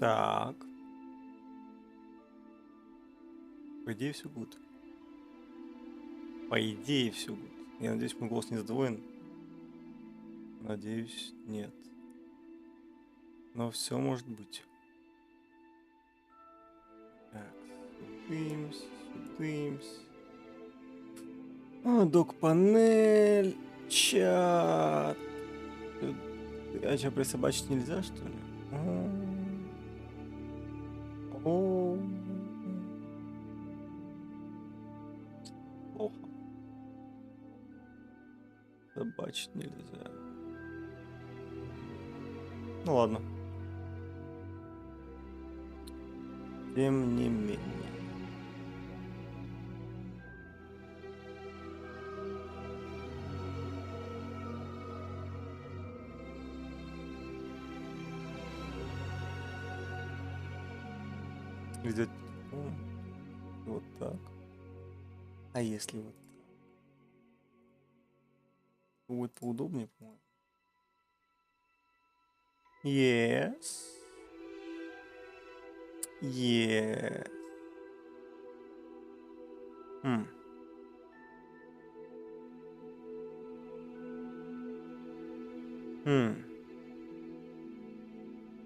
Так. По идее, все будет. По идее, все будет. Я надеюсь, мой голос не сдвоен. Надеюсь, нет. Но все может быть. Так, сюдымсь, сюдымсь. Док-панель, чат. А что, присобачить нельзя, что ли? О. Плохо. Собачить нельзя. Ну ладно. Тем не менее. Взять вот так. А если вот так? Будет поудобнее, по-моему. Yes. Yes.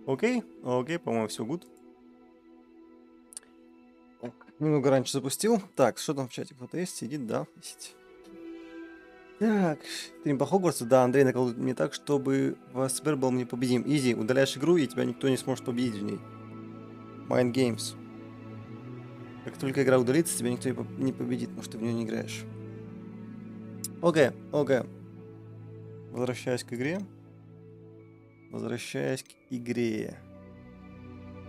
Окей, по-моему, все good. Немного раньше запустил. Так, что там в чате? Кто-то есть? Сидит, да? Есть. Так, стрим по Хогвартсу. Да, Андрей наколдует мне так, чтобы ВСБР был непобедим. Изи, удаляешь игру, и тебя никто не сможет победить в ней. Mind Games. Как только игра удалится, тебя никто не победит, потому что ты в нее не играешь. Окей. Возвращаясь к игре.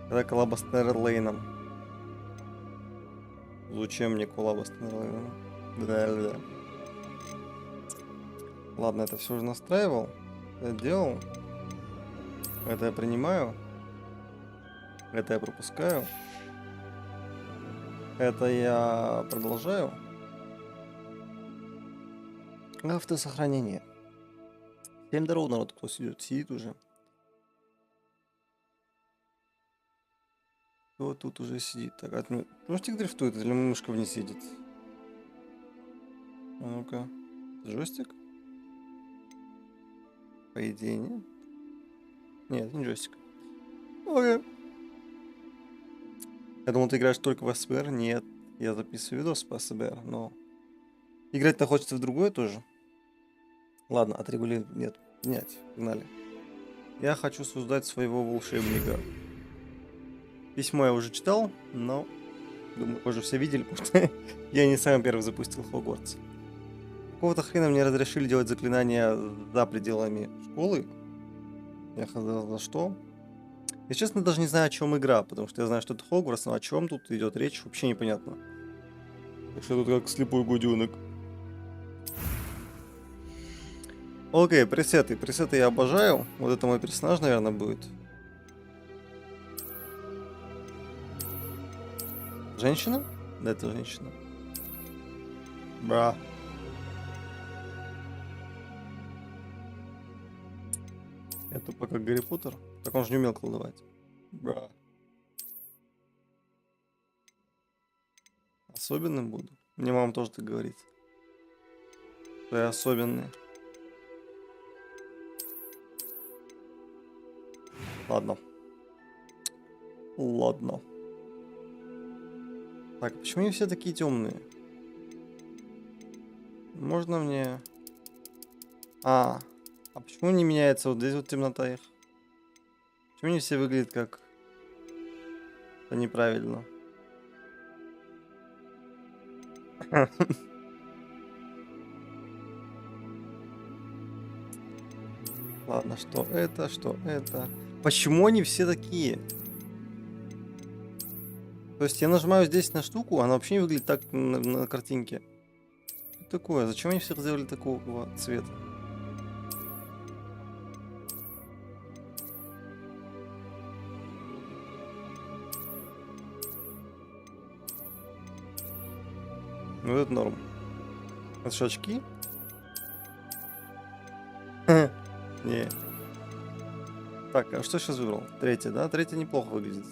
Когда коллаба с Нерлейном. Зачем мне коллаба с Нерлейном? Да. Ладно, это все уже настраивал. Это делал. Это я принимаю. Это я пропускаю. Это я продолжаю. Автосохранение. Всем здорово, народ, кто сидит уже. Кто тут уже сидит? Так, джойстик дрифтует или мышка вниз сидит? А ну-ка. Джойстик? По идее, нет. Нет, не джойстик. Окей. Я думал, ты играешь только в СБР. Нет, я записываю видос по СБР, но... Играть-то хочется в другое тоже. Ладно, отрегулировать. Нет, менять. Погнали. Я хочу создать своего волшебника. Письмо я уже читал, но... Думаю, уже все видели, потому что я не самый первый запустил Хогвартс. Какого-то хрена мне разрешили делать заклинания за пределами школы. Я хотел за что? Я, честно, даже не знаю, о чем игра, потому что я знаю, что это Хогвартс, но о чем тут идет речь, вообще непонятно. Так что тут как слепой гуденок. Окей, пресеты. Пресеты я обожаю. Вот это мой персонаж, наверное, будет. Женщина? Да, это женщина. Бра. Я тупо как Гарри Поттер. Так он же не умел колдовать. Бра. Особенным буду. Мне мама тоже так говорит. Что я особенный. Ладно. Так, почему они все такие темные? Можно мне... А почему не меняется вот здесь вот темнота их? Почему они все выглядят как... Это неправильно. Ладно, что это? Почему они все такие? То есть я нажимаю здесь на штуку, она вообще не выглядит так на картинке. Что такое? Зачем они все сделали такого цвета? Ну это норм. Это что, очки? Не. Так, а что сейчас выбрал? Третье, да? Третье неплохо выглядит.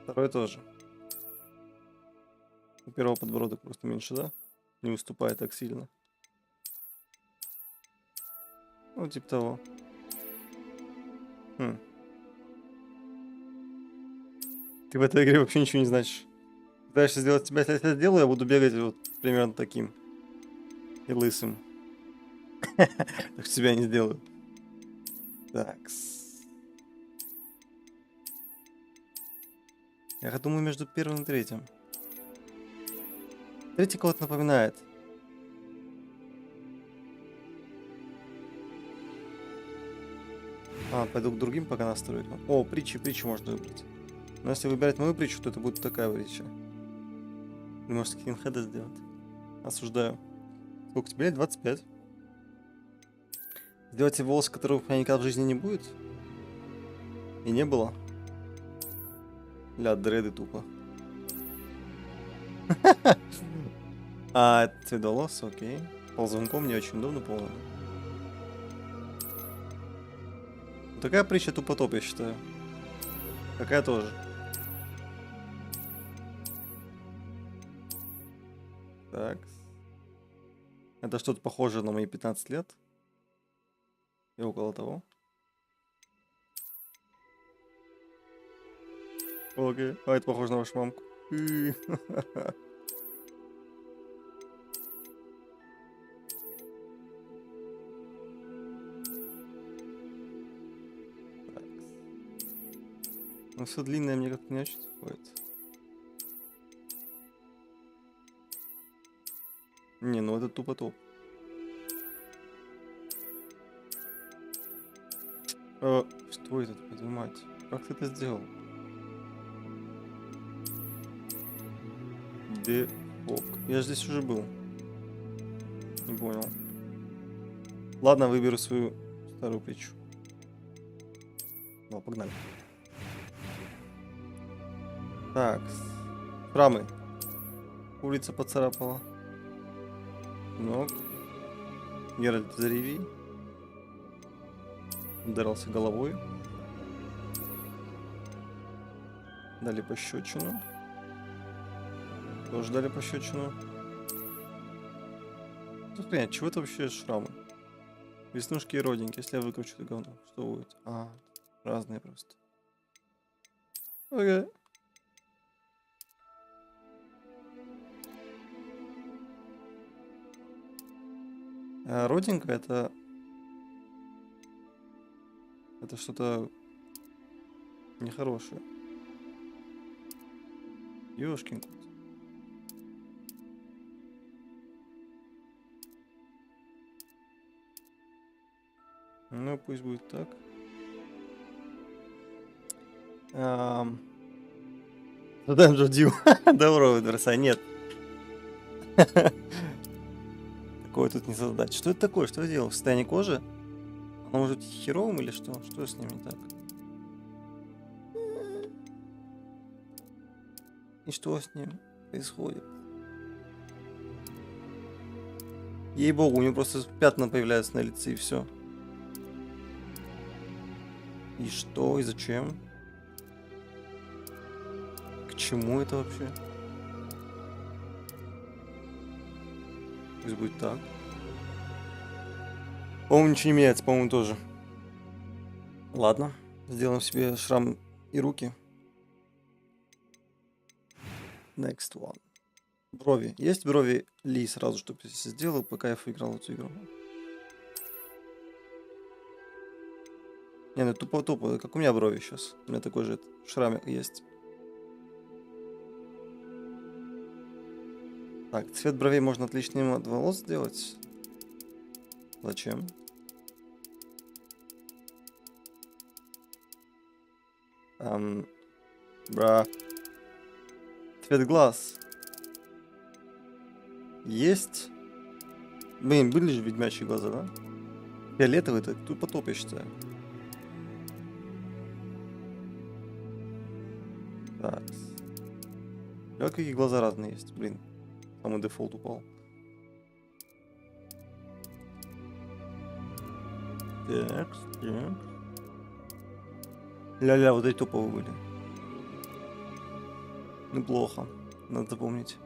Второе тоже. У первого подбородок просто меньше, да? Не выступает так сильно. Ну, типа того. Хм. Ты в этой игре вообще ничего не значишь. Пытаешься сделать тебя, если я сделаю, я буду бегать вот примерно таким. И лысым. Так что тебя не сделаю. Такс. Я думаю, между первым и третьим. Третий кого-то напоминает. Пойду к другим пока настройкам. О, притчи можно выбрать. Но если выбирать мою притчу, то это будет такая притча. Ты можешь скринхеда сделать. Осуждаю. Сколько тебе лет? 25. Сделать себе волосы, которых у меня никогда в жизни не будет? И не было. Ля, дреды тупо. Цвет волос, окей. Ползунком мне очень удобно, по-моему. Такая притча тупо топ, я считаю. Такая тоже. Так. Это что-то похоже на мои 15 лет. И около того. Окей. Это похоже на вашу мамку. Ну, все длинное мне как-то не очень заходит. Не, ну это тупо топ. Что это, твою мать? Как ты это сделал? Дефок. Я же здесь уже был. Не понял. Ладно, выберу свою старую притчу. Ну, погнали. Так. Храмы. Улица поцарапала. Ног. Геральт Зареви. Ударился головой. Дали пощечину. Тоже дали пощечину. Тут понять, чего это вообще шрамы? Веснушки и родинки. Если я выкручу это говно, что будет? Разные просто. Окей. Родинка это что-то нехорошее. Ёшкин кот. Ну, пусть будет так. Задаем Джодил. Доброго дверца. Нет. Такое тут не создать. Что это такое? Что я делал? Состояние кожи? Оно может быть херовым или что? Что с ним не так? И что с ним происходит? Ей-богу, у него просто пятна появляются на лице и все. И что? И зачем? К чему это вообще? Пусть будет так. По-моему, ничего не меняется, по-моему, тоже. Ладно, сделаем себе шрам и руки. Next one. Брови. Есть брови Ли сразу, чтобы я сделал, по кайфу играл в эту игру. Не, ну тупо, как у меня брови сейчас. У меня такой же шрам есть. Так, цвет бровей можно отличным от волос сделать. Зачем? Бра. Цвет глаз. Есть. Блин, были же ведьмячьи глаза, да? Фиолетовый это тупо топ, я считаю. Так. Какие глаза разные есть, блин. Самый дефолт упал. Так. Ля-ля, вот эти топовые были. Неплохо. Надо запомнить.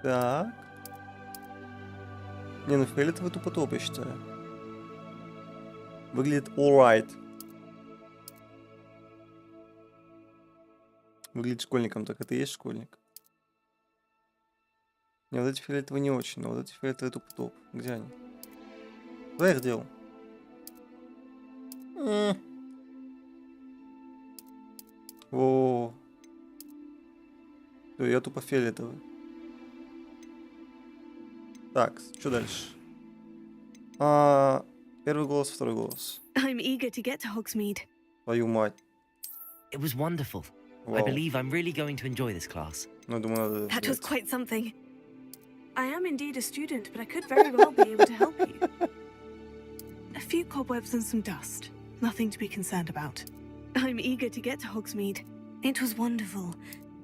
Так. Не, ну фиолетовый тупо топ, я считаю. Выглядит alright. Выглядит школьником, так это и есть школьник. Не, вот эти фиолетовые не очень, но вот эти фиолетовые тупо топ. Где они? Куда я их делал? О, я тупо фиолетовый. Так, что дальше? Первый голос, второй голос. I'm eager to get to Hogsmeade. Твою мать. It was wonderful. I Вау. believe I'm really going to enjoy this class. Ну, я думаю, надо That was взять. quite something. I am indeed a student, but I could very well be able to help you. A few cobwebs and some dust. Nothing to be concerned about. I'm eager to get to Hogsmeade. It was wonderful.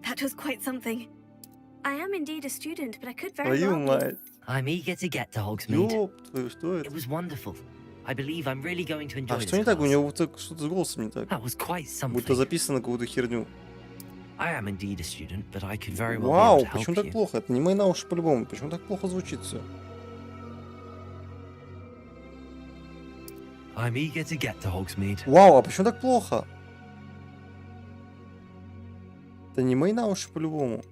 That was quite something. I am indeed a student, but I could very Твою well be... мать. I'm eager to get to Hogsmeade. Ёп, твою, что It это? was wonderful. I believe I'm really going to enjoy А this что не так? У class. него вот что-то с голосом не так. That was quite Будто something. записано какую-то херню. I am indeed a student, but I could very well be Вау, able to почему help так you. плохо? Это не мои на уши по-любому. Почему так плохо звучит все? I'm eager to get to Hogsmeade. Вау, а почему так плохо? Это не мои на уши по-любому.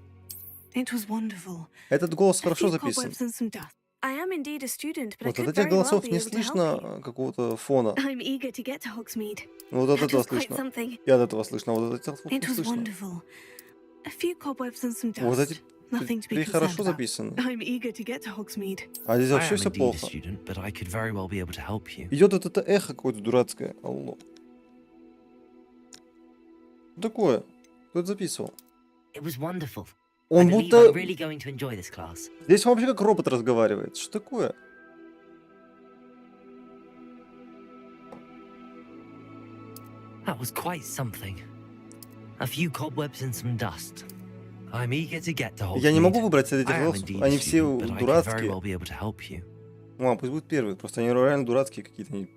It was wonderful. Этот голос A хорошо few записан. cobwebs and some dust. I am indeed a student, but I Вот could от этих very well голосов be не able to help you. слышно какого-то фона. I'm eager to get to Hogsmeade. Вот от That этого was quite слышно. something. И от этого слышно, а вот от этих слов не It was слышно. wonderful. A few cobwebs and some Вот dust. эти Nothing to be три concerned хорошо about. записаны. I'm eager to get to Hogsmeade. А здесь I вообще am все indeed a плохо. student, but I could very well be able to help you. Идет вот это эхо какое-то дурацкое. Алло. Что такое? Кто это записывал? It was wonderful. Он I believe будто... I'm really going to enjoy this class. Здесь он вообще как робот разговаривает. Что такое? That was quite something. A few cobwebs and some dust. I'm eager to get to Hogsmeade. Я не могу выбрать среди этих I am голосов. indeed a Они все student, but I could very дурацкие. well be able to help you. Ладно, пусть будет первый. Просто они реально дурацкие какие-то.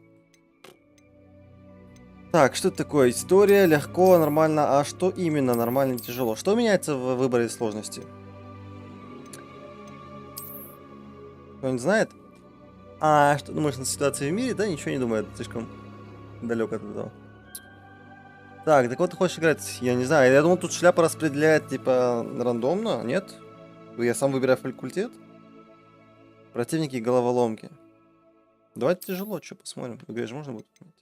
Так, что это такое? История, легко, нормально. А что именно нормально и тяжело? Что меняется в выборе сложности? Кто-нибудь знает? А что думаешь на ситуации в мире? Да, ничего не думаю, это слишком далеко от этого. Так, вот ты хочешь играть? Я не знаю, я думал, тут шляпа распределяет, типа, рандомно, нет? Я сам выбираю факультет? Противники и головоломки. Давайте тяжело, что посмотрим. В игре же можно будет понять.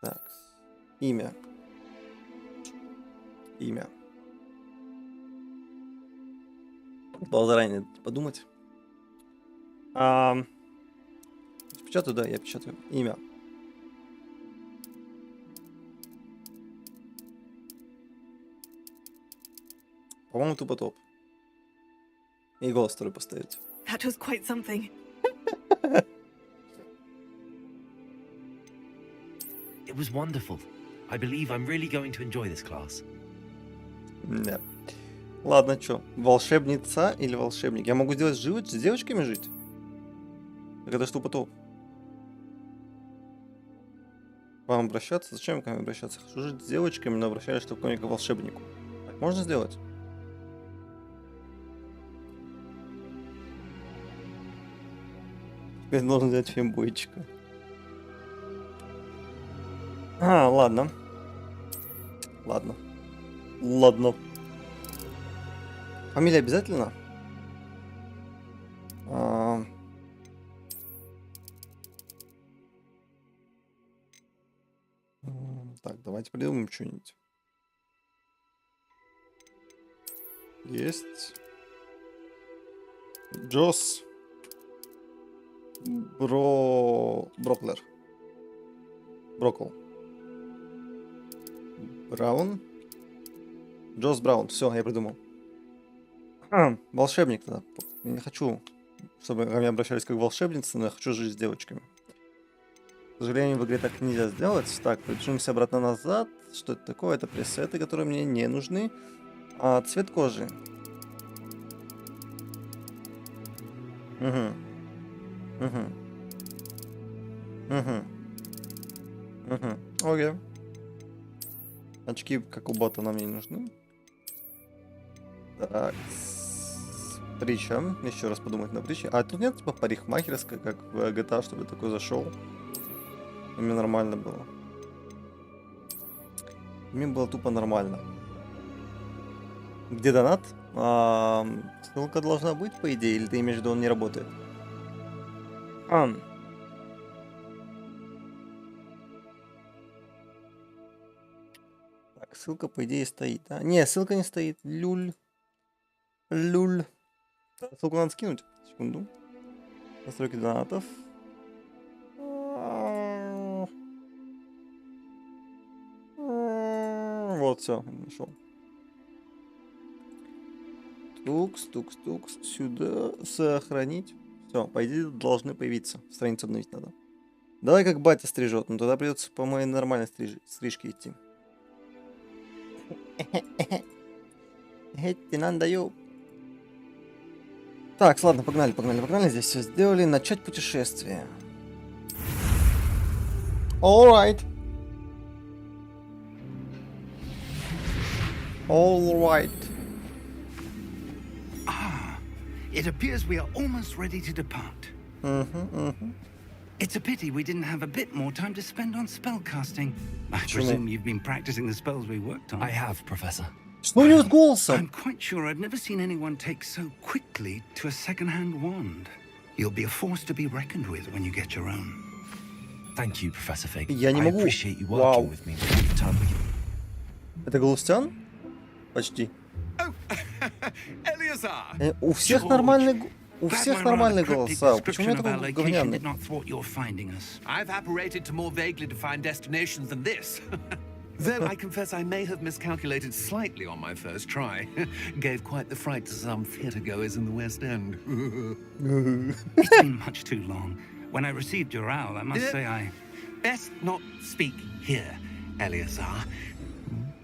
Так, имя. Имя. Было заранее подумать. Печатаю, да, я печатаю. Имя. По-моему, тупо топ. И голос второй поставить. That was quite something. It was wonderful. I believe I'm really going to enjoy this class. Нет. Ладно, что? Волшебница или волшебник? Я могу сделать с девочками жить? Так это ж тупо топ. К вам обращаться? Зачем к вам обращаться? Хочу жить с девочками, но обращаюсь только к волшебнику. Так можно сделать? Теперь должен взять фембойчика. Ладно. Ладно. Ладно. Фамилия обязательно? Так, давайте придумаем что-нибудь. Есть. Джос. Броклер. Брокл. Браун. Джос Браун. Все, я придумал. Волшебник тогда. Я не хочу, чтобы ко мне обращались как волшебницы, но я хочу жить с девочками. К сожалению, в игре так нельзя сделать. Так, движемся обратно назад. Что это такое? Это пресеты, которые мне не нужны. Цвет кожи. Угу. Угу. Угу. Угу. Окей. Очки, как у бота, нам не нужны. Так. Притча. Еще раз подумать на притче. А тут нет типа парикмахерской, как в GTA, чтобы такой зашел. Мне нормально было. Мне было тупо нормально. Где донат? Ссылка должна быть, по идее, или ты имеешь в виду, он не работает? Так, ссылка, по идее, стоит. А? Не, ссылка не стоит. Люль. Люль. Ссылку надо скинуть. Секунду. Настройки донатов. Вот, все, нашел. Тукс, тукс, тукс. Сюда. Сохранить. Все, по идее, должны появиться. Страницу обновить надо. Давай как батя стрижет, но тогда придется по моей нормальной стрижке идти. Так, ладно, погнали. Здесь все сделали. Начать путешествие. Alright. It appears we are almost ready to depart. It's a pity we didn't have a bit more time to spend on spellcasting. I presume you've been practicing the spells we worked on. I have, Professor. Что у него с голосом? I'm quite sure I've never seen anyone take so quickly to a second-hand wand. You'll be a force to be reckoned with when you get your own. Thank you, Professor Fig. Я не I могу. appreciate you working with me every time we... Это Галустян? Почти. Oh, Eleazar! У всех нормальный... У всех нормальные голоса. Почему я такой говняный? I've apparated to more vaguely defined destinations than this. Though I confess I may have miscalculated slightly on my first try. Gave quite the fright to some theatre-goers in the West End. It's been much too long. When I received your owl, I must say I... Best not speak here, Eleazar.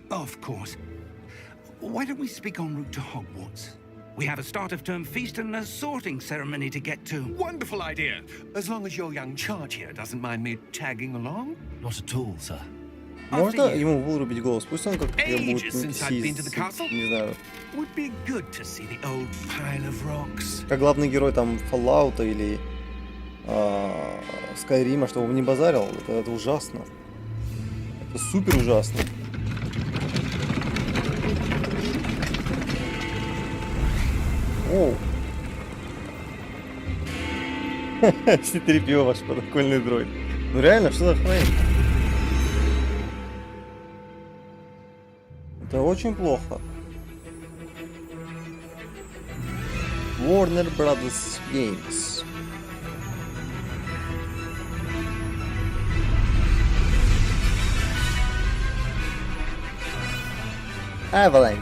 Of course. Why don't we speak en route to Hogwarts? We have a start-of-term feast and a sorting ceremony to get to. Wonderful idea. As long as your young charge here doesn't mind me tagging along. Not at all, sir. Можно ему вырубить голос? Пусть он как-то будет Ages since I've been to the castle. не знаю. Would be good to see the old pile of rocks. Как главный герой там Fallout или Скайрима, чтобы он не базарил. Это ужасно. Это супер ужасно. Оу. C-3PO ваш подокольный дроид. Ну реально, что за хрень? Это очень плохо. Warner Brothers Games. Avalanche.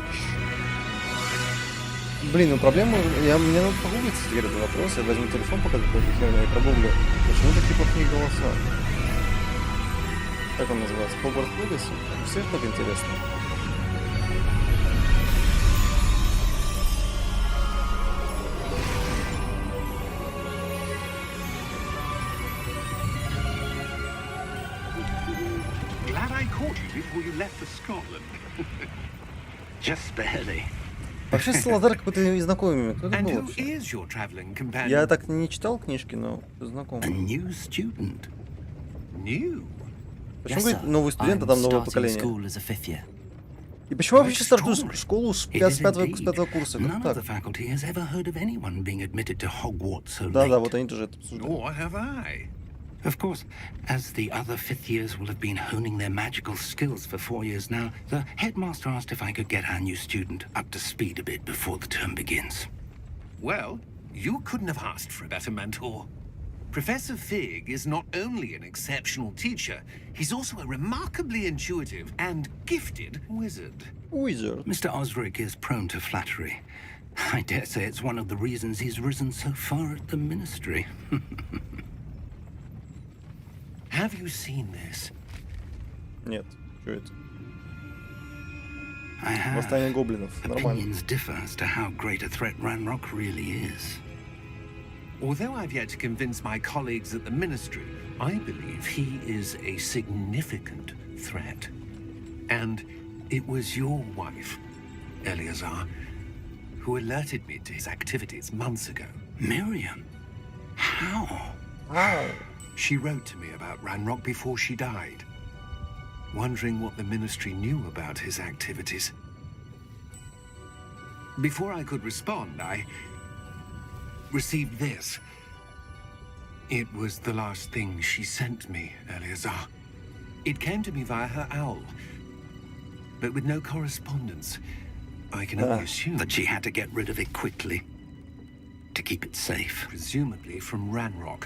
Блин, ну проблема... Мне надо погуглить теперь этот вопрос. Я возьму телефон, пока какой-то херня, и прогуглю. Почему такие плохие голоса? Как он называется? Хогвартс Legacy? Все так интересно. Glad I caught you before you left for Scotland. Just barely. Вообще Саладар какой-то незнакомый. Кто это And был who вообще? is your traveling companion? Я так не читал книжки, но A знаком. new student. New. Почему Yes, говорит sir. новый студент, а I'm там новое starting поколение? school as a fifth year. И почему я вообще стартую Extraordinary. школу с It is 5 indeed. курса? None Как of the так? faculty has ever heard of anyone being admitted to Hogwarts so Да, late. вот они тоже это обсуждали. Or have I? Of course, as the other fifth years will have been honing their magical skills for 4 years now, the headmaster asked if I could get our new student up to speed a bit before the term begins. Well, you couldn't have asked for a better mentor. Professor Fig is not only an exceptional teacher, he's also a remarkably intuitive and gifted wizard. Wizard. Mr. Osric is prone to flattery. I dare say it's one of the reasons he's risen so far at the ministry. Have you seen this? Нет, что это? I have. Восстание гоблинов. Нормально. Opinions differ as to how great a threat Ranrock really is. Although I've yet to convince my colleagues at the ministry, I believe he is a significant threat. And it was your wife, Eleazar, who alerted me to his activities months ago. Miriam? How? Wow. She wrote to me about Ranrock before she died, wondering what the ministry knew about his activities. Before I could respond, I received this. It was the last thing she sent me, Eleazar. It came to me via her owl, but with no correspondence. I can only assume That she had to get rid of it quickly to keep it safe. presumably from Ranrock.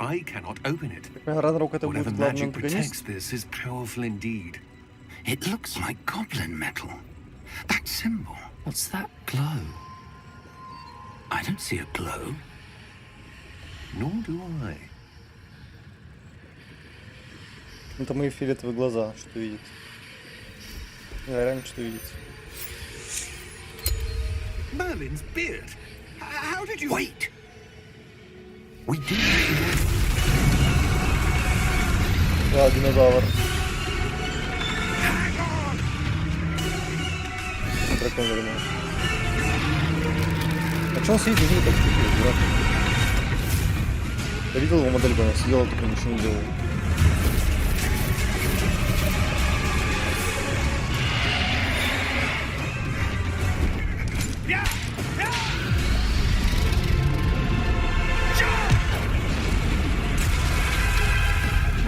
I cannot open it. Ранрок это Whatever будет главный magic protects антагонист. this is powerful indeed. It looks like goblin metal. That symbol. What's that glow? I don't see a glow. Nor do I. Это мои фиолетовые глаза, что видит. Я реально что видит. Merlin's beard. How did you... Wait! We do. Да, динозавр. Дракон вернулся. А что он сидит, не так дурак? Я видел его модельку, она сидела, только ничего не делала.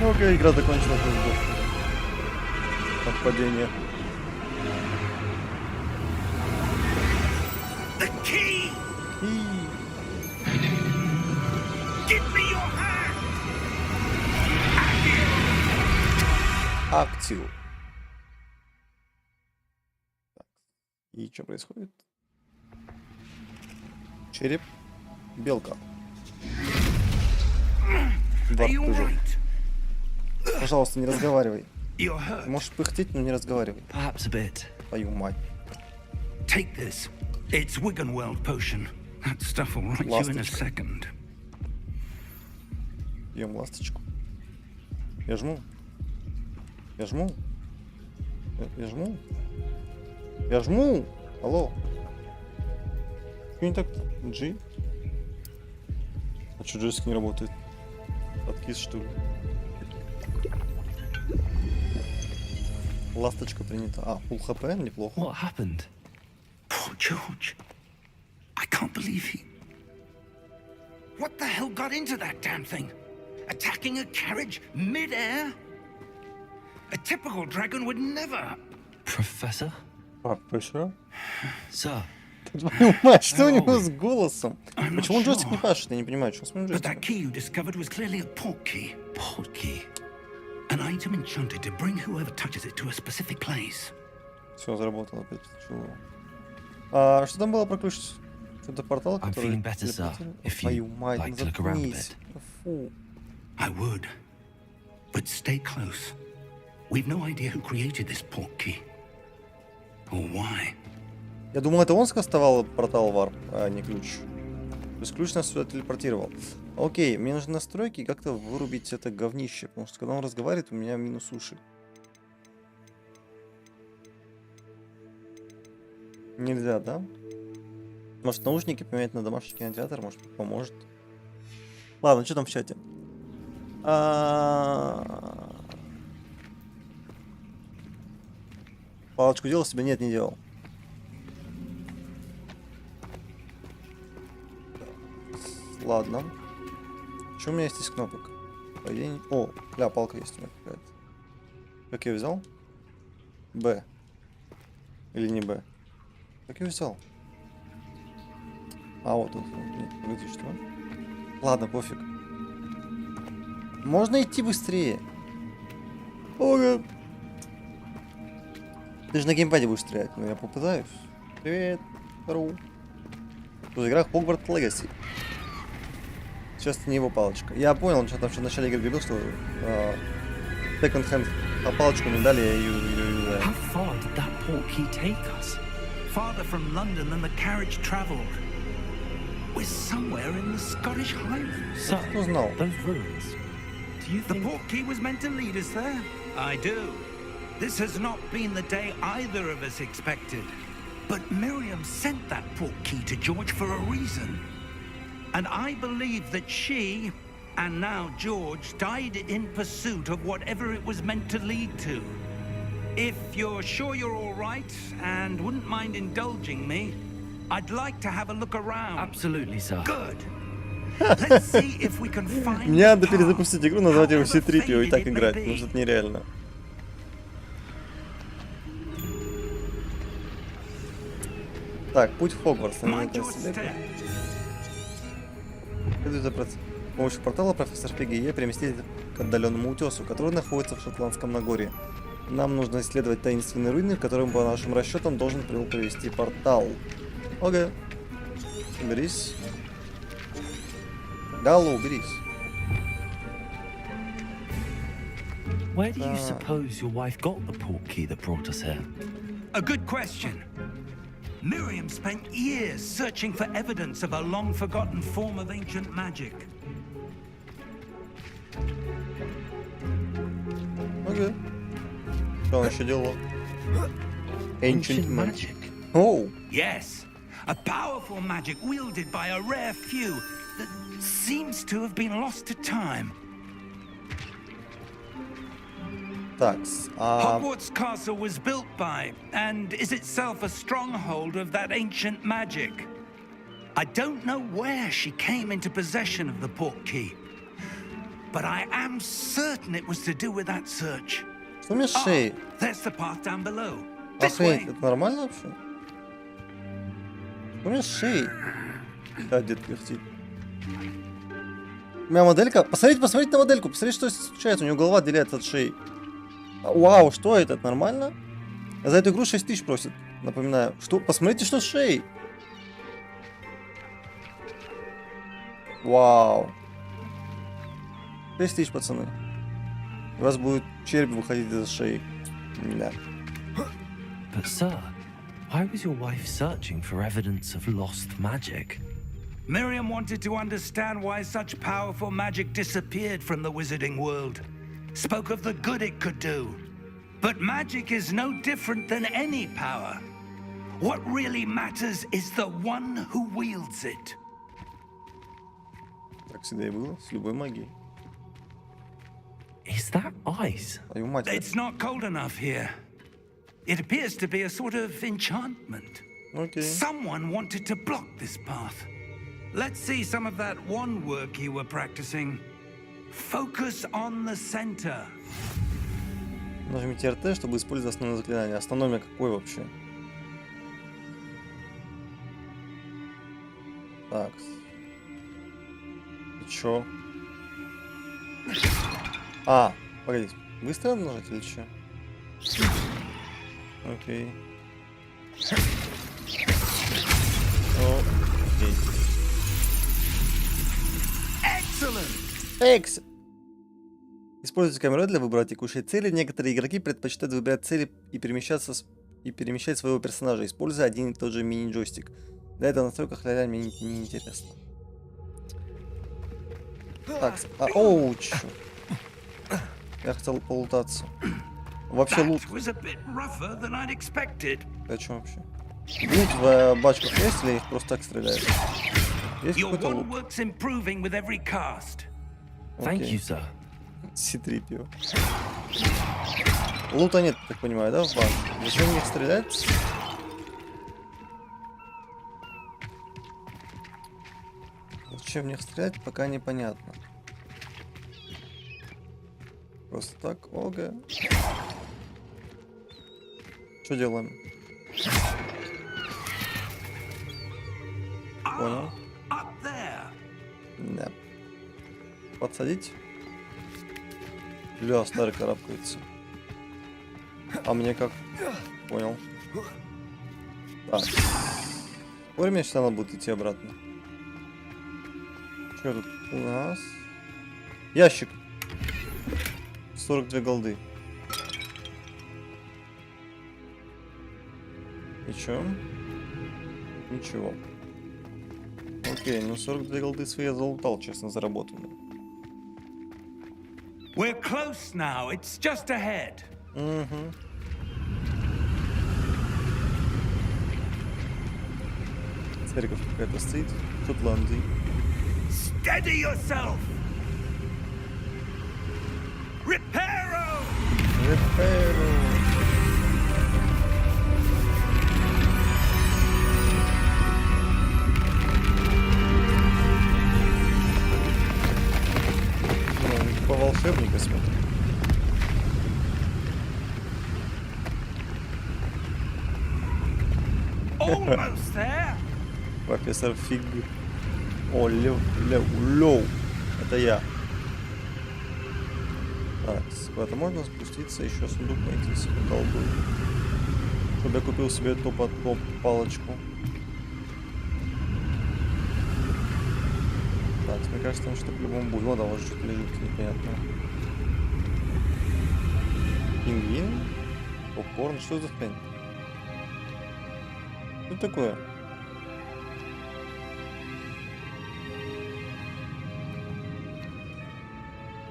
Ну окей, игра закончилась. От падения. The key! И Give me your hand! акцию. Так. И что происходит? Череп. Белка. Are Варп you тоже. right? Пожалуйста, не разговаривай. You're hurt. Можешь пыхтеть, но не разговаривай. Perhaps a bit. Твою мать. Take this. It's Wiggenweld potion. That stuff will right you in a Ласточка. second. Пьем ласточку. Я жму. Я жму. Я жму. Я жму. Алло. Что не так? G? А что, джойстик не работает? Откис, что ли? Ласточка принята. А, full хп, неплохо. What happened? Poor George. I can't believe he... What the hell got into that damn thing? Attacking a carriage mid-air? A typical dragon would never... Professor? А, почему? Sir, Твою мать, что у него с голосом? I'm not Почему он джойстик не sure. пашет? Я не понимаю, что с моим But that джойстиком. key you discovered was clearly a port key. port key. An item enchanted to bring whoever touches it to a specific place. Все, заработало опять. Чего? А что там было про ключ? Что-то портал, I'm который... feeling better, sir, телепортировал? if you Твою мать, like ну to look around a заткнись. bit. Фу. I would. But stay close. We've no idea who created this port key. Or why. Я думал, это он скастовал портал варп, а не ключ. То есть ключ нас сюда телепортировал. Окей, мне нужны настройки и как-то вырубить это говнище, потому что когда он разговаривает, у меня минус уши. Нельзя, да? Может, наушники поменять на домашний кинотеатр, может, поможет. Ладно, что там в чате? Палочку делал себе? Нет, не делал. Ладно. Что у меня есть из кнопок? Падение. О, бля, палка есть у меня какая-то. Как я взял? Б. Или не Б? Как я взял? А, вот тут. Нет, погоди, что? Ладно, пофиг. Можно идти быстрее. Ого. Ты же на геймпаде будешь стрелять, но я попытаюсь. Привет, Ру. Тут игра Хогвартс Legacy. Сейчас это не его палочка. Я понял, что там в начале игры говорил, что second hand, а палочку мне дали, я ее юзаю. How far did that port key take us? Farther from London than the carriage travelled. we're somewhere in the Scottish Highlands. So, Кто знал? those ruins. Do you The think... portkey was meant to lead us there? I do. This has not been the day either of us expected. But Miriam sent that portkey to George for a reason. And I believe that she, and now George, died in pursuit of whatever it was meant to lead to. If you're sure you're all right and wouldn't mind indulging me, I'd like to have a look around. Absolutely, sir. Good. Let's see if we can find Мне надо the path. перезапустить игру, назвать его However C-3PO и так faded it may играть, be. потому что это нереально. Так, путь в Хогвартс. Mind your step. С помощью портала профессор Фиги и я переместились к отдаленному утесу, который находится в Шотландском Нагорье. Нам нужно исследовать таинственные руины, к которым, по нашим расчетам, должен привести портал. Ага. Уберись. Галу, уберись. Where do you suppose your wife got the portkey that brought us here? A good question. Miriam spent years searching for evidence of a long-forgotten form of ancient magic. Ага. Что он еще делал? Ancient Magic. Оу. Yes, a powerful magic wielded by a rare few that seems to have been lost to time. Такс. Hogwarts Castle was built by, and is itself a stronghold of that ancient magic. I don't know where she came into possession of the portkey, but I am certain it was to do with that search. Что у меня с шеей? There's the path down below. This Охренеть, way. это нормально вообще? Что у меня с шеей? Да, дед пыхтит. У меня моделька. Посмотрите на модельку. Посмотрите, что случается. У него голова отделяется от шеи. Вау, что это? Это нормально? За эту игру 6 тысяч просит. Напоминаю. Что? Посмотрите, что с шеей. Вау. 6 тысяч, пацаны. У вас будет череп выходить из шеи. Да. But, sir, why was your wife searching for evidence of lost magic? Miriam wanted to understand why such powerful magic disappeared from the wizarding world. Spoke of the good it could do. But magic is no different than any power. What really matters is the one who wields it. Так всегда и было. С любой магией. Is that ice? Твою мать. It's not cold enough here. It appears to be a sort of enchantment. Окей. Someone wanted to block this path. Let's see some of that wand work you were practicing. Focus on the center. Нажмите РТ, чтобы использовать основное заклинание. Основное у меня какое вообще? Так. И чё? А, погодите. Быстро надо нажать или чё? Окей. Окей. Excellent. Экс! Используйте камеру для выбора текущей цели. Некоторые игроки предпочитают выбирать цели и перемещать своего персонажа, используя один и тот же мини-джойстик. Да, это в настройках реально мне не интересно. Так, оуч. Я хотел полутаться. Вообще лут. That was a bit rougher than I'd expected. О чем вообще? Лут в бачках есть или их просто так стреляют? Есть Your какой-то wand лут? work's improving with every cast. Thank Окей. you, sir. C-3PO. Лута нет, так понимаю, да, в банке? Зачем в них стрелять? Зачем в них стрелять, пока непонятно. Просто так, ога. Что делаем? Понял. Up there. Да. Подсадить. Ля, старый карабкается. А мне как? Понял. Так. Теперь мне сейчас надо будет идти обратно. Что тут у нас? Ящик. 42 голды. И чё? Ничего. Окей, ну 42 голды свои я залутал, честно, заработанные. We're close now. It's just ahead. Угу. Церковь какая-то стоит в Шотландии. Steady yourself. Reparo! Репейру. Ну, по волшебнику смотрю. Almost there. Профессор Фиг. О, Лёу. Это я. Так, куда-то можно спуститься, еще сундук найти себе колдую. Чтобы я купил себе топ-от-топ палочку. Так, мне кажется, там что-то по-любому будет. Вот, вот что-то лежит непонятно. Пингвин? Попкорн? Что за хрень? Что такое?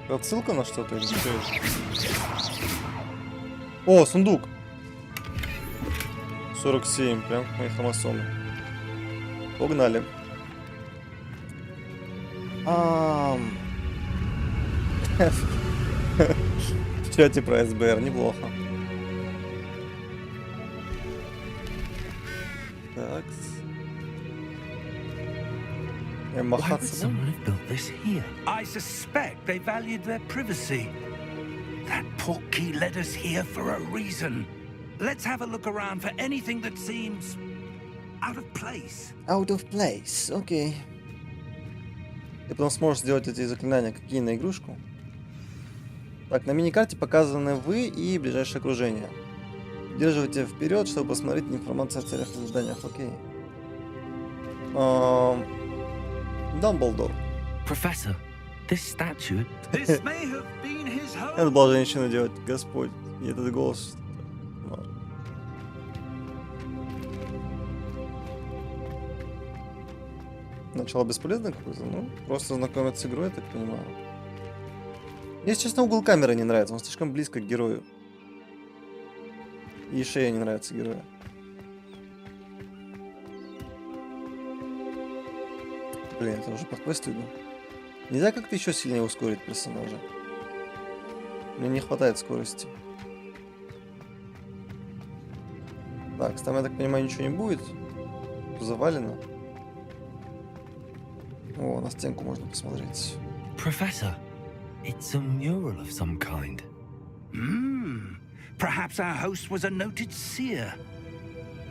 Отсылка на что-то или что? О, сундук! 47, прям как мои хромосомы. Погнали. В чате про СБР, неплохо. Так. Why would Махаться. someone have built this here? I suspect they valued their privacy. That portkey led us here for a reason. Let's have a look around for anything that seems out of place. Out of place, окей. Ты потом сможешь сделать эти заклинания какие на игрушку. Так, на миникарте показаны вы и ближайшее окружение. Держите вперед, чтобы посмотреть информацию о целях и заданиях, окей. Дамблдор. Professor, this statue. This may have been his Это home. была женщина делать, Господь. И этот голос. Ладно. Начало бесполезно какое-то, ну, просто знакомиться с игрой, я так понимаю. Мне, если честно, угол камеры не нравится, он слишком близко к герою. И шея не нравится героя. Блин, это уже под квест иду. Нельзя как-то еще сильнее ускорить персонажа. Мне не хватает скорости. Так, там, я так понимаю, ничего не будет. Завалено. О, на стенку можно посмотреть. Professor, it's a mural of some kind. Perhaps our host was a noted seer.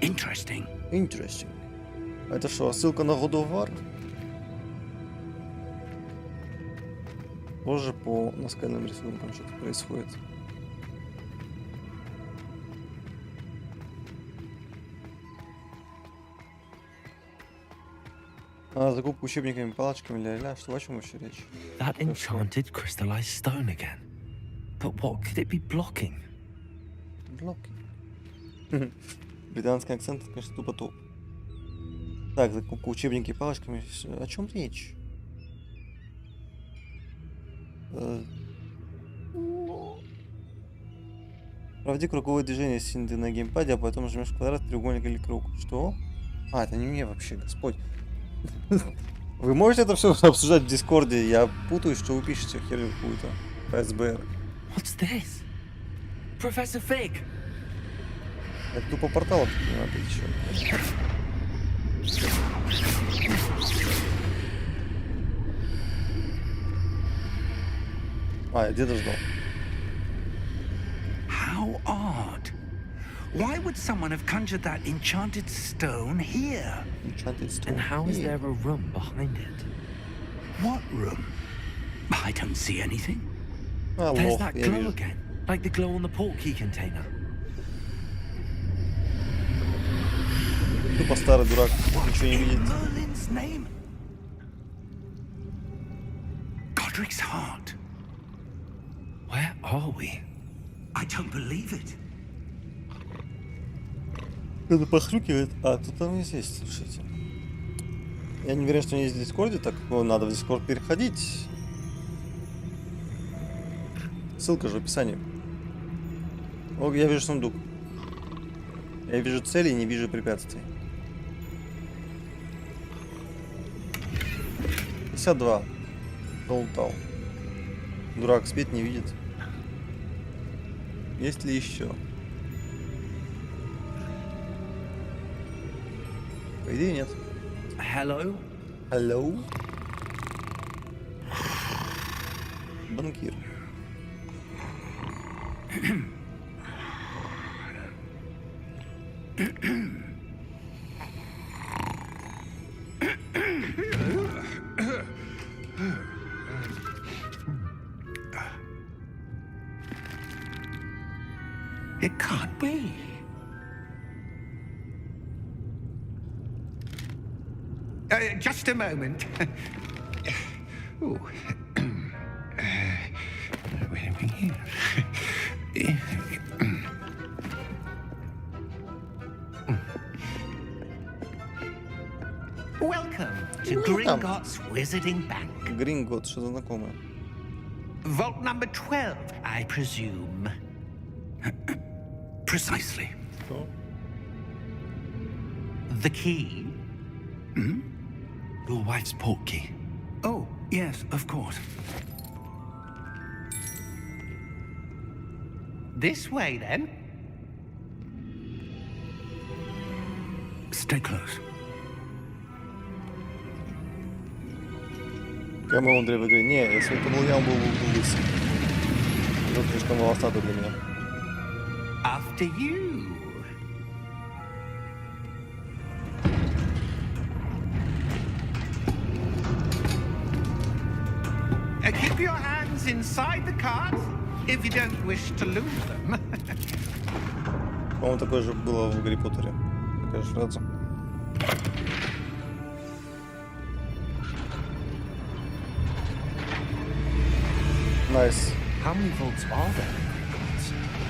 Interesting. Interesting. А это что, ссылка на God of War? Позже по наскальным рисункам что-то происходит. А, закупка учебниками, палочками, ля-ля, что, о чем вообще речь? That enchanted crystallized stone again. But what could it be blocking? Блоки. Британский акцент, это, конечно, тупо топ. Так, закупка учебники палочками. О чем речь? Проводи круговое движение с инды на геймпаде, а потом жмешь квадрат, треугольник или круг. Что? А, это не мне вообще, Господь. Вы можете это все обсуждать в дискорде? Я путаю, что вы пишете херню какую-то. По СБР. What's this? Professor Fig! Это тупо портал, не надо еще. А, я деда ждал. How odd. Why would someone have conjured that enchanted stone here? Enchanted Stone. And how is there a room behind it? What room? I don't see anything. А, There's лох, that я glow вижу. again, like the glow on the portkey container. Тупо старый дурак, ничего не In видит. Merlin's name? Godric's heart. Where are we? I don't believe it. Кто-то похрюкивает. А, кто там есть, слушайте. Я не уверен, что они есть в дискорде, так надо в дискорд переходить. Ссылка же в описании. О, я вижу сундук. Я вижу цели и не вижу препятствий. 52. Долутал. Дурак спит, не видит. Есть ли еще? По идее нет. Hello? Hello? Банкир. It can't be. Just a moment. Ooh. Wait a minute. Welcome to Gringotts Wizarding Bank. Грингот, что-то знакомое. Vault number 12, I presume. Precisely. Что? The key? Your wife's portkey. Oh, yes, of course. This way, then. Stay close. Кому он в игре? Не, если это был я, он был лысый. Это слишком волосатый для меня. After you. Keep your hands inside the cart if you don't wish to lose them. По-моему, такое же было в Гарри Поттере. Такая же фраза. Nice. How many vaults are there?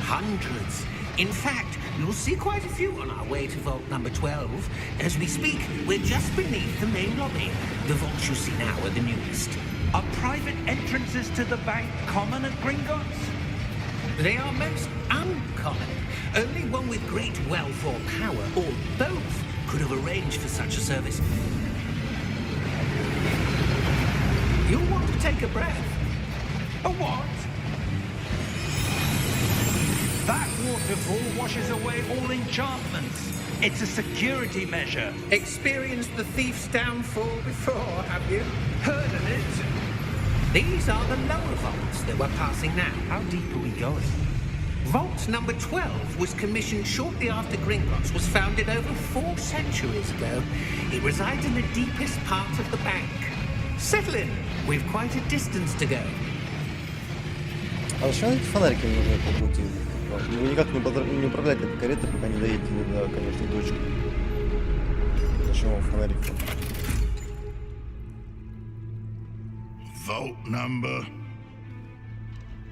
Hundreds. In fact, you'll see quite a few on our way to vault number 12. As we speak, we're just beneath the main lobby. The vaults you see now are the newest. Are private entrances to the bank common at Gringotts? They are most uncommon. Only one with great wealth or power, or both, could have arranged for such a service. You'll want to take a breath. A what? That waterfall washes away all enchantments. It's a security measure. Experienced the thief's downfall before, have you? Heard of it? These are the lower vaults that we're passing now. How deep are we going? Vault number 12 was commissioned shortly after Gringotts was founded over 4 centuries ago. It resides in the deepest part of the bank. Settle in. We've quite a distance to go. А зачем эти фонарики нужны по пути? Вы никак не управляете этой каретой, пока не доедете до конечной точки. Зачем вам фонарики? Vault number?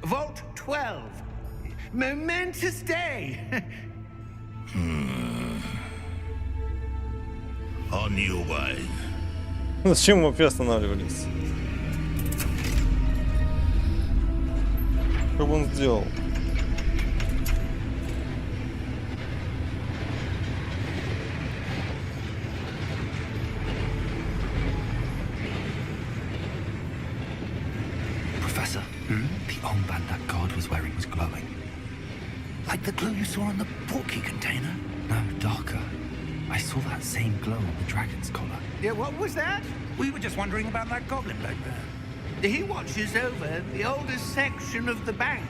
Vault 12. Momentous day. On your way. Зачем мы вообще останавливались? Что бы он сделал? Professor, the armband that guard was wearing was glowing. Like the glow you saw on the portkey container? No, darker. I saw that same glow on the dragon's collar. Yeah, what was that? We were just wondering about that goblin back there. He watches over the oldest section of the bank.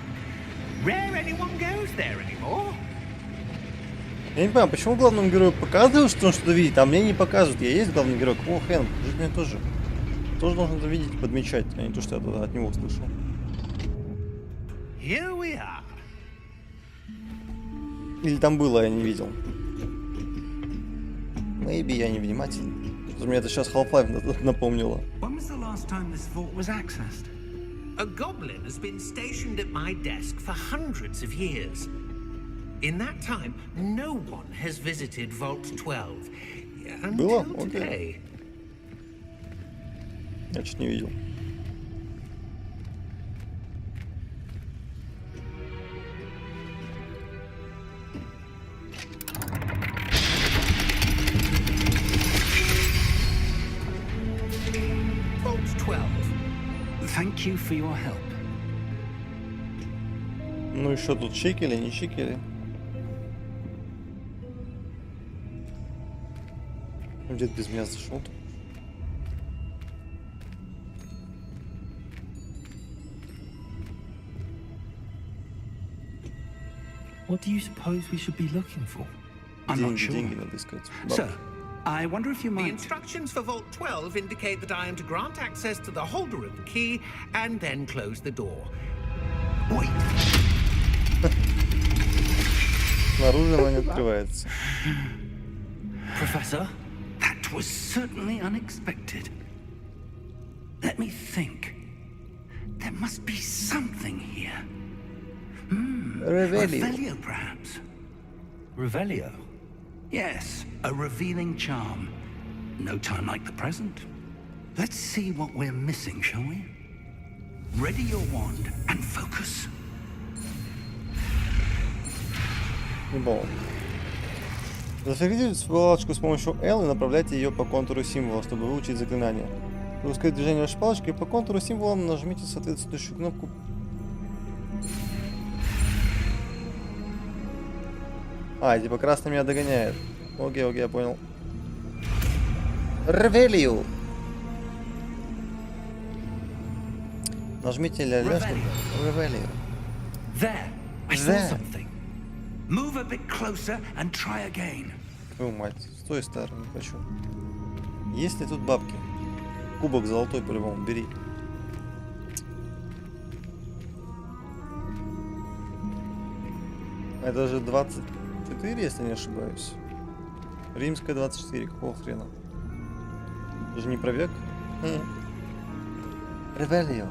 Rare anyone goes there anymore. Я не понимаю, почему главному герою показывают, что он что-то видит, а мне не показывают. Я есть главный герой. О, Хэн, покажи мне тоже. Тоже должен это видеть и подмечать, а не то, что я от него услышал. Here we are. Или там было, я не видел. Maybe я не внимательный. Мне это сейчас Half-Life напомнило. When was the last time this vault was accessed? A goblin has been stationed at my desk for hundreds of years. In that time, no one has visited Vault 12. Было? Until today. Я чуть не видел. Vault 12. Thank you for your help. Ну и что тут, шекели, не шекели? Где-то без меня зашел. What do you suppose we should be looking for? I'm not Деньги, sure. деньги надо искать. Sir, I wonder if you The might... instructions for Vault 12 indicate that I am to grant access to the holder of the key and then close the door. Wait. Снаружи она не открывается. Professor? That was certainly unexpected. Let me think. There must be something here. Revelio. Revelio, perhaps. Revelio? Yes, a revealing charm. No time like the present. Let's see what we're missing, shall we? Ready your wand and focus. Бом. Зафиксируйте палочку с помощью L и направляйте ее по контуру символа, чтобы выучить заклинание. Чтобы ускорить движение вашей палочки, по контуру символа нажмите соответствующую кнопку. А, типа красный меня догоняет. Окей, я понял. Ревелию. Нажмите ля-ля, чтобы... Ревелию. There, I saw There. something. Move a bit closer and try again. Твою мать, стой, старый, не хочу. Есть ли тут бабки? Кубок золотой по-любому, бери. Это же 24, если не ошибаюсь. Римская 24, какого хрена? Это же не про век? Ревелио.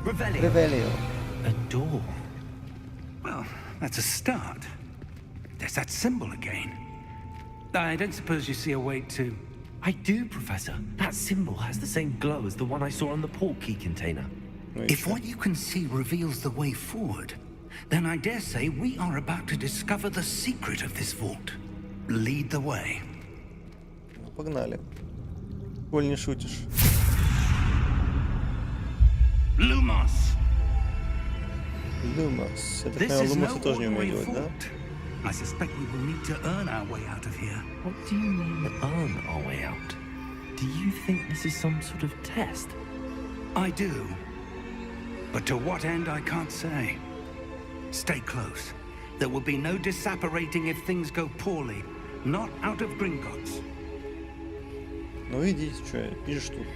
Revelio. Ревелио. A door. Well, that's a start. There's that symbol again. I don't suppose you see a way to... I do, Professor. That symbol has the same glow as the one I saw on the port key container. Ну и If чё? what you can see reveals the way forward, then I dare say we are about to discover the secret of this vault. Lead the way. Ну, погнали. Коль не шутишь. Lumos! Lumos. Я так This понимаю, is Lumos no тоже не умеет ordinary делать, да? vault. I suspect we will need to earn our way out of here. What do you mean, earn our way out? Do you think this is some sort of test? I do. But to what end, I can't say. Stay close. There will be no disapparating if things go poorly. Not out of Gringotts. Ну идите, что, пишешь тут.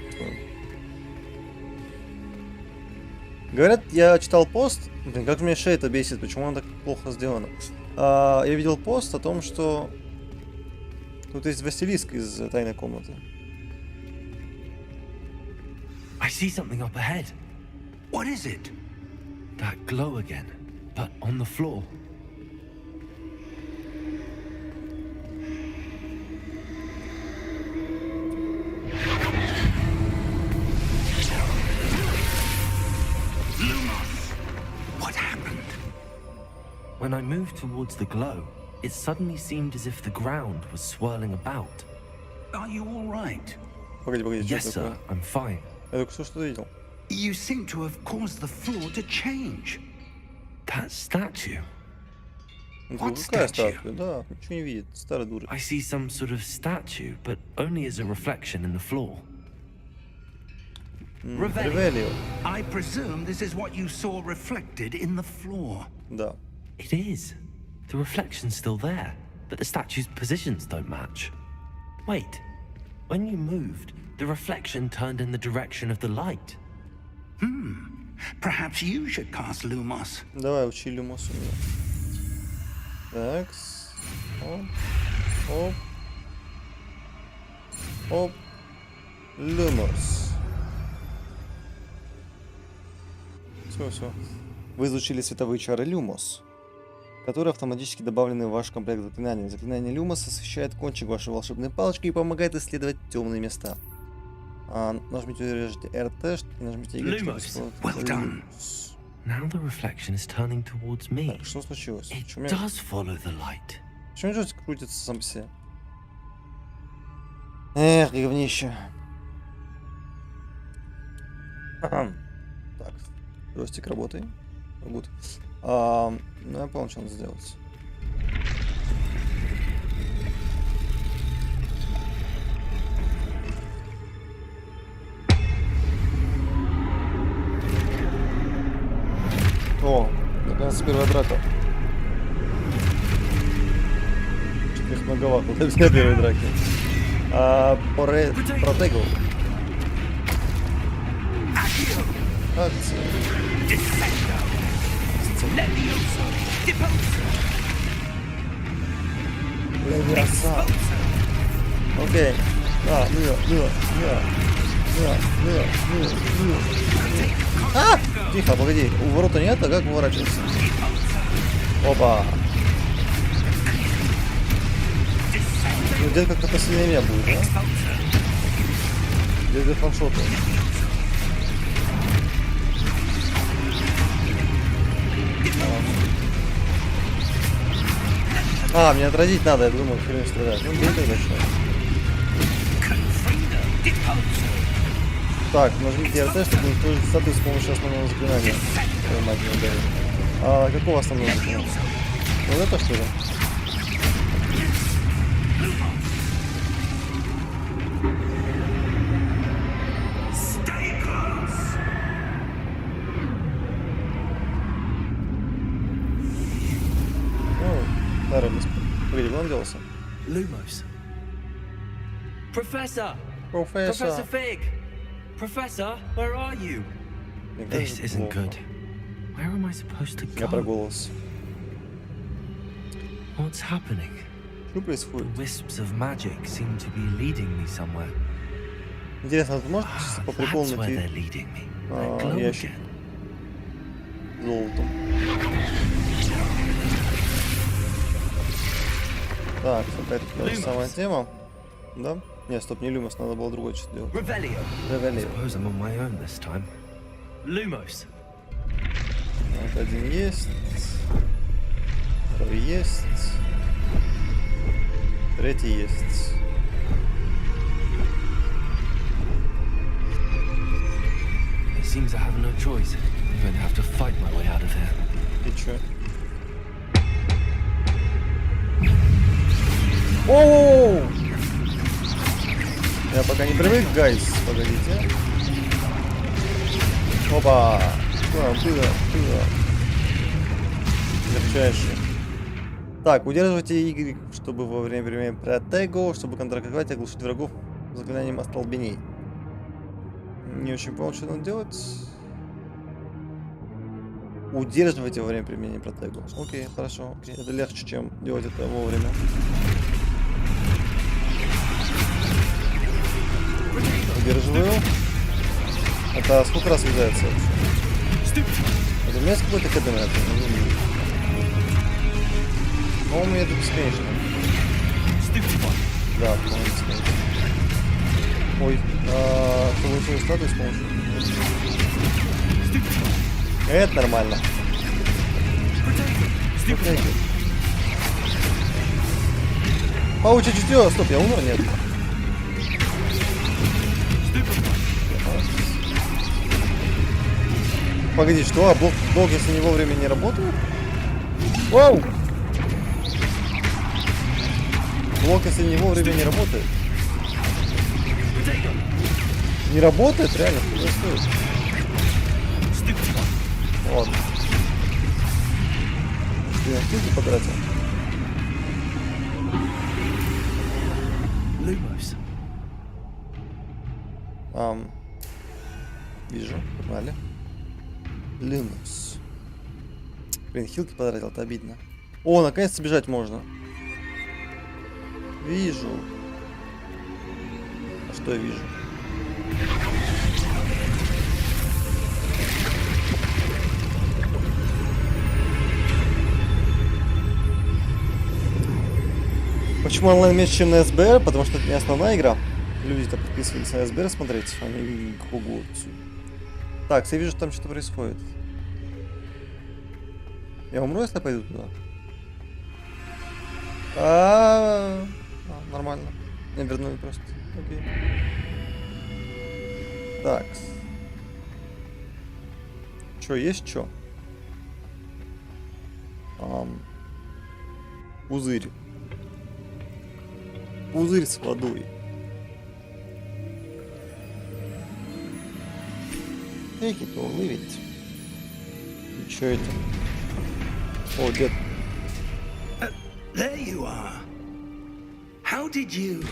Говорят, я читал пост. Блин, как меня шея это бесит, почему она так плохо сделана. Я видел пост о том, что тут есть Василиск из тайной комнаты. I see something up ahead. What is it? That glow again, but on the floor. Lumos! What happened? When I moved towards the glow, it suddenly seemed as if the ground was swirling about. Are you all right? Погоди, Yes, что sir, такое? I'm fine. Я только что видел. You seem to have caused the floor to change. That statue. Ну, What какая statue? статуя? Да, ничего не видит, старая дура. I see some sort of statue, but only as a reflection in the floor. Ревелио. I presume this is what you saw reflected in the floor. Да. It is. The reflection's still there, but the statue's positions don't match. Wait, when you moved, the reflection turned in the direction of the light. Perhaps you should cast Lumos. Давай, учи Люмос у меня. Так. Оп. Оп. Оп. Люмос. Все. Вы изучили световые чары Люмос. которые автоматически добавлены в ваш комплект заклинаний. Заклинание Люмос освещает кончик вашей волшебной палочки и помогает исследовать темные места. Нажмите удержите RT и нажмите Y, чтобы использовать Люмос. Now the reflection is turning towards me. Так, что случилось? It Почему does follow the light. же крутится сам по себе? Эх, говнище. Так, джойстик работает. Ну, я понял, что надо сделать. О, наконец первая драка. Чуть их многовато для первой драки. Протегл. Акция. Левиоса. Окей. Тихо, погоди. У ворота нет, а как уворачиваться? Опа. Ну, где-то как-то посильнее меня будет, да? Где-то фаншоты. Мне отразить надо, я думаю, хрен стрелять. Ну, бей тогда что. Так, нажмите RT, чтобы использовать статус с помощью основного заклинания. Какого основного заклинания? Вот это что ли? Погоди, куда он делся? Lumos. Professor! Professor. Professor Fig! Professor, where are you? This isn't good. Where am I supposed to go? Я прогулался. What's happening? Что происходит? Wisps of magic seem to be leading me somewhere. Интересно, ты можешь по приколу That's where найти they're leading me. They're glowing ящик again. золотом? Так, опять та же самая тема. Да? Нет, стоп, не Люмос, надо было другое что-то делать. Revelio. Ревелио. Suppose I'm on my own this time. Lumos. Вот один есть. Второй есть. Третий есть. It seems I have no choice. I'm going to have to fight my way out of here. И чё? Оу! Я пока не привык, гайс. Погодите. Опа! Было. Легчайший. Так, удерживайте Y, чтобы во время применения протего, чтобы контратаковать и оглушить врагов заклинанием остолбеней. Не очень понял, что надо делать. Удерживайте во время применения протего. Окей, хорошо. Окей. Это легче, чем делать это вовремя. Удерживаю. Это сколько раз вязается? Это у меня есть какой-то КД на это? По-моему, это бесконечно. Да, по-моему, бесконечно. Ой, получил статус, по-моему. Это нормально. Okay. Паучье чутье. Стоп, я умер? Нет. Погоди, что? А блок, если не вовремя не работает? Вау! Блок, если не вовремя не работает. Не работает? Реально, что происходит? Ладно. Ты на штуки потратил? Вижу, погнали. Люмос. Блин, хилки потратил, это обидно. О, наконец-то бежать можно. Вижу. А что я вижу? Почему онлайн меньше, чем на СБР? Потому что это не основная игра. Люди-то подписывались на СБР смотреть, а не к Хогвартсу. Так, я вижу, что там что-то происходит. Я умру, если я пойду туда? Нормально. Не вернули просто. Окей. Так. Чё, есть чё? Пузырь. Пузырь с водой. Take it or leave it. И чё это? О, дед. There you are. How did you...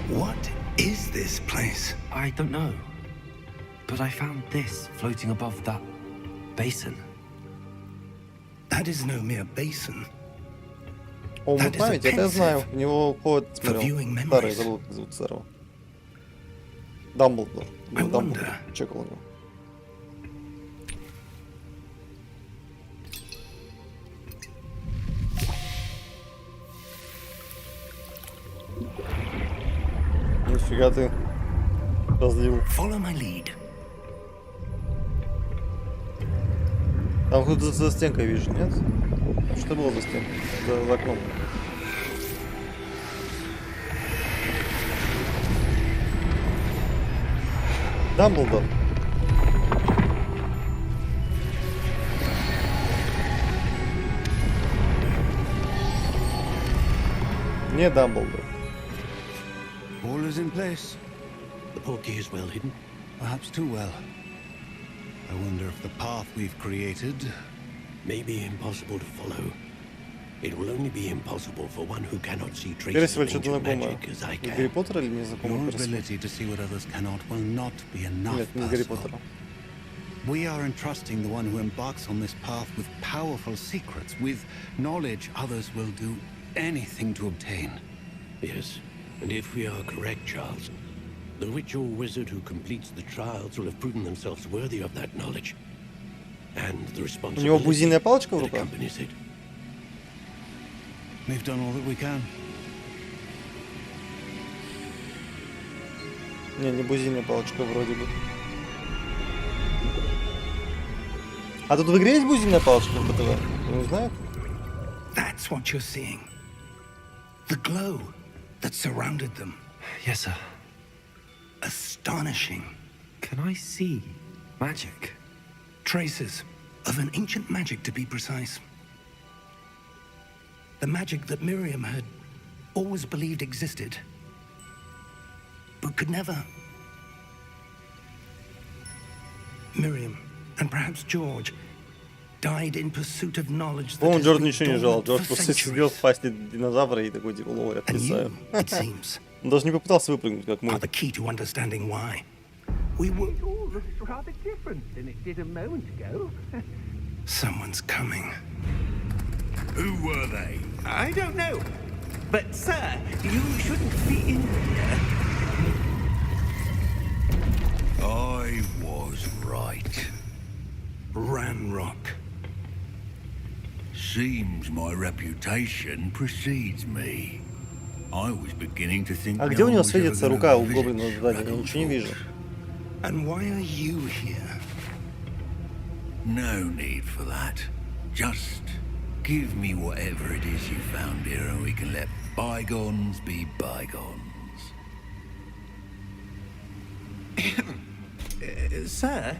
What is this place? I don't know. But I found this floating above that basin. That is no mere basin. О, мы память, это я знаю. У него код смотрел. viewing Старый, memories. забыл, как зовут старого. Дамблдор. I Дамблдор. wonder. Чекал у него. Нифига ты разлил. Follow my lead. Там кто-то за стенкой вижу, нет? Что было за стенкой? За окном. Дамблдор. Не Дамблдор. All is in place. The portkey is well hidden. Perhaps too well. I wonder if the path we've created... May be impossible to follow. It will only be impossible for one who cannot see traces Пересваль of что-то ancient знакомое. magic as I Из Гарри can. Поттера или не знакомое? Your Пересваль? ability to see what others cannot will not be enough. Нет, не из Гарри Percival. Поттера. We are entrusting the one who embarks on this path with powerful secrets, with knowledge others will do anything to obtain. Yes, and if we are correct, Charles, the witch or wizard who completes the trials will have proven themselves worthy of that knowledge. And the У него бузиная responsibility палочка в that руках? accompanies it. We've done all that we can. Не бузиная палочка вроде бы. А тут в игре есть бузиная палочка в БТВ? Не знаю. That's what you're seeing. The glow that surrounded them. Yes, sir. Astonishing. Can I see magic? Traces of an ancient magic, to be precise. The magic that Miriam had always believed existed, but could never. Miriam, and perhaps George, died in pursuit of knowledge that По-моему, has Джордж been ничего не жал. dormant Джордж for просто сидел в centuries, пасти динозавра и такой, типа, ловит, and отрицаю. you, it seems, Он даже не попытался выпрыгнуть, как мы. are the key to understanding why. We were. It all looks rather different than it did a moment ago. Someone's coming. Who were they? I don't know. But, sir, you shouldn't be in here. I was right. Ranrock. Seems my reputation precedes me. I was beginning to think. А где у него светится рука у гоблина сзади? Я ничего не вижу. And why are you here? No need for that. Just give me whatever it is you found here, and we can let bygones be bygones. Sir,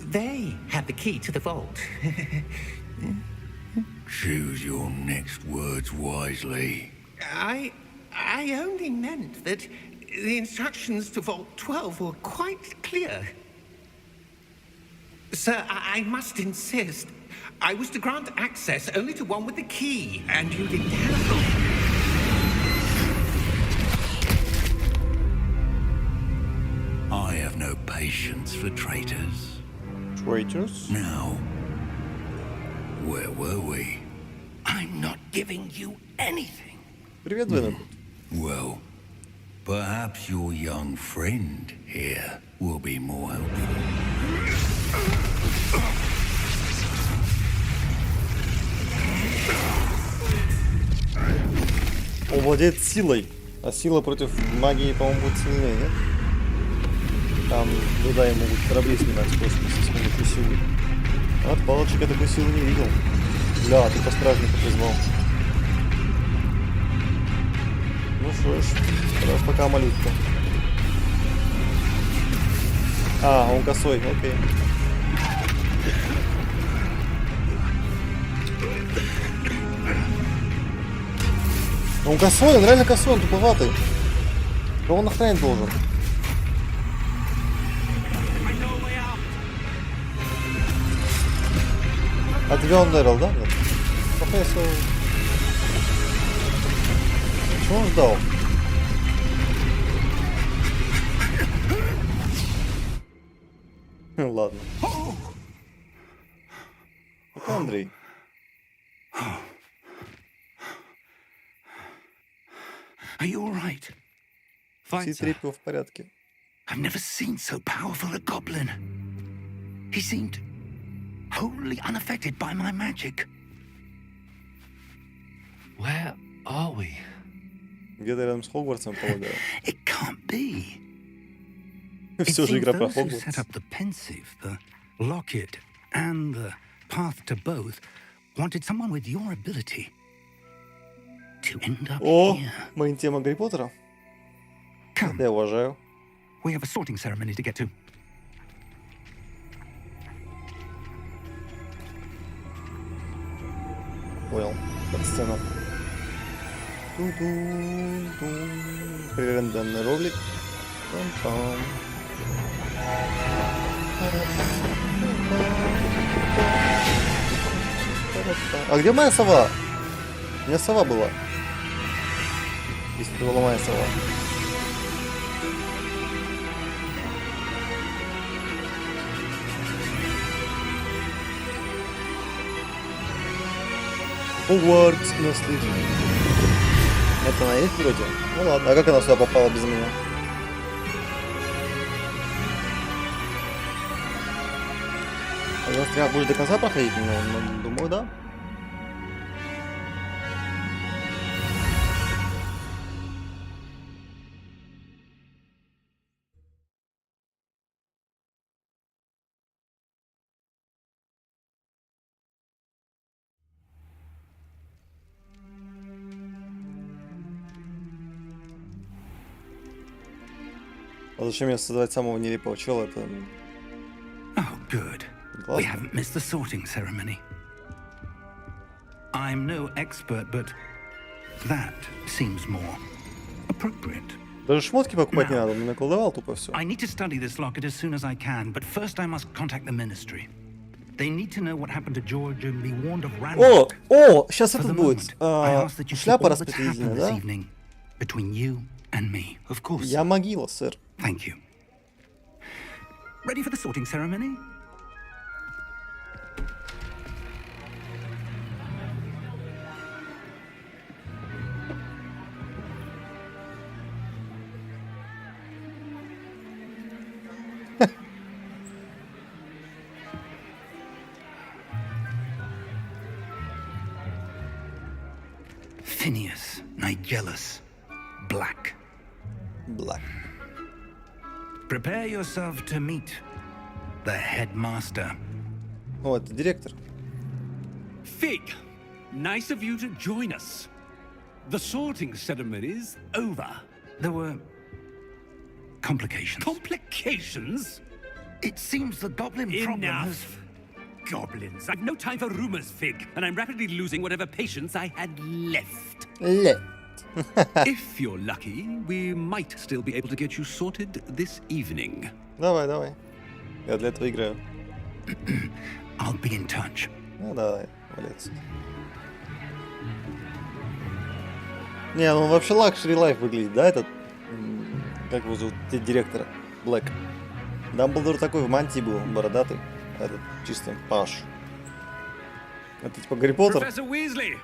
they have the key to the vault. Choose your next words wisely. I only meant that the instructions to Vault 12 were quite clear. Sir, I must insist. I was to grant access only to one with the key, and you didn't have it. I have no patience for traitors. Traitors? Now, where were we? I'm not giving you anything. Привет, Венок. Well, perhaps your young friend here will be more helpful. Он владеет силой. А сила против магии, по-моему, будет сильнее, нет? Там, туда и могут корабли снимать в космосе с помощью силы. От палочек я такой силы не видел. Бля, ты по стражнику призвал. Ну что ж, пока малютка. А, он косой, окей. Он косой, он реально косой, он туповатый. Кого он охранять должен? А тебя он ударил, да? Нет. Профессор. Чего он ждал? Ладно. Это Андрей. Are you all right? Все трепки в порядке. I've never seen so powerful a goblin. He seemed wholly unaffected by my magic. Where are we? Где-то рядом с Хогвартсом, полагаю. It can't be. Все же игра про Those who Хогвартс. set up the pensive, the locket, and the path to both wanted someone with your ability to end up О, here. моя тема Гарри Поттера. Come, Я уважаю. we have a sorting ceremony to get to. Понял. Как сцена. Ту-ду-ду. Пререндерный ролик. Пам-пам. А где моя сова? У меня сова была. Если это была моя сова. Хогвартс наследие. Это она есть вроде? Ну ладно, а как она сюда попала без меня? А я стрелять будешь до конца проходить? Ну, думаю, да. А зачем мне создавать самого нелепого чела? Это Oh, good. We классно. haven't missed the sorting ceremony. I'm no expert, but that seems more appropriate. Даже шмотки покупать не No. надо, он наколдовал тупо все. I need to study this locket as soon as I can, but first I must contact the ministry. They need to know what happened to George and be warned of О, Ranrock. сейчас For это the будет. moment, I ask that you keep Шляпа all that's happened распределительная, this да? evening between you and me, of course. Я могила, сэр. Thank you. Ready for the sorting ceremony? Phineas Nigellus Black. Black. Prepare yourself to meet the headmaster. О, это директор. Fig, nice of you to join us. The sorting ceremony's over. There were complications. Complications? It seems the goblin problem has... Enough. Goblins. I've no time for rumors, Fig, and I'm rapidly losing whatever patience I had left. Ле. If you're lucky, we might still be able to get you sorted this evening. Давай, давай. Я для этого играю. I'll be in touch. Ну давай, валяться. Не, ну вообще лакшери лайф выглядит, да, этот? Как его зовут? Директора. Блэк. Дамблдор такой в мантии был, бородатый. А этот чисто паш. Это типа Гарри Поттер. Professor Weasley,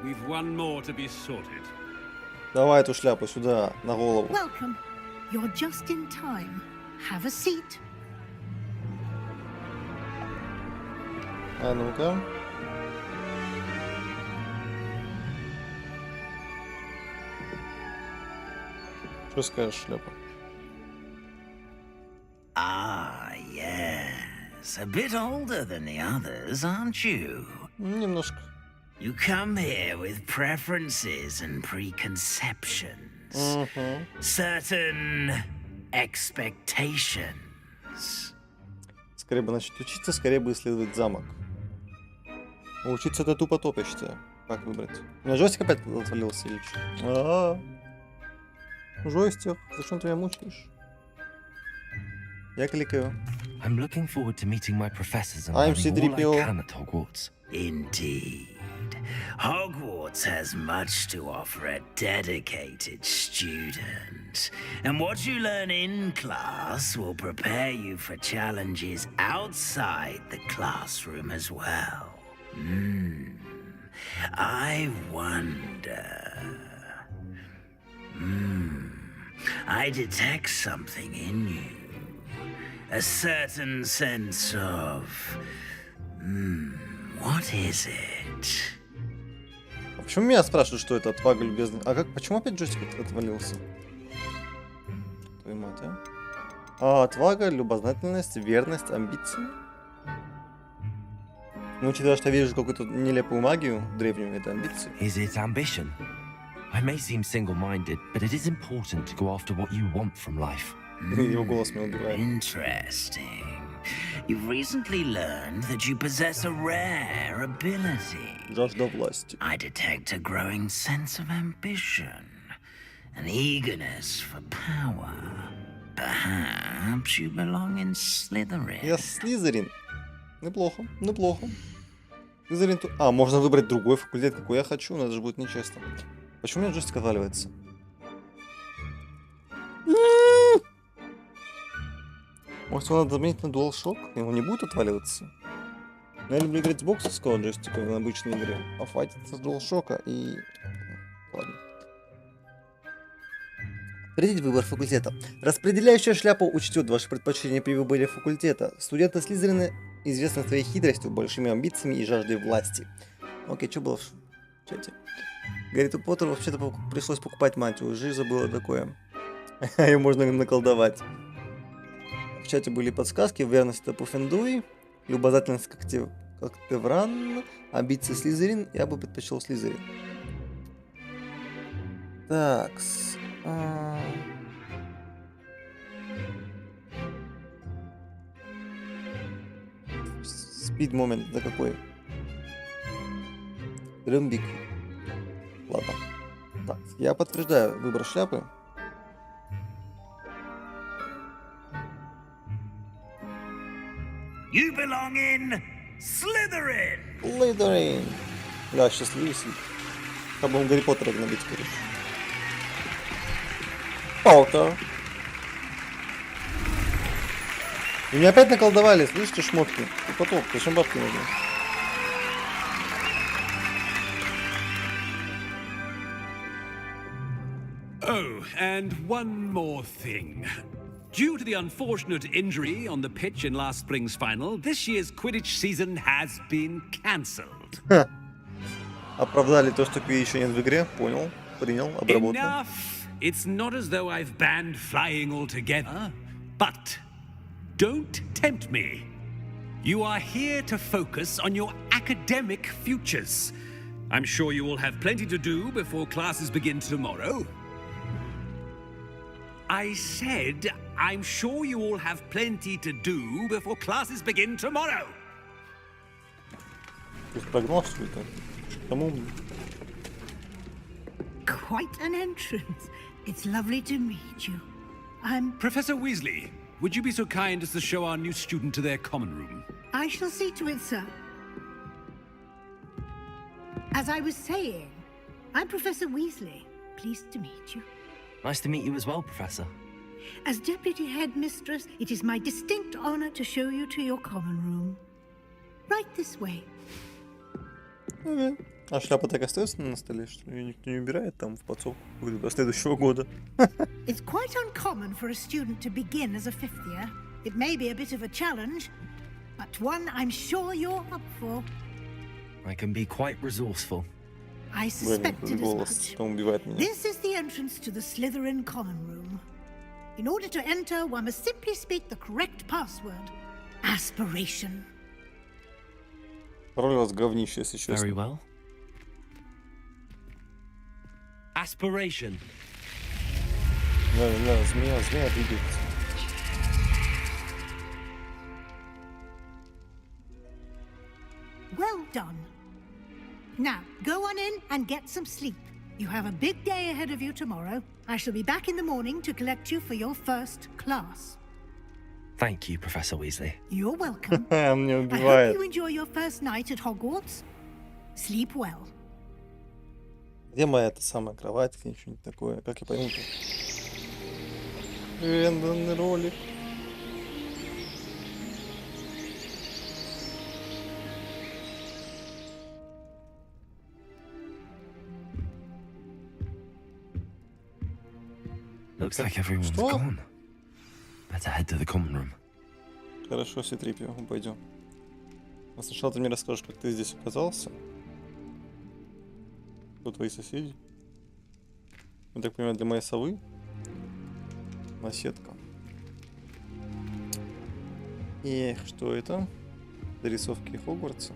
we've one more to be sorted. Давай эту шляпу сюда, на голову. Welcome. You're just in time. Have a seat. А ну-ка. Что скажешь, шляпа? Ah, yes. A bit older than the others, aren't you? Немножко. You come here with preferences and preconceptions. Certain expectations. Скорее бы начать учиться, скорее бы исследовать замок. Учиться это тупо топ, я считаю. Как выбрать? У меня джойстик опять отвалился или что? Джойстик, зачем ты меня мучаешь? Я кликаю. I'm looking forward to meeting my professors and I'm learning all C3PO. I can at Hogwarts. Indeed. Hogwarts has much to offer a dedicated student. And what you learn in class will prepare you for challenges outside the classroom as well. I wonder... I detect something in you. A certain sense of... what is it? А почему меня спрашивают, что это отвага, любезный? А как, почему опять джойстик отвалился? Твою мать, а? Отвага, любознательность, верность, амбиции. Ну, учитывая, что я вижу какую-то нелепую магию древнюю, это амбиции. Is it ambition? I may seem single-minded, but it is important to go after what you want from life. Его голос меня убивает. Interesting. You've recently learned that you possess a rare ability. Жажда власти. I detect a growing sense of ambition, an eagerness for power. Perhaps you belong in Slytherin. Я Слизерин. Неплохо, неплохо. Слизерин тут... А, можно выбрать другой факультет, какой я хочу, но это же будет нечестно. Почему у меня джойстик отваливается? Может, его надо заменить на DualShock? Его не будет отваливаться? Но я люблю играть с боксовского джойстика в обычной игре. А хватит с DualShock и... Ладно. Пройдите выбор факультета. Распределяющая шляпа учтет ваши предпочтения при выборе факультета. Студенты Слизерина известны своей хитростью, большими амбициями и жаждой власти. Окей, что было в чате? Гарри Поттеру вообще-то пришлось покупать мантию. Жизнь забыла такое. Ее можно наколдовать. В чате были подсказки. Верность это Пуффендуй. Любознательность как Тевран. Амбиции Слизерин. Я бы предпочел Слизерин. Такс. Спид момент. Да какой? Рембик. Ладно. Так, я подтверждаю выбор шляпы. You belong in Slytherin. Слизерин. Да, счастливый. Как бы он Гарри Поттера гнобить, короче. Поттер. И меня опять наколдовали, слышите, шмотки? И потом, зачем бабки нужны? Oh, and one more thing. Due to the unfortunate injury on the pitch in last spring's final, this year's Quidditch season has been cancelled. Оправдали то, что Кви еще нет в игре. Понял, принял, обработал. Enough. It's not as though I've banned flying altogether, but don't tempt me. You are here to focus on your academic futures. I'm sure you will have plenty to do before classes begin tomorrow. I said, I'm sure you all have plenty to do before classes begin tomorrow. Ты прогнал, что это? Кому? Quite an entrance. It's lovely to meet you. I'm... Professor Weasley, would you be so kind as to show our new student to their common room? I shall see to it, sir. As I was saying, I'm Professor Weasley. Pleased to meet you. Nice to meet you as well, Professor. As Deputy Headmistress, it is my distinct honor to show you to your common room. Right this way. Окей. А шляпа так остается на столе, что ее никто не убирает там в подсобку до следующего года. It's quite uncommon for a student to begin as a fifth year. It may be a bit of a challenge, but one I'm sure you're up for. I can be quite resourceful. I suspected as голос, much. кто убивает меня. This is the entrance to the Slytherin common room. In order to enter, one must simply speak the correct password. Aspiration. Пароль у вас говнище, если честно. Very well. Aspiration. Да, змея двигается. Well done. Now, go on in and get some sleep. You have a big day ahead of you tomorrow. I shall be back in the morning to collect you for your first class. Thank you, Professor Weasley. You're welcome. Он меня I hope убивает. you enjoy your first night at Hogwarts. Sleep well. Где моя эта самая кровать, где что-нибудь такое? Как я пойму-то? Рандомный ролик. Looks like everyone's Что? gone. Better head to the common room. Хорошо, Ситрипио, пойдем. Но сначала ты мне расскажешь, как ты здесь оказался. Кто твои соседи? Я так понимаю, для моей совы? Наседка. Эх, что это? Дорисовки Хогвартса.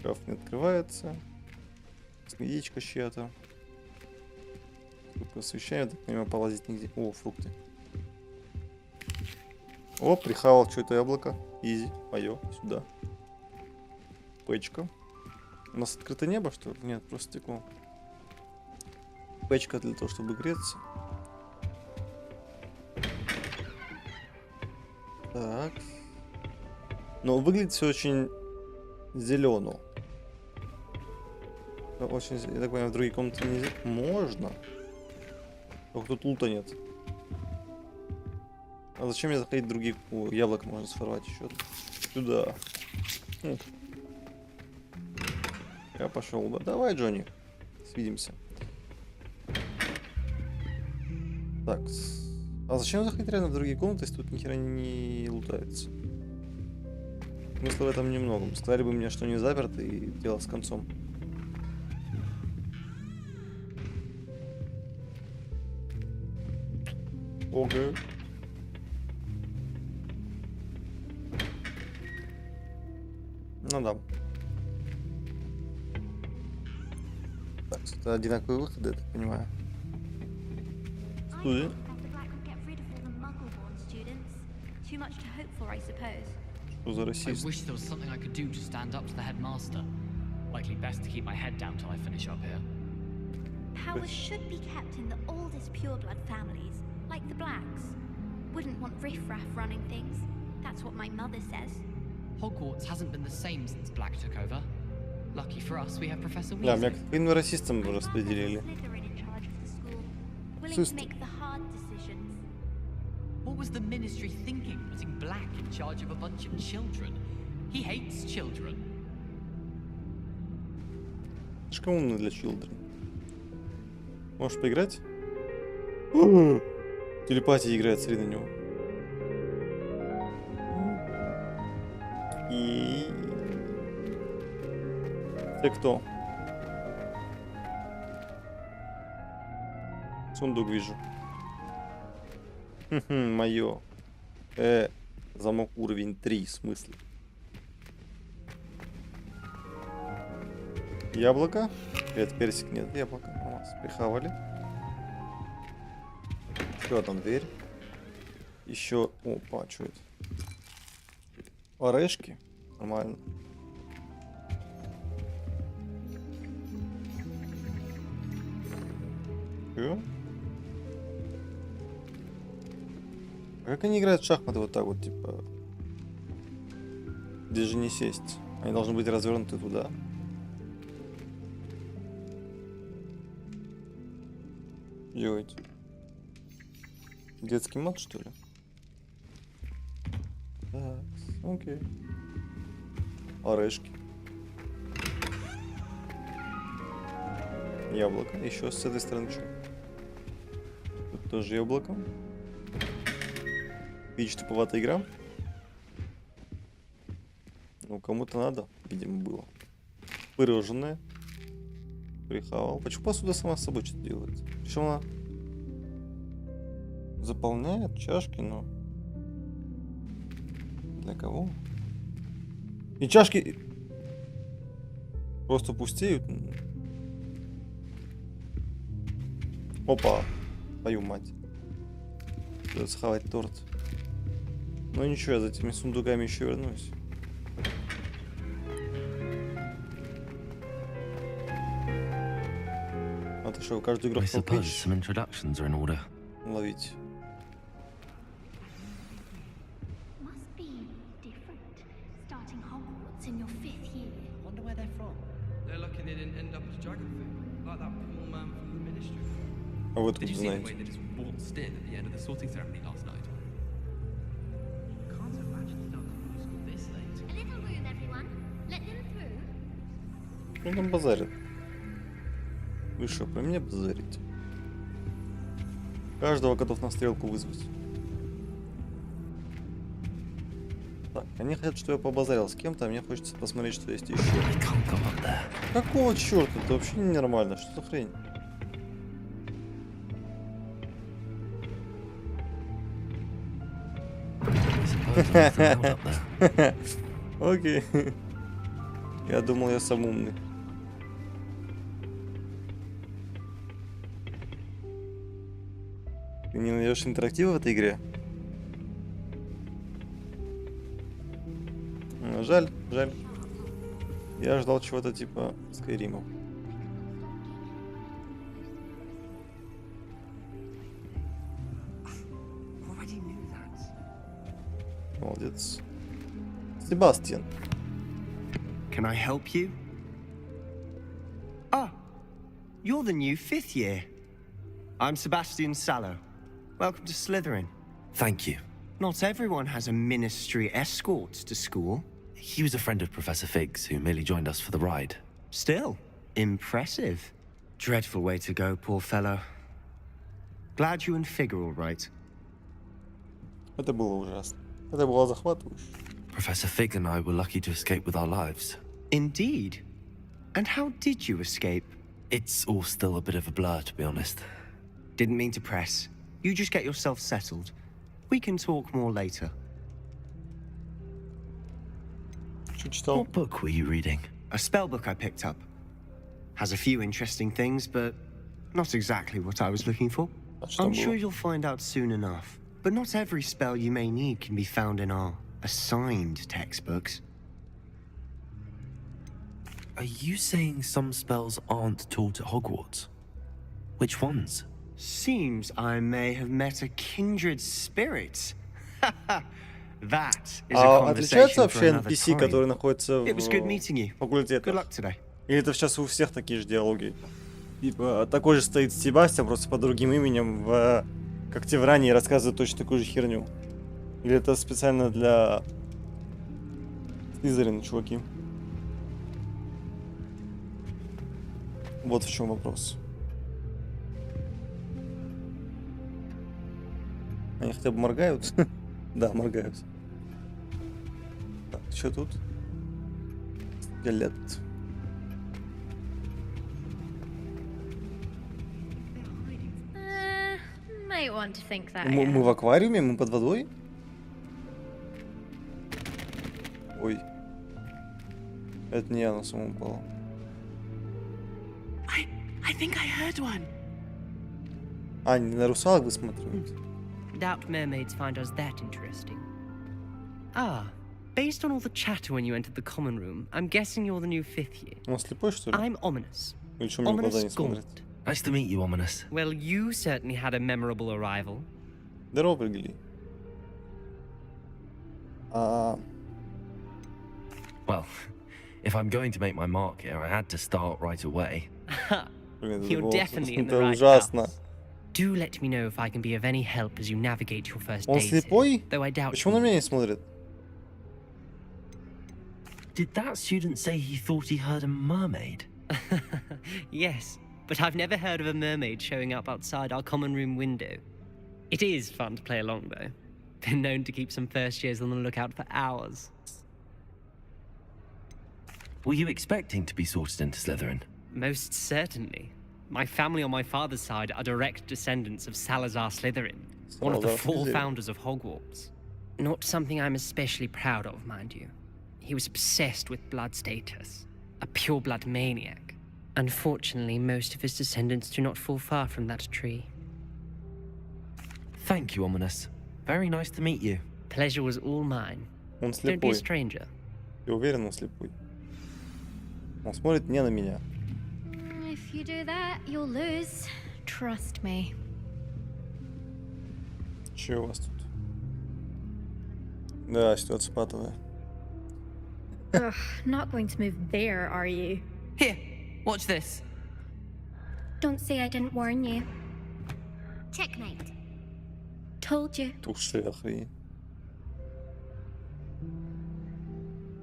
Шкаф не открывается. Косметичка чья-то. Освещаю, так понимаю, полазить нигде. О, фрукты. О, прихавал что-то яблоко. Изи. Мое. Сюда. Печка. У нас открытое небо, что ли? Нет, просто стекло. Печка для того, чтобы греться. Так. Но выглядит все очень зелено. Очень, я так понимаю, в другие комнаты нельзя. Можно. Только тут лута нет. А зачем мне заходить в другие? О, яблоко можно сорвать еще. Сюда. Я пошел, да. Давай, Джонни. Свидимся. Так. А зачем заходить реально в другие комнаты, если тут ни хера не лутается? Смысла в этом немного. Сказали бы мне, что не заперто, и дело с концом. Ого. Ну да. Так, это одинаковые выходы, я так понимаю. Студент. Что за I расист? wish there was something I could do to stand up to the headmaster. Likely best to keep my head down till I finish up here. Powers should be kept in the oldest pureblood families, like the Blacks. Wouldn't want riffraff running things. That's what my mother says. Hogwarts hasn't been the same since Black took over. Lucky for us, we have Professor Да, Weasley. меня как именно расистом распределили. Willing to make the hard decisions. What was the Ministry thinking, putting Black in charge of a bunch of children? He hates children. Слишком умный для children. Можешь поиграть? Телепатия играет среди него. И... Ты кто? Сундук вижу. Мое. Замок уровень 3, в смысле? Яблоко? Это персик, нет, яблоко. У нас прихавали. Еще одна дверь. Еще... Опа, что это? Орешки? Нормально. Чё? А как они играют в шахматы вот так вот, типа... Здесь же не сесть. Они должны быть развернуты туда. Делайте. Детский мод, что ли? Так, окей. Орешки. Яблоко. Еще с этой стороны что? Тут тоже яблоко. Видишь, туповатая игра. Ну, кому-то надо, видимо, было. Пирожное. Прихавал. Почему посуда сама с собой что-то делает? Причем она заполняет чашки, но... Для кого? И чашки просто пустеют. Опа. Твою мать. Придется хавать торт. Ну ничего, я за этими сундуками еще вернусь. А ты что, каждую игру ловить? Must be different, starting Hogwarts in your 5th year. Wonder where they're from. They're lucky they didn't end up as dragon food, like that poor man from the ministry. А вы Did откуда you see the way знаете? they just waltzed in at the end of the sorting ceremony last night? Can't imagine starting new school this late. A little room, everyone. Let them through. Ну там базарят. Вы что, про меня базарите? Каждого готов на стрелку вызвать. Так, они хотят, чтобы я побазарил с кем-то, а мне хочется посмотреть, что есть еще. Какого черта? Это вообще ненормально. Что за хрень? Окей. Я думал, я сам умный. Ты не найдешь интерактива в этой игре? Жаль, жаль. Я ждал чего-то типа Скайрима. Молодец. Себастьян. Can I help you? Ah, you're the new 5th year. I'm Sebastian Sallow. Welcome to Slytherin. Thank you. Not everyone has a ministry escort to school. He was a friend of Professor Fig's who merely joined us for the ride. Still, impressive. Dreadful way to go, poor fellow. Glad you and Fig are all right. Это было ужасно. Это было захватывающе. Professor Fig and I were lucky to escape with our lives. Indeed. And how did you escape? It's all still a bit of a blur, to be honest. Didn't mean to press. You just get yourself settled. We can talk more later. What book were you reading? A spell book I picked up. Has a few interesting things, but not exactly what I was looking for. I'm sure you'll find out soon enough. But not every spell you may need can be found in our assigned textbooks. Are you saying some spells aren't taught at Hogwarts? Which ones? Seems I may have met a kindred spirit. That is a отличается conversation for вообще another NPC, time. который находится It was good meeting you. в факультетах? Good luck today. Или это сейчас у всех такие же диалоги? Типа, такой же стоит Себастьян, просто под другим именем, как те в ранее, рассказывает точно такую же херню. Или это специально для Слизерина, чуваки? Вот в чем вопрос. Они хотя бы моргают? Да, моргают. Так, что тут? Скелет. Might want to think that. Мы в аквариуме? Мы под водой? Ой. Это не я на самом упала. I think I heard one. А, они на русалок высматривают. Doubt mermaids find us that interesting. Ah, based on all the chatter when you entered the common room, I'm guessing you're the new 5th year. Он слепой, что ли? I'm Ominous. Или что, мне в глаза не смотрит? Nice to meet you, Ominous. Well, you certainly had a memorable arrival. Здорово, Пригли. Well, if I'm going to make my mark here, I had to start right away. You're definitely in the Это right ужасно. house. Do let me know if I can be of any help as you navigate your first Он days here, слепой? though I doubt. Почему на меня не смотрит? Did that student say he thought he heard a mermaid? Yes, but I've never heard of a mermaid showing up outside our common room window. It is fun to play along, though. Been known to keep some first years on the lookout for hours. Were you expecting to be sorted into Slytherin? Most certainly. My family on my father's side are direct descendants of Salazar Slytherin, one of the 4 founders of Hogwarts. Not something I'm especially proud of, mind you. He was obsessed with blood status, a pure-blood maniac. Unfortunately, most of his descendants do not fall far from that tree. Thank you, Ominous. Very nice to meet you. Pleasure was all mine. Он Don't be a слепой. stranger. Я уверен, он слепой. Он смотрит не на меня. If you do that, you'll lose. Trust me. Че у вас тут? Да, ситуация патовая. Ugh, not going to move there, are you? Here, watch this. Don't say I didn't warn you. Checkmate. Told you. Туше, охренеть.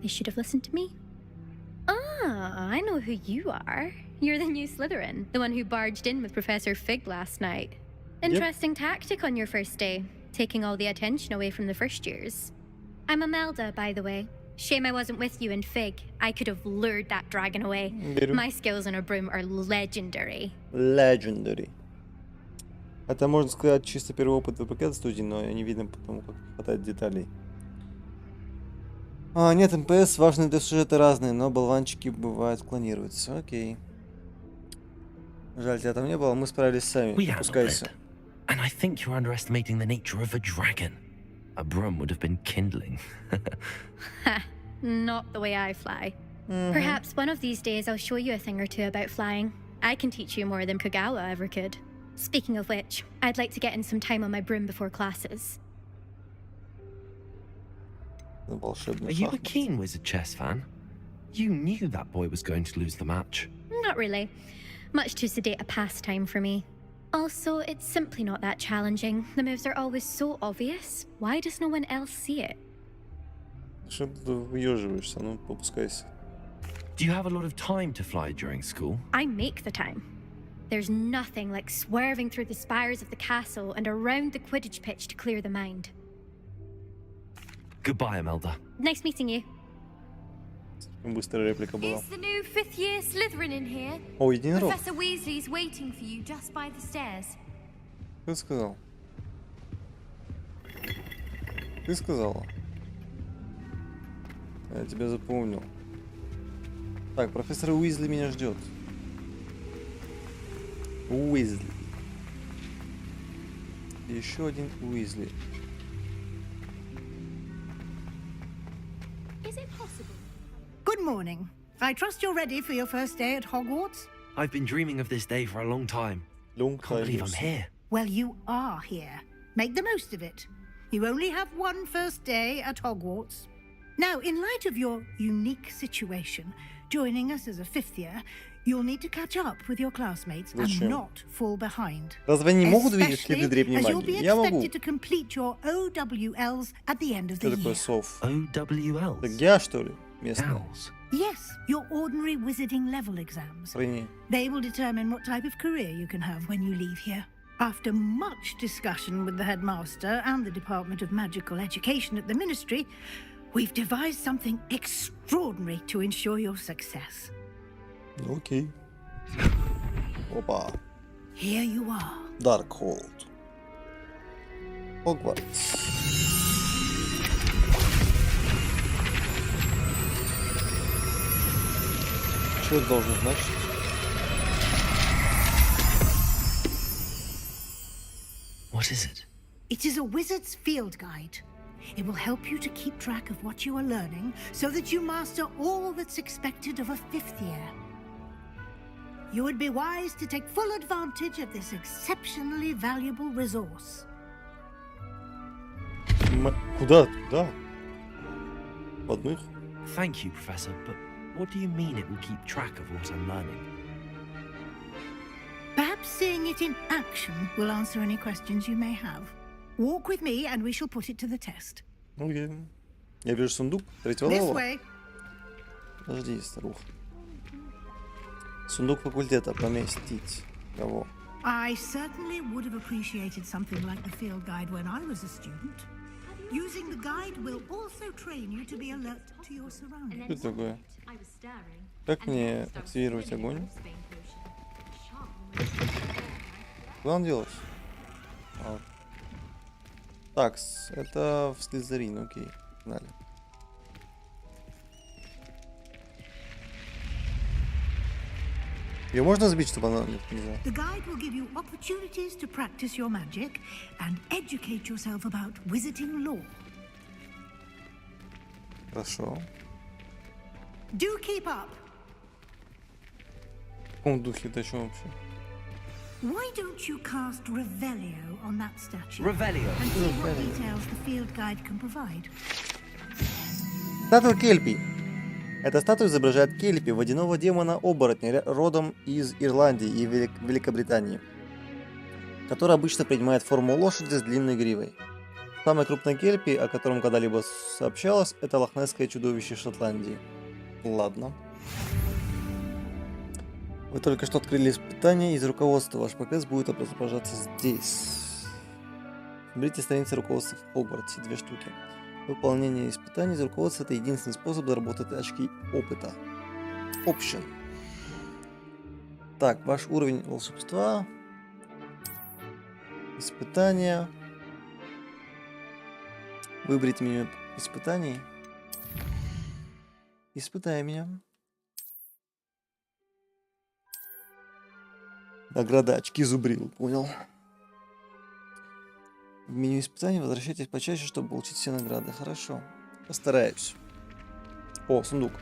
They should have listened to me. Ah, I know who you are. You're the new Slytherin, the one who barged in with Professor Fig last night. Interesting tactic on your first day, taking all the attention away from the first years. I'm Imelda, by the way. Shame I wasn't with you in Fig. I could have lured that dragon away. My skills on a broom are legendary. Legendary. Это, можно сказать, чисто первый опыт ВПК студии, но не видно потому, как хватает деталей. Нет, МПС, важные для сюжета разные, но болванчики бывают клонируются. Окей. Жаль, тебя там не было, мы справились сами. Пускайся. And I think you're underestimating the nature of a dragon. A broom would have been kindling. Ha, not the way I fly. Perhaps one of these days I'll show you a thing or two about flying. I can teach you more than Kogawa ever could. Speaking of which, I'd like to get in some time on my broom before classes. Are you a keen Wizard chess fan? You knew that boy was going to lose the match. Not really. Much too sedate a pastime for me. Also, it's simply not that challenging. The moves are always so obvious. Why does no one else see it? Что ты выеживаешься? Ну, попускайся. Do you have a lot of time to fly during school? I make the time. There's nothing like swerving through the spires of the castle and around the Quidditch pitch to clear the mind. Goodbye, Imelda. Nice meeting you. Быстрая реплика была. Is the new 5th year Slytherin in here? О, единорог. Professor Weasley's waiting for you just by the stairs. Кто сказал? Ты сказала? Я тебя запомнил. Так, профессор Уизли меня ждет. Уизли. Еще один Уизли. Is it possible? Good morning. I trust you're ready for your first day at Hogwarts? I've been dreaming of this day for a long time. Can't believe I'm here. Well, you are here. Make the most of it. You only have one first day at Hogwarts. Now, in light of your unique situation, joining us as a 5th year, you'll need to catch up with your classmates and not fall behind. Разве они могут видеть следы древней as you'll be магии? Я могу. expected to complete your OWLs at the end of the Что такое year. сов? OWLs? Так я, что ли? Местный. Yes, your ordinary wizarding level exams. Охренеть. They will determine what type of career you can have when you leave here. After much discussion with the headmaster and the Department of Magical Education at the Ministry, we've devised something extraordinary to ensure your success. Окей. Опа. Here you are. Даркхолд. Хогвартс. Что это должно значить? What is it? It is a wizard's field guide. It will help you to keep track of what you are learning so that you master all that's expected of a 5th year. You would be wise to take full advantage of this exceptionally valuable resource. Куда? Туда? Под них? Thank you, Professor, but what do you mean it will keep track of what I'm learning? Perhaps seeing it in action will answer any questions you may have. Walk with me and we shall put it to the test. Окей. Я вижу сундук третьего This левела. way. Подожди, старуха. Сундук факультета поместить. Кого? I certainly would have appreciated something like the field guide when I was a student. Have Using the guide will also train you to be alert to your surroundings. Что это такое? Как мне активировать огонь? Куда он делось? А. Так, это в Слизерин, окей. Погнали. Ее можно сбить, чтобы она не знаю. The guide will give you opportunities to practice your magic and educate yourself about wizarding lore. Хорошо. Do keep up. В каком духе это о чем вообще? Why don't you cast Revelio on that statue? Revelio. And see what details the field guide can provide. Статуя Кельпи. Эта статуя изображает Кельпи, водяного демона-оборотня, родом из Ирландии и Великобритании, который обычно принимает форму лошади с длинной гривой. Самая крупная Кельпи, о котором когда-либо сообщалось, это лохнесское чудовище Шотландии. Ладно. Вы только что открыли испытание из руководства. Ваш прогресс будет отображаться здесь. Берите страницы руководства в Хогвартсе, 2 штуки. Выполнение испытаний из руководства — это единственный способ заработать очки опыта. Option. Так, ваш уровень волшебства. Испытания. Выберите меню испытаний. Испытай меня. Награда очки зубрил, понял. В меню испытаний возвращайтесь почаще, чтобы получить все награды. Хорошо. Постараюсь. О, сундук.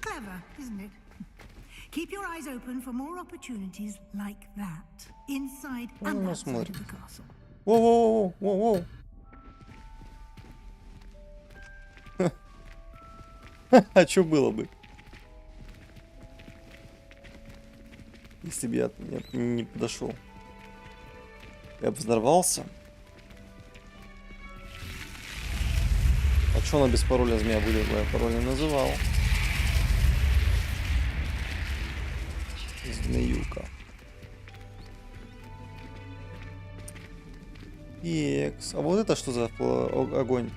Clever, isn't it? Keep your eyes open for more opportunities like that, inside and outside of the castle. Воу-воу-воу-воу-воу. А что было бы? Если бы я не подошел. Я бы взорвался. А что она без пароля змея будет? Я пароль не называл. Змеюка. Екс. А вот это что за огонь?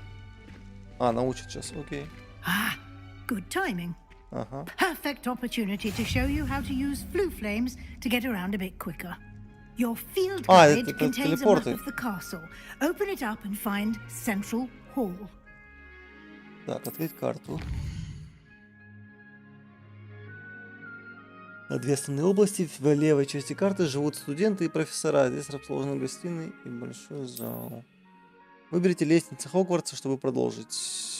А, научит сейчас, окей. Good timing. Ага. Perfect opportunity to show you how to use flue flames to get around a bit quicker. Your field guide contains a map of the castle. Open it up and find Central Hall. Так, открыть карту. На 2 основные области в левой части карты живут студенты и профессора. Здесь расположены гостиные и большой зал. Выберите лестницу Хогвартса, чтобы продолжить.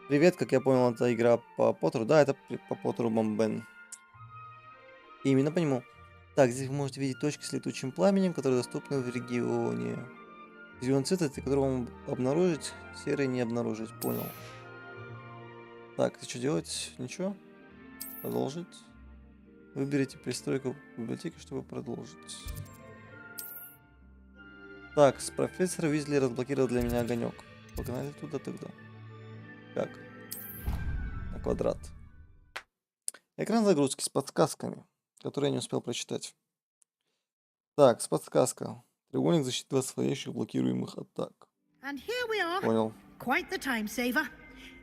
Привет, как я понял, это игра по Поттеру. Да, это по Поттеру Бомбен. Именно по нему. Так, здесь вы можете видеть точки с летучим пламенем, которые доступны в регионе. Зеленый цвет, это который вам обнаружить, серый не обнаружить. Понял. Так, что делать? Ничего? Продолжить. Выберите пристройку в библиотеке, чтобы продолжить. Так, с профессора Уизли разблокировал для меня огонек. Погнали туда тогда. Как? На квадрат. Экран загрузки с подсказками, которые я не успел прочитать. Так, с подсказка. Треугольник защиты от входящих блокируемых атак. And here we are. Понял. Quite the time saver.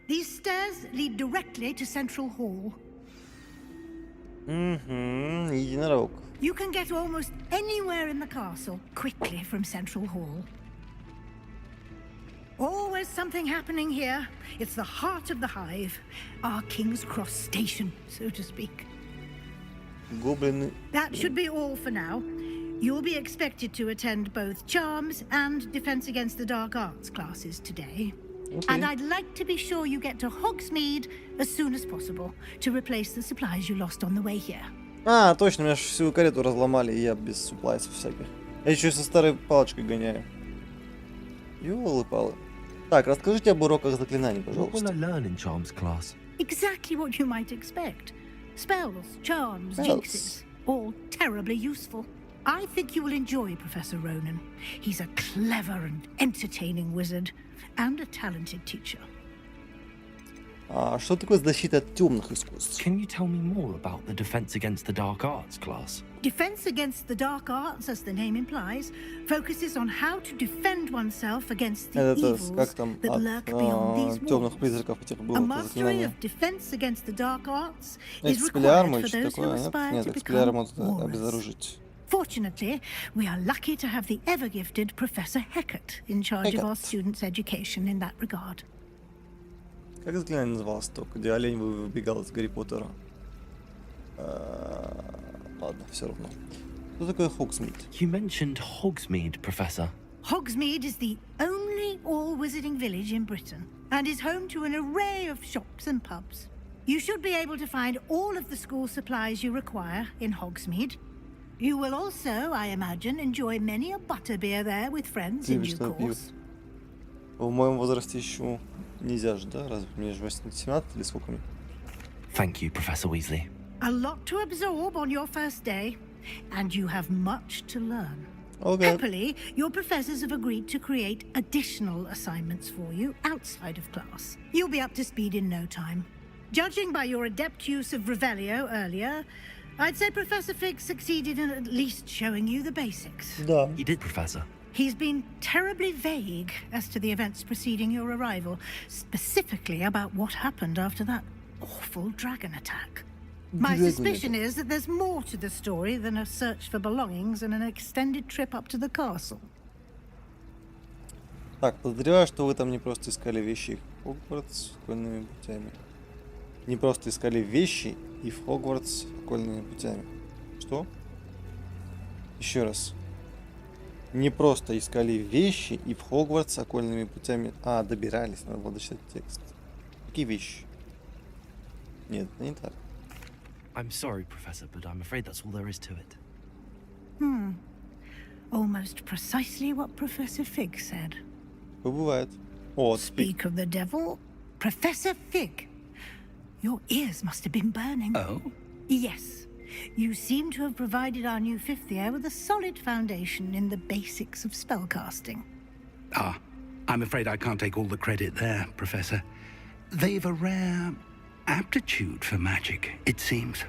These stairs lead directly to Central Hall. Единорог. You can get almost anywhere in the castle quickly from Central Hall. Always something happening here. It's the heart of the hive, our King's Cross station, so to speak. Гоблины. That should be all for now. You'll be expected to attend both Charms and Defense Against the Dark Arts classes today. Okay. And I'd like to be sure you get to Hogsmeade as soon as possible to replace the supplies you lost on the way here. А, точно, меня всю карету разломали, и я без суплайсов всяких. Я еще со старой палочкой гоняю. Ёлы-палы. Так, расскажите об уроках заклинаний, пожалуйста. What will I learn in Charms class? Exactly what you might expect. Spells, charms, jinxes, all terribly useful. I think you will enjoy Professor Ronan. He's a clever and entertaining wizard, and a talented teacher. Что такое защита от темных искусств? Can you tell me more about the defense against the dark arts class? Defense against the dark arts, as the name implies, focuses on how to defend oneself against the evils that lurk beyond these темных призраков этих walls. было A это mastery заклинание. of defense against the dark arts is Экспеллиарм required или for что those who такое? aspire Нет, to экспеллиарм become это warriors. обезоружить. Fortunately, we are lucky to have the ever-gifted Professor Heckert in charge of our students' education in that regard. Как заклинание называлось только, где олень выбегал из Гарри Поттера? Ладно, все равно. Что такое Хогсмид? You mentioned Hogsmeade, Professor. Hogsmeade is the only all-wizarding village in Britain and is home to an array of shops and pubs. You should be able to find all of the school supplies you require in Hogsmeade. You will also, I imagine, enjoy many a butterbeer there with friends in due course. В моем возрасте еще нельзя же, да? Разве мне же 17 или сколько мне? Thank you, Professor Weasley. A lot to absorb on your first day, and you have much to learn. Okay. Happily, your professors have agreed to create additional assignments for you outside of class. You'll be up to speed in no time. Judging by your adept use of Revelio earlier, I'd say Professor Fig succeeded in at least showing you the basics. Да. You did, Professor. He's been terribly vague as to the events preceding your arrival, specifically about what happened after that awful dragon attack. My suspicion is that there's more to the story than a search for belongings and an extended trip up to the castle. Так, подозреваю, что вы там не просто искали вещи в Хогвартс окольными путями. Не просто искали вещи и в Хогвартс окольными путями. Что? Еще раз. Не просто искали вещи и в Хогвартс окольными путями. Добирались, надо было дочитать текст. Какие вещи? Нет, не так. I'm sorry, Professor, but I'm afraid that's all there is to it. Almost precisely what Professor Fig said. Бывает. Speak of the devil, Professor Fig. Your ears must have been burning. Oh? Yes. You seem to have provided our new fifth year with a solid foundation in the basics of spellcasting. I'm afraid I can't take all the credit there, Professor. They've a rare aptitude for magic, it seems.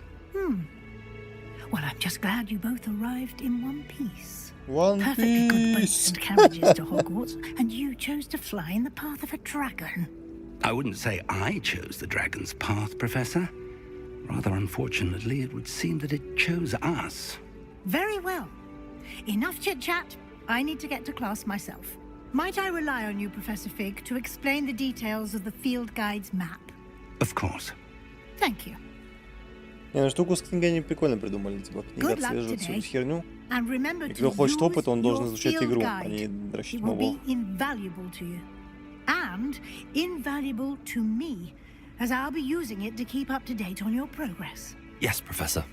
Well, I'm just glad you both arrived in one piece. One Perfectly good boats Piece. and carriages to Hogwarts, and you chose to fly in the path of a dragon. I wouldn't say I chose the dragon's path, Professor. Rather unfortunately, it would seem that it chose us. Very well. Enough chit-chat. I need to get to class myself. Might I rely on you, Professor Fig, to explain the details of the field guide's map? Of course. Thank you. Штуку с книгой они прикольно придумали. Типа книга Good luck отслеживает всю today. херню. And remember И to кто хочет use опыта, он должен your изучать field игру, guide. а не It дрочить will мобов. be invaluable to you. And invaluable to me, as I'll be using it to keep up to date on your progress. Yes, Professor.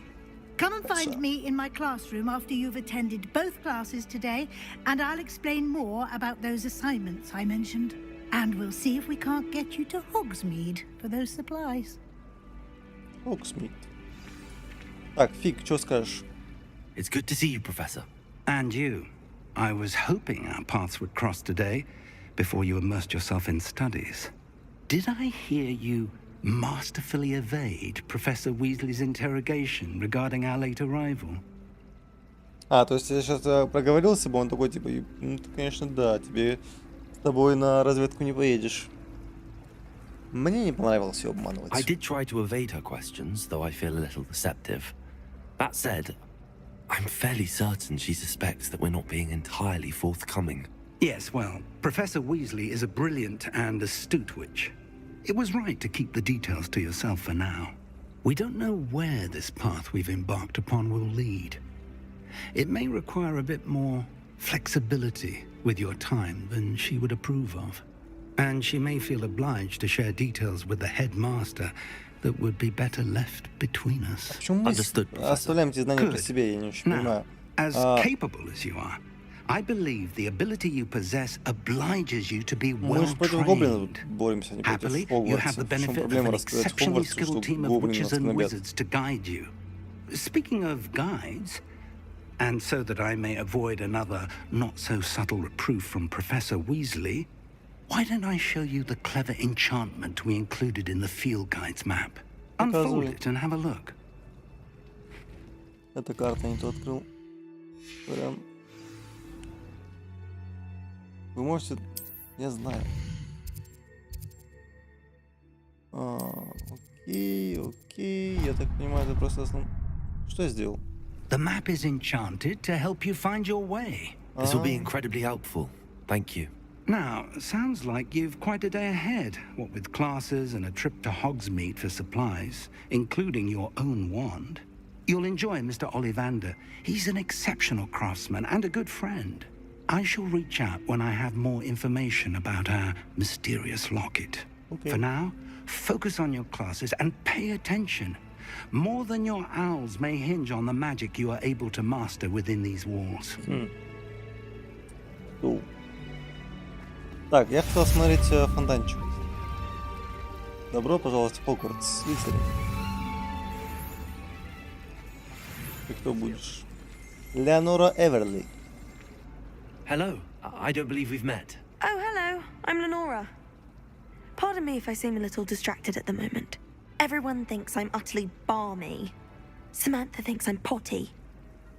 Come and find me in my classroom after you've attended both classes today, and I'll explain more about those assignments I mentioned. And we'll see if we can't get you to Hogsmeade for those supplies. Хогсмид. Так, Фиг, что скажешь? It's good to see you, Professor. And you. I was hoping our paths would cross today before you immersed yourself in studies. Did I hear you masterfully evade Professor Weasley's interrogation regarding our late arrival? То есть я сейчас проговорился бы, он такой, типа, ну, ты, конечно, да, тебе с тобой на разведку не поедешь. Мне не понравилось ее обманывать. I did try to evade her questions, though I feel a little deceptive. That said, I'm fairly certain she suspects that we're not being entirely forthcoming. Yes, well, Professor Weasley is a brilliant and astute witch. It was right to keep the details to yourself for now. We don't know where this path we've embarked upon will lead. It may require a bit more flexibility with your time than she would approve of. And she may feel obliged to share details with the headmaster that would be better left between us. Почему мы оставляем эти знания при себе, я не очень понимаю. As capable as you are, I believe the ability you possess obliges you to be well trained. Happily, you have the benefit of an exceptionally skilled team of witches and wizards to guide you. Speaking of guides, and so that I may avoid another not-so-subtle reproof from Professor Weasley, Why don't I show you the clever enchantment we included in the field guide's map? Unfold it and have a look. Эта карта не то открыл. Прям. Вы можете... Я знаю. Окей. Я так понимаю, это просто... Что я сделал? The map is enchanted to help you find your way. This will be incredibly helpful. Thank you. Now, sounds like you've quite a day ahead, what with classes and a trip to Hogsmeade for supplies, including your own wand. You'll enjoy Mr. Ollivander. He's an exceptional craftsman and a good friend. I shall reach out when I have more information about our mysterious locket. Okay. For now, focus on your classes and pay attention. More than your owls may hinge on the magic you are able to master within these walls. Cool. Так, я хотел смотреть фонтанчик. Добро пожаловать в Хогвартс, Слизерин. Ты кто будешь? Леонора Эверли. Hello. I don't believe we've met. Oh, hello. I'm Lenora. Pardon me if I seem a little distracted at the moment. Everyone thinks I'm utterly balmy. Samantha thinks I'm potty.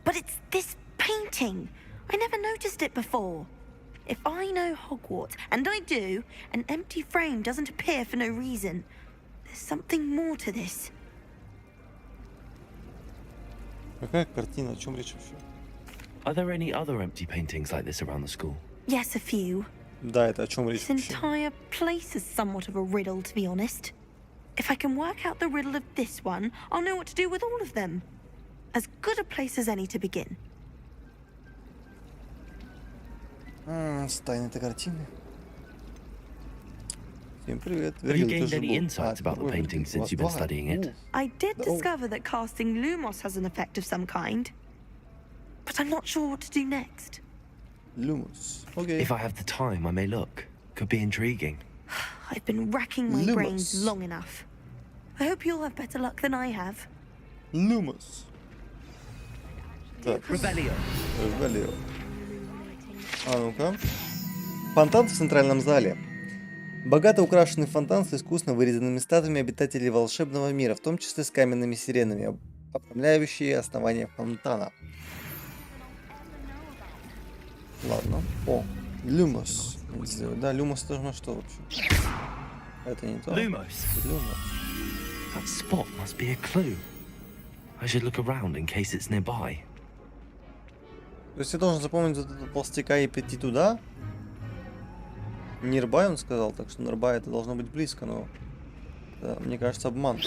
But it's this painting. I never noticed it before. If I know Hogwarts, and I do, an empty frame doesn't appear for no reason. There's something more to this. Какая картина? О чем речь вообще? Are there any other empty paintings like this around the school? Yes, a few. Да, это о чем речь This вообще? entire place is somewhat of a riddle, to be honest. If I can work out the riddle of this one, I'll know what to do with all of them. As good a place as any to begin. С тайной-то картины. Всем привет. Have you gained any insights about the painting since you've been studying it? I did discover that casting Lumos has an effect of some kind. But I'm not sure what to do next. Lumos. Okay. If I have the time, I may look. Could be intriguing. I've been racking my brains long enough. I hope you'll have better luck than I have. Lumos. Так. Revelio. А ну-ка. Фонтан в центральном зале. Богато украшенный фонтан с искусно вырезанными статуями обитателей волшебного мира, в том числе с каменными сиренами, обрамляющие основание фонтана. Ладно. О, Люмос. Да, Люмос тоже на что вообще? Это не то. Lumos. That spot must be a clue. I should look around in case it's nearby. То есть я должен запомнить этого толстяка и прийти туда? Нирбай он сказал, так что Нирбай это должно быть близко, но это, мне кажется, обман.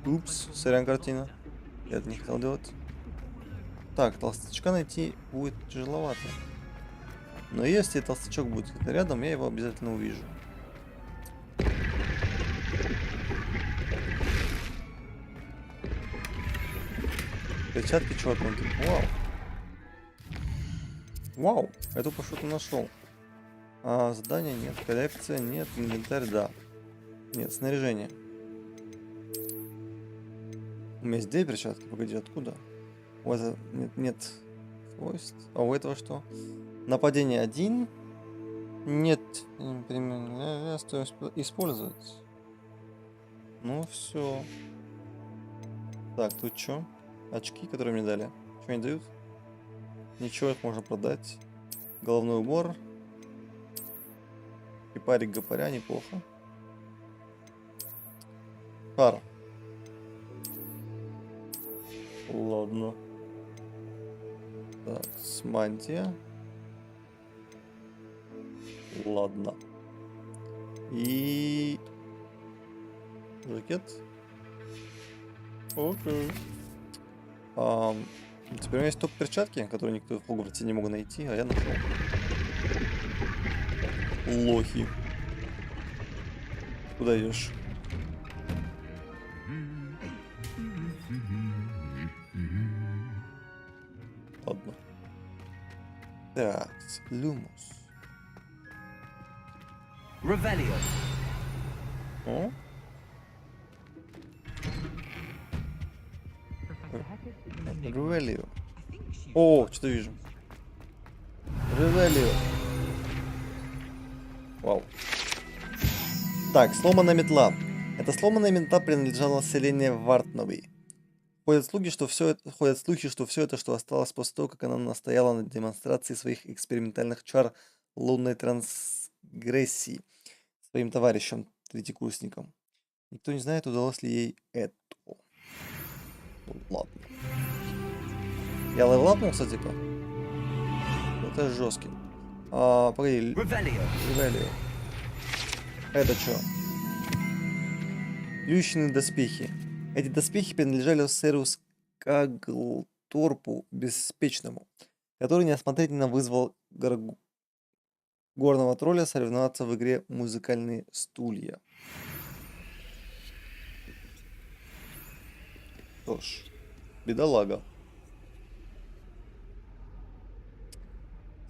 Упс, сорян, картина. Я это не хотел делать. Так, толстячка найти будет тяжеловато. Но если толстячок будет где-то рядом, я его обязательно увижу. Перчатки чёртнуты. Вау. Вау, эту что-то нашел. А, задания нет, коллекция нет, инвентарь да. Нет, снаряжение. У меня есть 2 перчатки, погоди, откуда? У этого нет свойств. А у этого что? Нападение 1. Нет, примерно стоит использовать. Ну все. Так, тут что? Очки, которые мне дали. Что они дают? Ничего, их можно продать. Головной убор. Кипарик гопаря, неплохо. Пар. Ладно. Так, мантия. Ладно. И... жакет. Окей. Теперь у меня есть топ-перчатки, которые никто в Хогвартсе не мог найти, а я нашел. Лохи. Куда идешь? Ладно. Так, Люмос. Revelio. О? Ревелио. О, что-то вижу. Ревелио. Вау. Так, сломанная метла. Эта сломанная метла принадлежала населению Вартновой. Ходят слухи, что все это, что осталось после того, как она настояла на демонстрации своих экспериментальных чар лунной трансгрессии своим товарищам, третьекурсникам. Никто не знает, удалось ли ей это. Ну, ладно. Я левелапнулся, типа? Это жесткий. Погоди. Ревелио. Это что? Плющенные доспехи. Эти доспехи принадлежали сэру Скаглторпу Беспечному, который неосмотрительно вызвал горного тролля соревноваться в игре «Музыкальные стулья». Что ж, бедолага.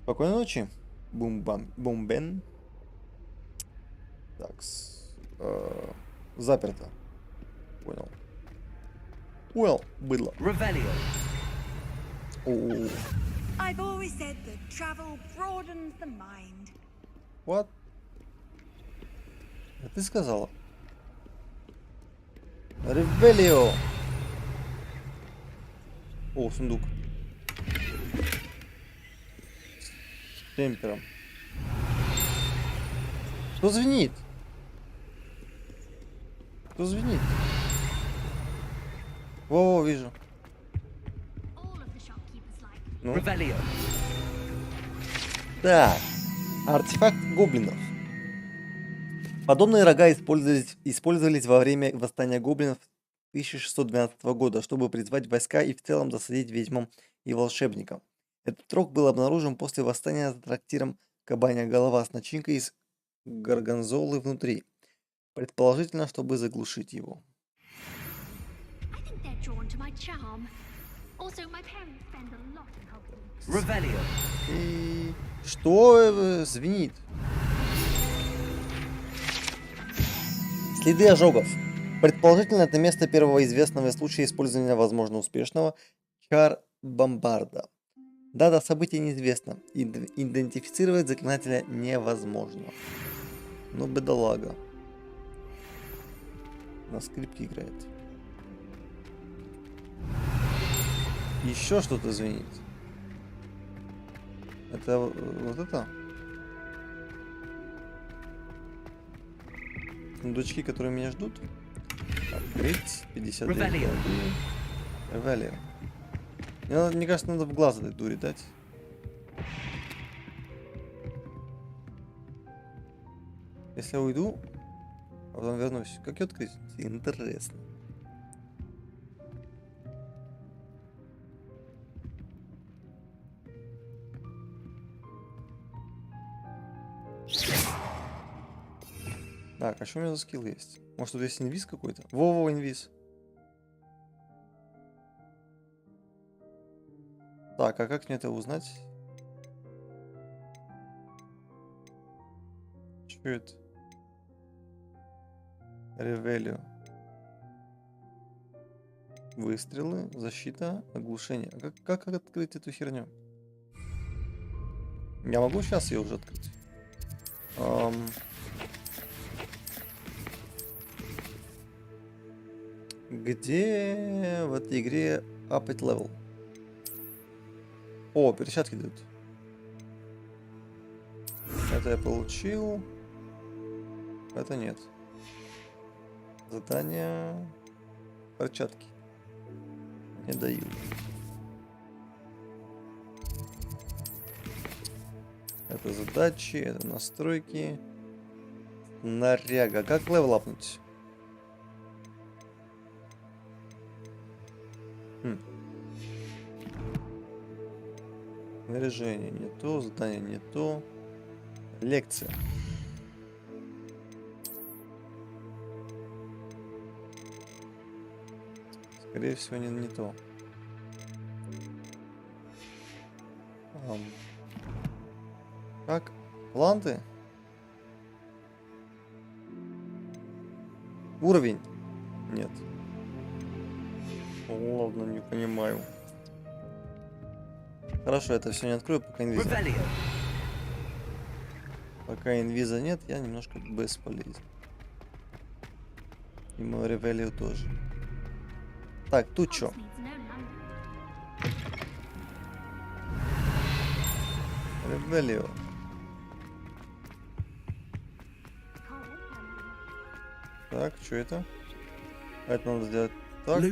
Спокойной ночи, Бумбен. Так, заперто. Понял. Well, быдло. I've always said that travel broadens the mind. What? Это ты сказала? Ревелио. О, сундук. С темпером. Кто звенит? Кто звенит? Во, вижу. Ну? Так. Артефакт гоблинов. Подобные рога использовались во время восстания гоблинов 1612 года, чтобы призвать войска и в целом досадить ведьмам и волшебникам. Этот рог был обнаружен после восстания за трактиром «Кабанья голова» с начинкой из горгонзолы внутри, предположительно, чтобы заглушить его. И что звенит? Следы ожогов. Предположительно, это место первого известного случая использования, возможно, успешного чар бомбарда. Дата события неизвестна. Идентифицировать заклинателя невозможно. Ну, бедолага. На скрипке играет. Еще что-то звенит. Это вот это? Сундучки, которые меня ждут. Открыть. 59. Ревелио. Мне кажется, надо в глаз этой дури дать. Если я уйду, а потом вернусь. Как ее открыть? Интересно. Так, а что у меня за скилл есть? Может, тут есть инвиз какой-то? Во-во, инвиз. Так, а как мне это узнать? Что это? Ревелио. Выстрелы, защита, оглушение. А как открыть эту херню? Я могу сейчас ее уже открыть? Где в этой игре апать левел? О, перчатки дают. Это я получил. Это нет. Задание. Перчатки. Не дают. Это задачи, это настройки. Наряга. Как левел апнуть? Снаряжение не то, задание не то. Лекция. Скорее всего, не то. Как? Планты? Уровень? Нет. Ладно, не понимаю. Хорошо, это все не открою, пока не вижу. Пока инвиза нет, я немножко бесполезен. И мой ревелио тоже. Так, тут что? Ревелио. Так, что это? Это надо сделать так.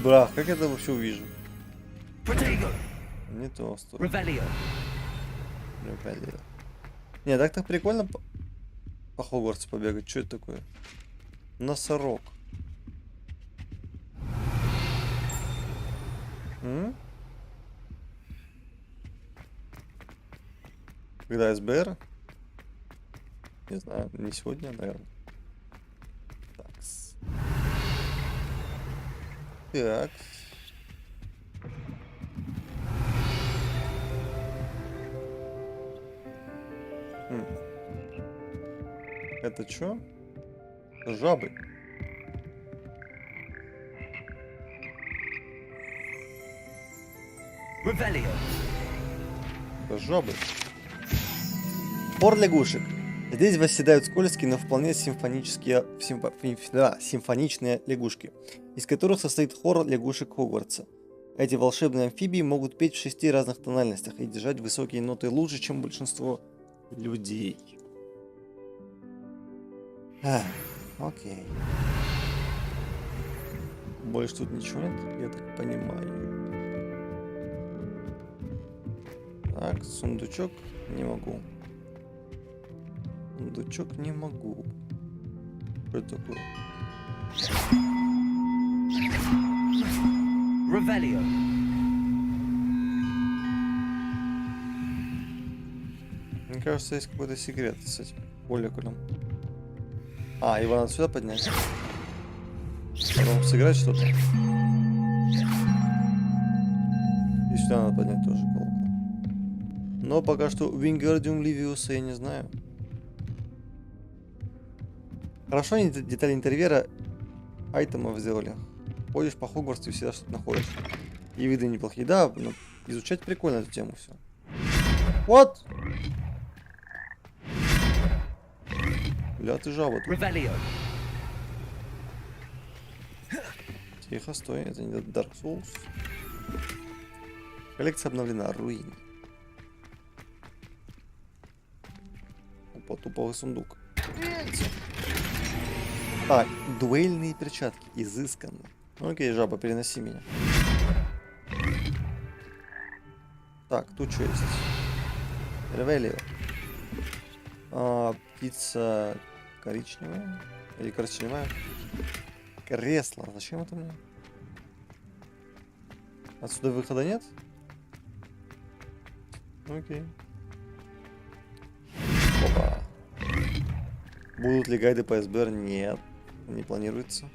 Брах, как я это вообще увижу? Не то, стой. Ревелио. Не, так прикольно по Хогвартсу побегать. Что это такое? Носорог. Когда СБР? Не знаю, не сегодня, наверное. Такс. Так. Это что? Жабы. Это жабы. Хор лягушек. Здесь восседают скользкие, но вполне симфонические, симфоничные лягушки, из которых состоит хор лягушек Хогвартса. Эти волшебные амфибии могут петь в 6 разных тональностях и держать высокие ноты лучше, чем большинство людей. Окей. Больше тут ничего нет, я так понимаю. Так, сундучок не могу. Сундучок не могу. Что это такое? Ревелио. Мне кажется, есть какой-то секрет с этим молекулем. А, его надо сюда поднять. Потом сыграть что-то. И сюда надо поднять тоже колокол. Но пока что Wingardium Leviosa я не знаю. Хорошо они детали интерьера айтемов сделали. Ходишь по Хогвартсу и всегда что-то находишь. И виды неплохие. Да, но изучать прикольно эту тему все. Вот! Бля, ты жаба тут. Тихо, стой, это не Dark Souls. Коллекция обновлена, руины. Опа, туповый сундук. Так, дуэльные перчатки, изысканно. Окей, жаба, переноси меня. Так, тут что есть? Ревелио. Птица коричневая. Или коричневая. Кресло. Зачем это мне? Отсюда выхода нет? Окей. Опа. Будут ли гайды по СБР? Нет. Не планируется.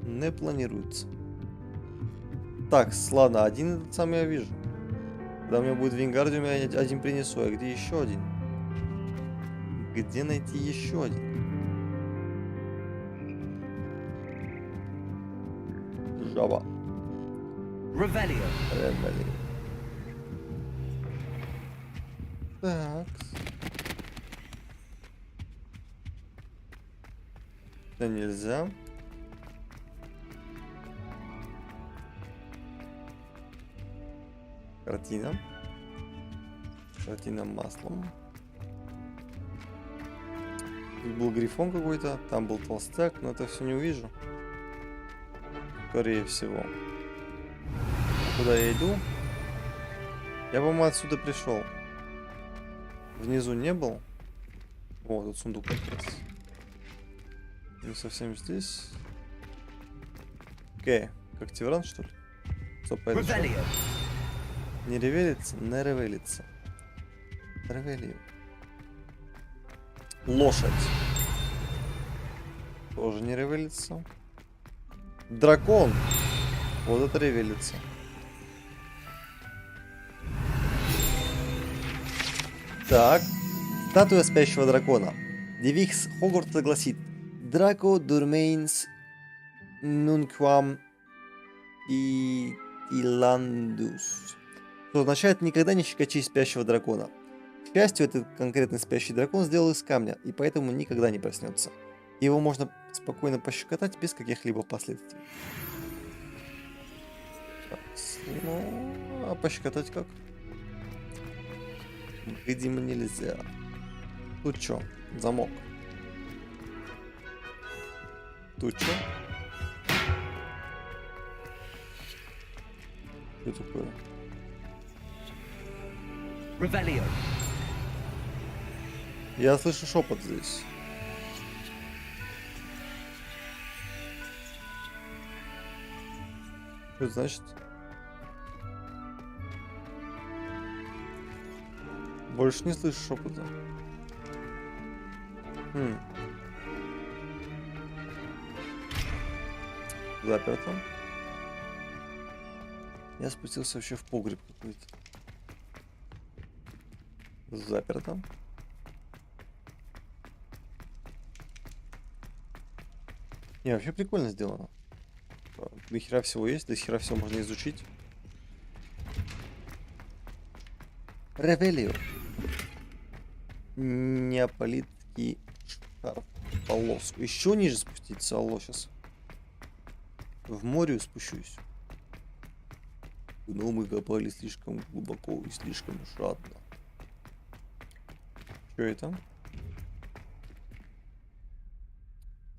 Не планируется. Так, ладно, один этот самый я вижу. Когда у меня будет Wingardium, я один принесу. А где еще один? Где найти еще один? Жаба. Ревелио. Так. Это нельзя. Картина. Картина маслом. Тут был грифон какой-то, там был толстяк, но это все не увижу. Скорее всего. Куда я иду? Я, по-моему, отсюда пришел. Внизу не был. О, тут сундук как раз. Не совсем здесь. Окей. Как Тевран, что ли? Стоп, это что? Не ревелится, не ревелится. Ревелио. Лошадь. Тоже не ревелится. Дракон. Вот это ревелится. Так. Статуя спящего дракона. Девиз Хогвартса гласит: Драко Дурмейнс Нунквам и Тиландус. Что означает «никогда не щекочи спящего дракона». К счастью, этот конкретный спящий дракон сделал из камня, и поэтому никогда не проснется. Его можно спокойно пощекотать без каких-либо последствий. Так, ну, а пощекотать как? Видимо, нельзя. Тут что? Замок. Тут что? Что такое? Ревелио. Я слышу шепот здесь. Что это значит? Больше не слышу шепота. Заперто. Я спустился вообще в погреб какой-то. Заперто. Не, вообще прикольно сделано. До хера всего есть, до хера всего можно изучить. Ревелио. Неаполитский шарф. Полоску. Еще ниже спуститься. Алло, сейчас. В море спущусь. Но мы копали слишком глубоко и слишком жадно. Что это?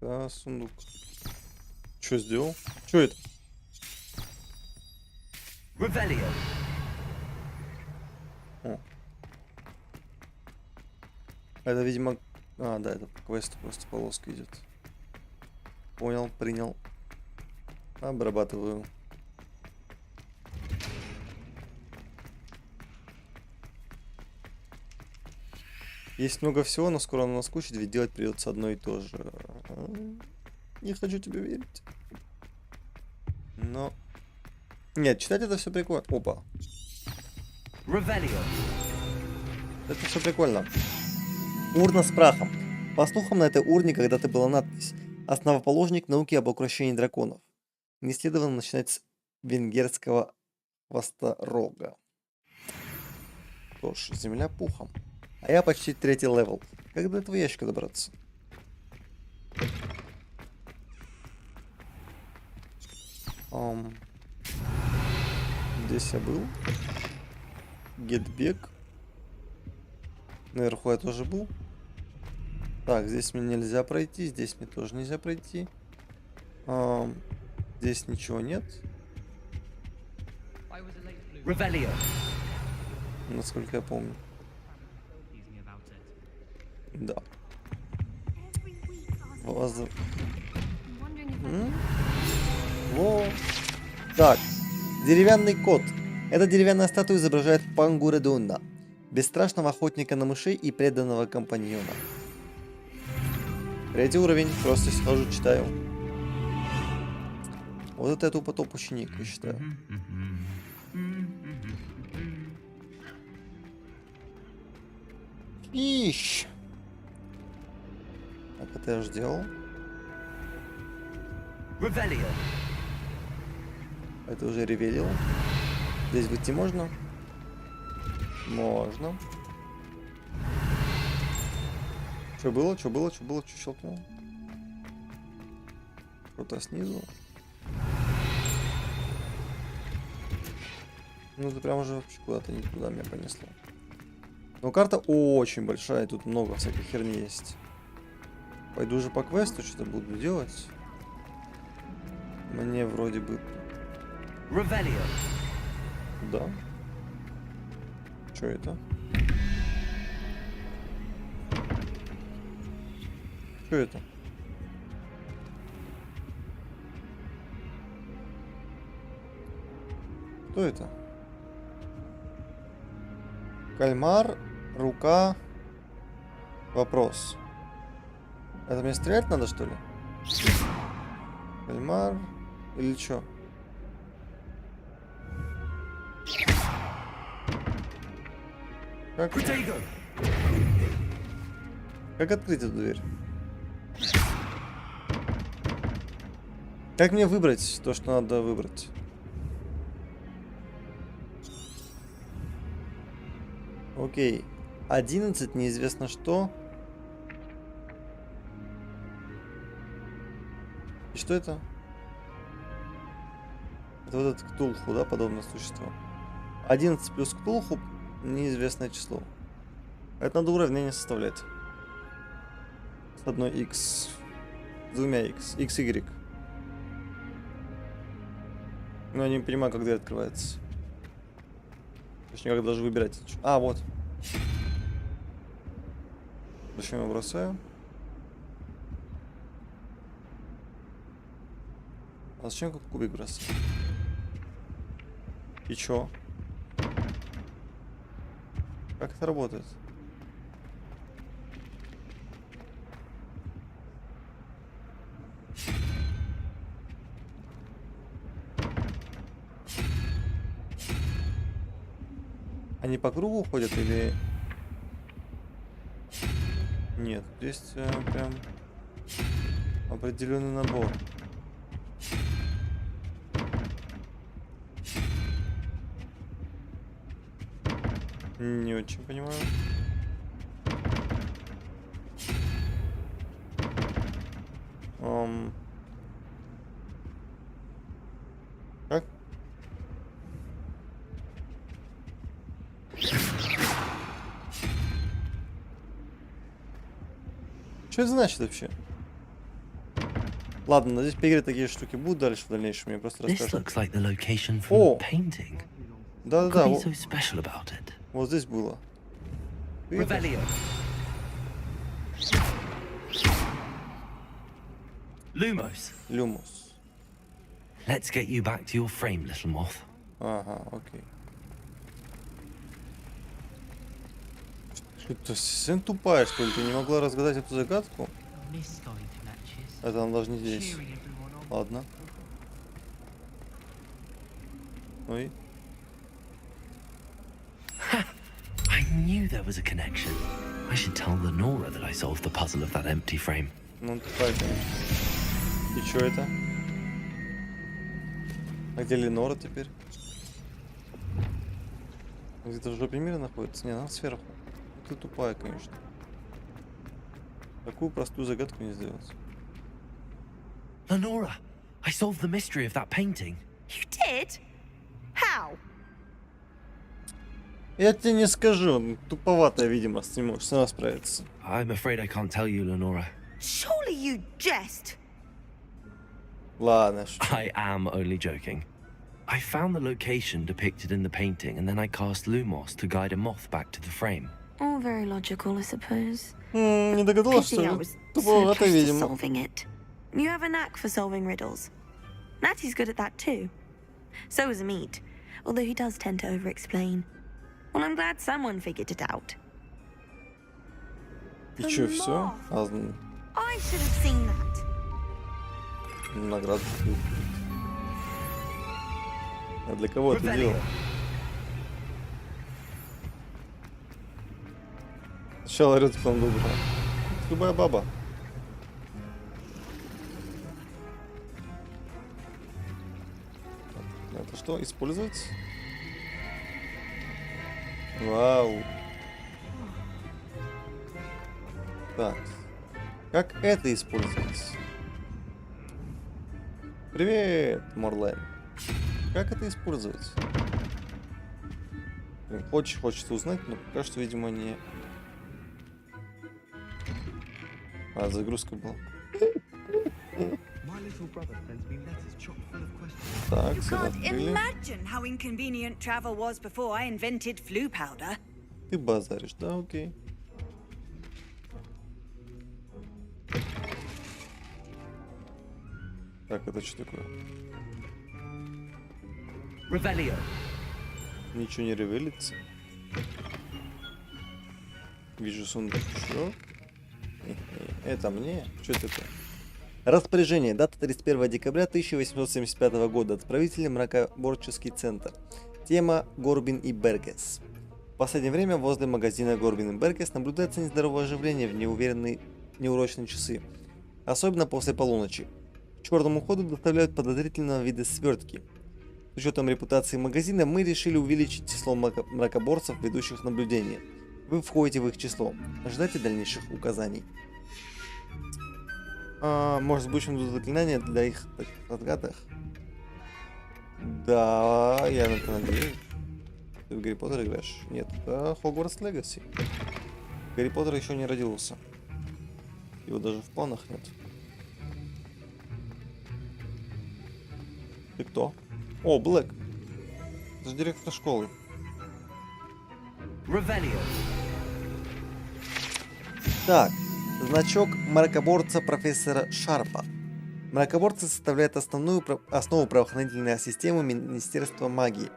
Да, сундук. Что сделал? Что это? Ревелио. О. Это, видимо... А, да, это по квесту просто полоска идет. Понял, принял. Обрабатываю. Есть много всего, но скоро оно наскучит, ведь делать придется одно и то же. Не хочу тебе верить. Но... Нет, читать это все прикольно. Опа. Ревелио. Это все прикольно. Урна с прахом. По слухам, на этой урне когда-то была надпись: «Основоположник науки об укрощении драконов». Не следовало начинать с венгерского хвосторога. Что ж, земля пухом. А я почти 3-й левел. Как до этого ящика добраться? Здесь я был. Гетбек. Наверху я тоже был. Так, здесь мне нельзя пройти. Здесь мне тоже нельзя пройти. Здесь ничего нет. Ревелио. Насколько я помню. Да. Во. Так, деревянный кот. Эта деревянная статуя изображает Пангуредунна, бесстрашного охотника на мышей и преданного компаньона. 3-й уровень, просто схожу, читаю. Вот это я тупо топ-ученик, я считаю. Ищ. Так, это я же делал. Ревелио. Это уже ревелил. Здесь выйти можно? Можно. Что было? Что было? Что было? Что щелкнул? Что-то снизу. Ну это прям уже вообще куда-то не туда меня понесло. Но карта очень большая, тут много всякой херни есть. Пойду уже по квесту что-то буду делать. Мне вроде бы... Ревелио. Да. Что это? Что это? Что это? Кальмар, рука, вопрос. Это мне стрелять надо, что ли? Кальмар или что? Как открыть эту дверь? Как мне выбрать то, что надо выбрать? Окей. 11 неизвестно что. И что это? Это вот этот Ктулху, да, подобное существо. 11 плюс Ктулху неизвестное число. Это надо уравнение составлять. С одной x. С двумя x. X, y. Но я не понимаю, как дверь открывается. Точнее, как даже выбирать. А, вот. Зачем я бросаю? А зачем как кубик бросаю? И чё? Как это работает? Они по кругу ходят или... Нет, здесь прям определенный набор. Не очень понимаю. Как? Что это значит вообще? Ладно, здесь по игре такие штуки будут дальше в дальнейшем, я просто расскажу. О! Да-да-да. Вот здесь было. Lumos. Let's get you back to your frame, little moth. Ага, окей. Что ты совсем тупая, что ли? Ты не могла разгадать эту загадку? Это нам даже не здесь. Ладно. Ой. I knew there was a connection. I should tell Lenora that I solved the puzzle of that empty frame. Ну, тупая, конечно. И что это? А где Ленора теперь? Где-то в жопе мира находится? Не, она сверху. Ты тупая, конечно. Такую простую загадку не сделать. Lenora, I solved the mystery of that painting. You did? How? Я тебе не скажу. Туповатая, видимо, с ним можешь сама справиться. I'm afraid I can't tell you, Lenora. Surely you jest. Ладно. I am only joking. I found the location depicted in the painting, and then I cast Lumos to guide a moth back to the frame. All very logical, I suppose. Не догадалась, что ли? Туповатая, видимо. Solving it. You have a knack for solving riddles. Natty's good at that too. So is Amit, although he does tend to over-explain. Well, I'm glad someone figured it out. И чё, всё? I should have seen that. Награду. А для кого это дело? Сначала орёт, потом доброго. Любая баба. Это что, использовать? Вау. Так. Как это использовать? Привет, Морлен. Как это использовать? Очень хочется узнать, но пока что, видимо, не... А, загрузка была. Так, сюда открыли. Imagine how inconvenient travel was before I invented flu powder. Ты базаришь, да, окей. Так, это что такое? Revelio. Ничего не ревелится. Вижу сундучок. Это мне? Что это такое? Распоряжение. Дата 31 декабря 1875 года. Отправитель Мракоборческий центр. Тема Горбин и Бергес. В последнее время возле магазина Горбин и Бергес наблюдается нездоровое оживление в неурочные часы. Особенно после полуночи. К черному ходу доставляют подозрительного вида свертки. С учетом репутации магазина мы решили увеличить число мракоборцев, ведущих наблюдение. Вы входите в их число. Ожидайте дальнейших указаний. Может, будущем будут заклинания для их разгадок? Да, я на это надеюсь. Ты в Гарри Поттер играешь? Нет, это Хогвартс Легаси. Гарри Поттер еще не родился. Его даже в планах нет. Ты кто? О, Блэк. Это же директор школы. Так, значок мракоборца профессора Шарпа. Мракоборцы составляют основу правоохранительной системы Министерства магии.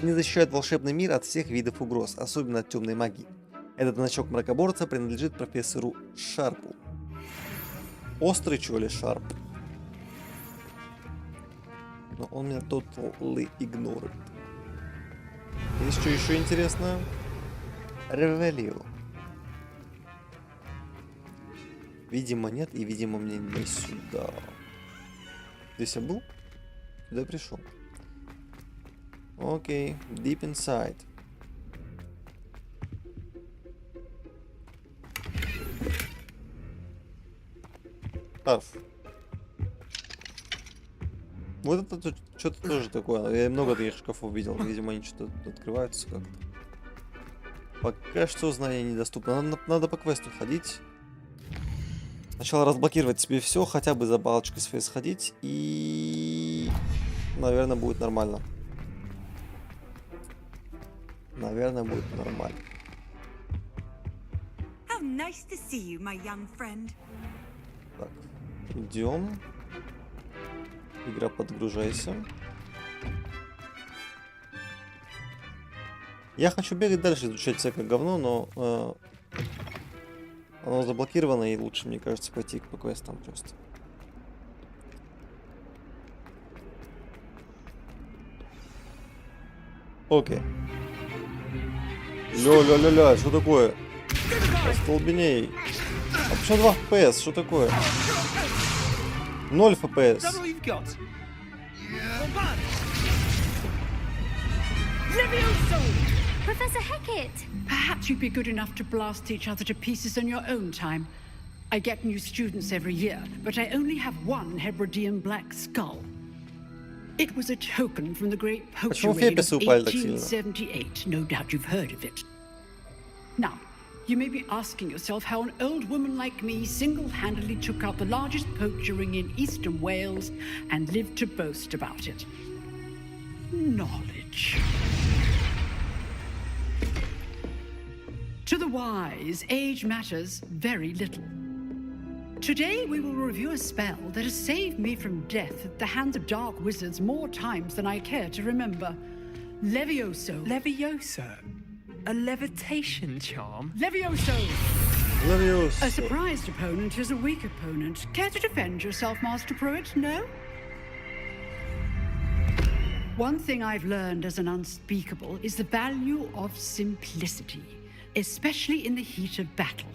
Они защищают волшебный мир от всех видов угроз, особенно от темной магии. Этот значок мракоборца принадлежит профессору Шарпу. Острый, чё ли, Шарп? Но он меня totally игнорирует. Есть что еще интересное? Ревелио. Видимо нет, и видимо мне не сюда. Здесь я был? Сюда пришел. Окей, deep inside. Тарф. Вот это что-то тоже такое. Я много таких шкафов видел. Видимо, они что-то открываются как-то. Пока что знания недоступны. Надо по квесту ходить. Сначала разблокировать себе все, хотя бы за балочкой своей сходить. И... наверное, будет нормально. Наверное, будет нормально. How nice to see you, my young friend. Так, идем. Игра, подгружайся. Я хочу бегать дальше, изучать всякое говно, но оно заблокировано, и лучше, мне кажется, пойти по квестам просто. Окей. Ля-ля-ля-ля, что такое? Остолбеней. А почему 2 FPS? Что такое? 0 FPS. Professor Hecat! Perhaps you'd be good enough to blast each other to pieces on your own time. I get new students every year, but I only have one Hebridean black skull. It was a token from the great poacher raid of 1878. No doubt you've heard of it. Now, you may be asking yourself how an old woman like me single-handedly took out the largest poacher ring in eastern Wales and lived to boast about it. Knowledge. To the wise, age matters very little. Today we will review a spell that has saved me from death at the hands of dark wizards more times than I care to remember. Levioso. Levioso? A levitation charm? Levioso! Levioso. A surprised opponent is a weak opponent. Care to defend yourself, Master Pruitt? No? One thing I've learned as an unspeakable is the value of simplicity, especially in the heat of battle.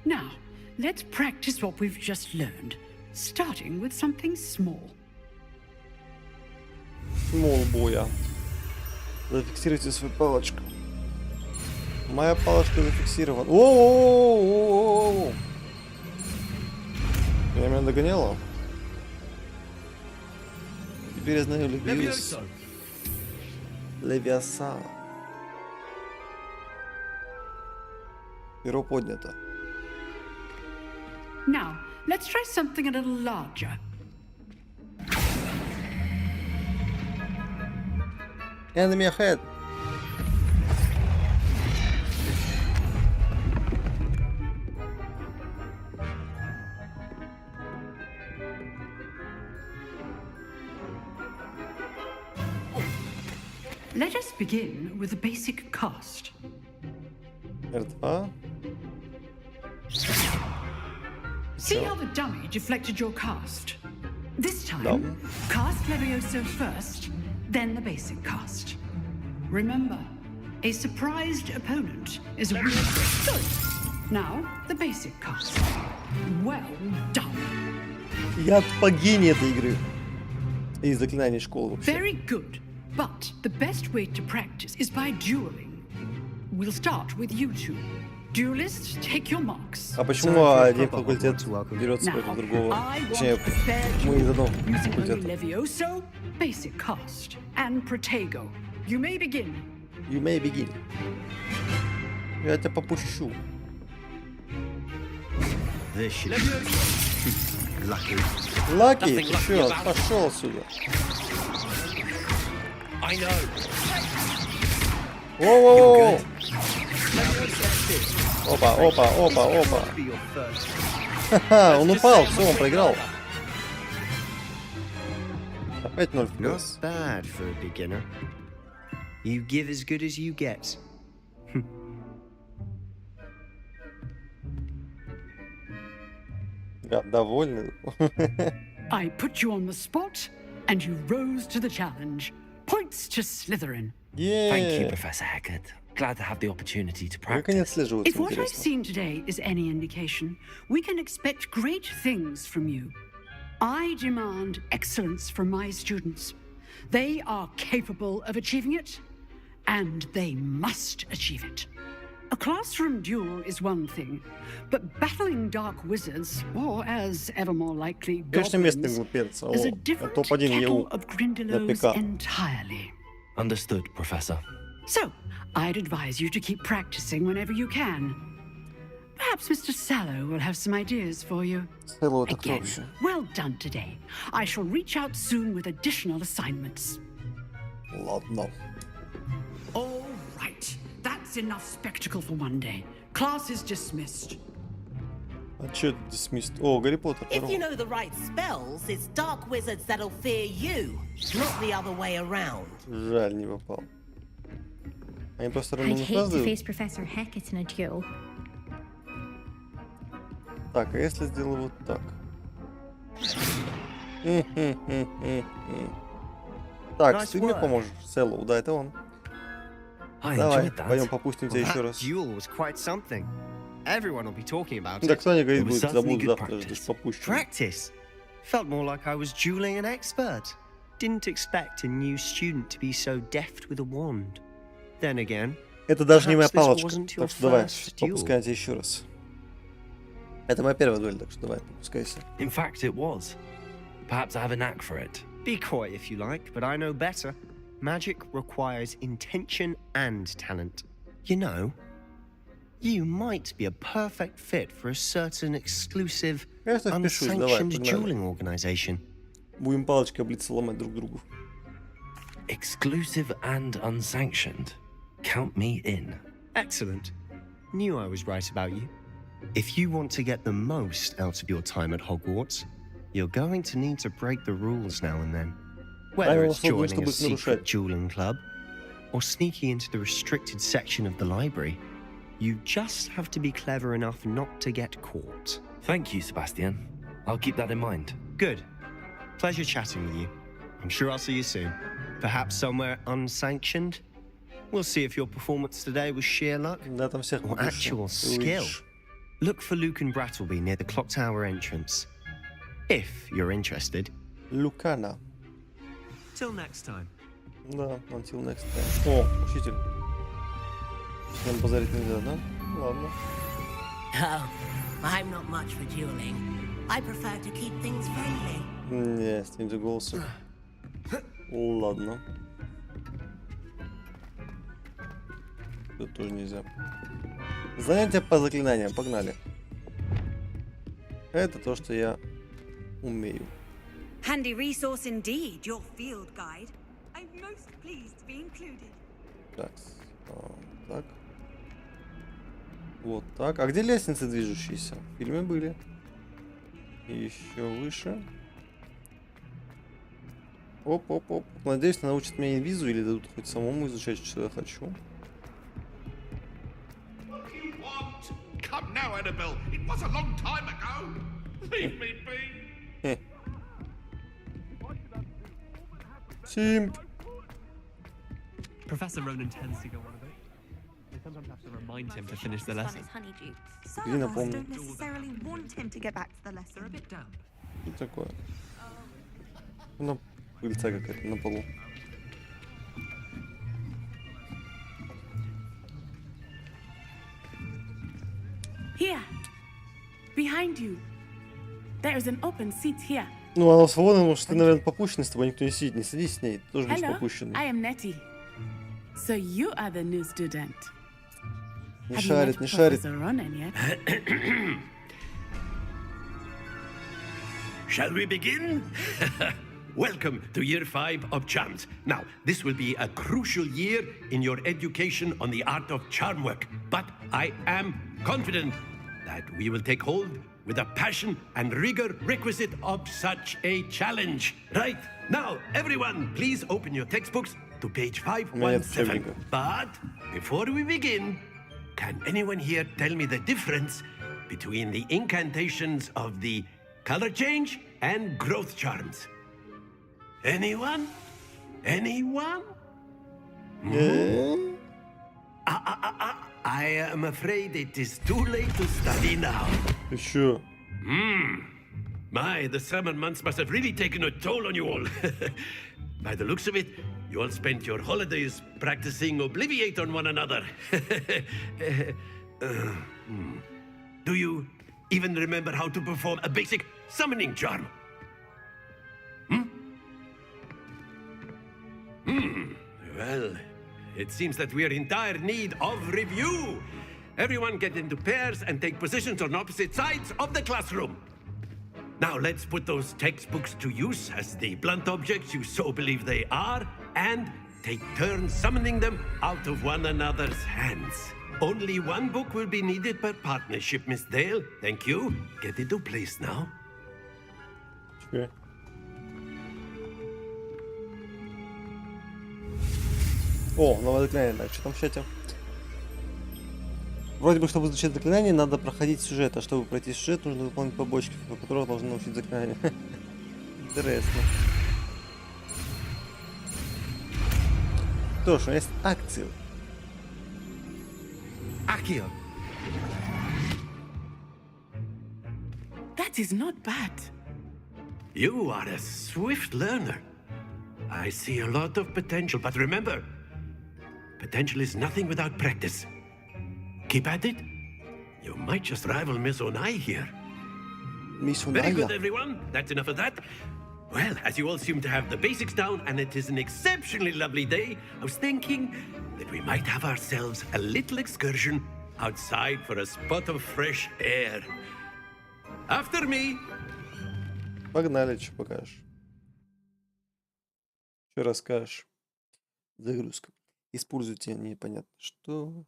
Now, let's practice what we've just learned, starting with something small. Small боя. Зафиксируйте свою палочку. Моя палочка зафиксирована. О-о-о-о-о-о! Я меня догоняла. Теперь я знаю Левиоса. Левиоса. Перо поднято. Now, let's try something a little larger. Enemy ahead. Let us begin with the basic cast. R2. See how the dummy deflected your cast? This time, cast Levioso first, then the basic cast. Remember, a surprised opponent is a weak. Good. Now, the basic cast. Well done. Я богиня этой игры. И заклинаний школы вообще. Very good. But the best way to practice is by dueling. We'll start with you two. Duelists, take your marks. А почему один факультет берется против другого? Точнее, мы из одного факультета. Levioso, basic cast, and Protego. You may begin. You may begin. Я тебя попущу. Лаки, ты чё? Пошел отсюда. Воу-воу-воу. Опа, опа, опа, опа. Ха-ха, он упал, все, он проиграл. Опять 0 FPS. Not bad for a beginner. You give as good as you get. Довольный. I put you on the spot, and you rose to the challenge. Points to Slytherin. Yeah. Thank you, Professor Haggard. Glad to have the opportunity to practice. If what I've seen today is any indication, we can expect great things from you. I demand excellence from my students. They are capable of achieving it, and they must achieve it. A classroom duel is one thing, but battling dark wizards, or as ever more likely, goblins, is a different kettle of Grindylows entirely. Understood, Professor. So, I'd advise you to keep practicing whenever you can. Perhaps Mr. Sallow will have some ideas for you. Again, well done today. I shall reach out soon with additional assignments. Ладно. All right. That's enough spectacle for one day. Class is dismissed. А чё dismissed? О, Гарри Поттер. If you know the right spells, it's dark wizards that'll fear you, not the other way around. Жаль, не попал. Они просто I'd рандомно hate to фразы. face Professor Hackett in a duel. Так, а если сделаю вот так? Так, ты мне поможешь? Селлоу, да, это он. Давай, пойдем попустим тебя еще раз. Да кто не говорит, будет забуду завтра, ждешь попущу. Practice. Felt more like I was dueling an expert. Didn't expect a new student to be so deft with a wand. Then again, это даже не моя палочка, так что давай, попускайте еще раз. Это моя первая дуэль, так что давай, попускайся. In fact, it was. Perhaps I have a knack for it. Be coy if you like, but I know better. Magic requires intention and talent. You know, you might be a perfect fit for a certain exclusive, unsanctioned dueling organization. Будем палочкой облиться ломать друг другу. Exclusive and unsanctioned. Count me in. Excellent. Knew I was right about you. If you want to get the most out of your time at Hogwarts, you're going to need to break the rules now and then. Whether it's joining a secret dueling club or sneaking into the restricted section of the library, you just have to be clever enough not to get caught. Thank you, Sebastian. I'll keep that in mind. Good. Pleasure chatting with you. I'm sure I'll see you soon. Perhaps somewhere unsanctioned? We'll see if your performance today was sheer luck or actual skill. Look for Luke and Brattleby near the clock tower entrance. If you're interested. Lucana. Till next time. Да, until next time. О, учитель. С ним позарить нельзя, да? Ладно. Oh, I'm not much for dueling. I prefer to keep things friendly. Не, с ним за голосом. Ладно. Тут тоже нельзя. Занятия по заклинаниям, погнали. Это то, что я умею. Handy resource indeed, your field guide. I'm most pleased to be included. Так, так. Вот так. А где лестницы движущиеся? В фильме были. И еще выше. Оп-оп-оп. Надеюсь, научат меня инвизу или дадут хоть самому изучать, что я хочу. Come now, Annabelle. It was a long time ago. Leave me be. Simp. Professor Ronan tends to go on a bit. We sometimes have to remind him to finish the lesson. Some of us don't necessarily want him to get back to the lesson. A bit damp. Что такое? Ну, пыльца какая-то на полу. Here. Behind you. There's an open seat here. Ну, она свободна, потому что ты, наверное, попущенный, с тобой никто не сидит. Не садись с ней, ты тоже будешь Hello, попущенный. I am Nettie. So you are the new student. Не Have you шарит, met не шарит. Professor Ronan yet? Shall we begin? Welcome to year 5 of charms. Now, this will be a crucial year in your education on the art of charm work, but I am confident that we will take hold with the passion and rigor requisite of such a challenge. Right, now, everyone, please open your textbooks to page 517. But before we begin, can anyone here tell me the difference between the incantations of the color change and growth charms? Anyone? Anyone? I am afraid it is too late to study now. Sure. My, the summer months must have really taken a toll on you all. By the looks of it, you all spent your holidays practicing Obliviate on one another. Do you even remember how to perform a basic summoning charm? Well, it seems that we are in dire need of review. Everyone get into pairs and take positions on opposite sides of the classroom. Now let's put those textbooks to use as the blunt objects you so believe they are, and take turns summoning them out of one another's hands. Only one book will be needed per partnership, Miss Dale. Thank you. Get into place now. Sure. О, новое заклинание. Так, что там в чате? Вроде бы, чтобы изучать заклинание, надо проходить сюжет, а чтобы пройти сюжет, нужно выполнить побочки, по которым должны научить заклинание. Интересно. Что ж, у меня есть акцию. Accio. That is not bad. You are a swift learner. I see a lot of potential, but remember, potential is nothing without practice. Keep at it. You might just rival Miss Onai here. Miss Onai. Very good, everyone. That's enough of that. Well, as you all seem to have the basics down, and it is an exceptionally lovely day, I was thinking that we might have ourselves a little excursion outside for a spot of fresh air. After me. Погнали, что покажешь. Что расскажешь? Загрузка. Используйте непонятно что.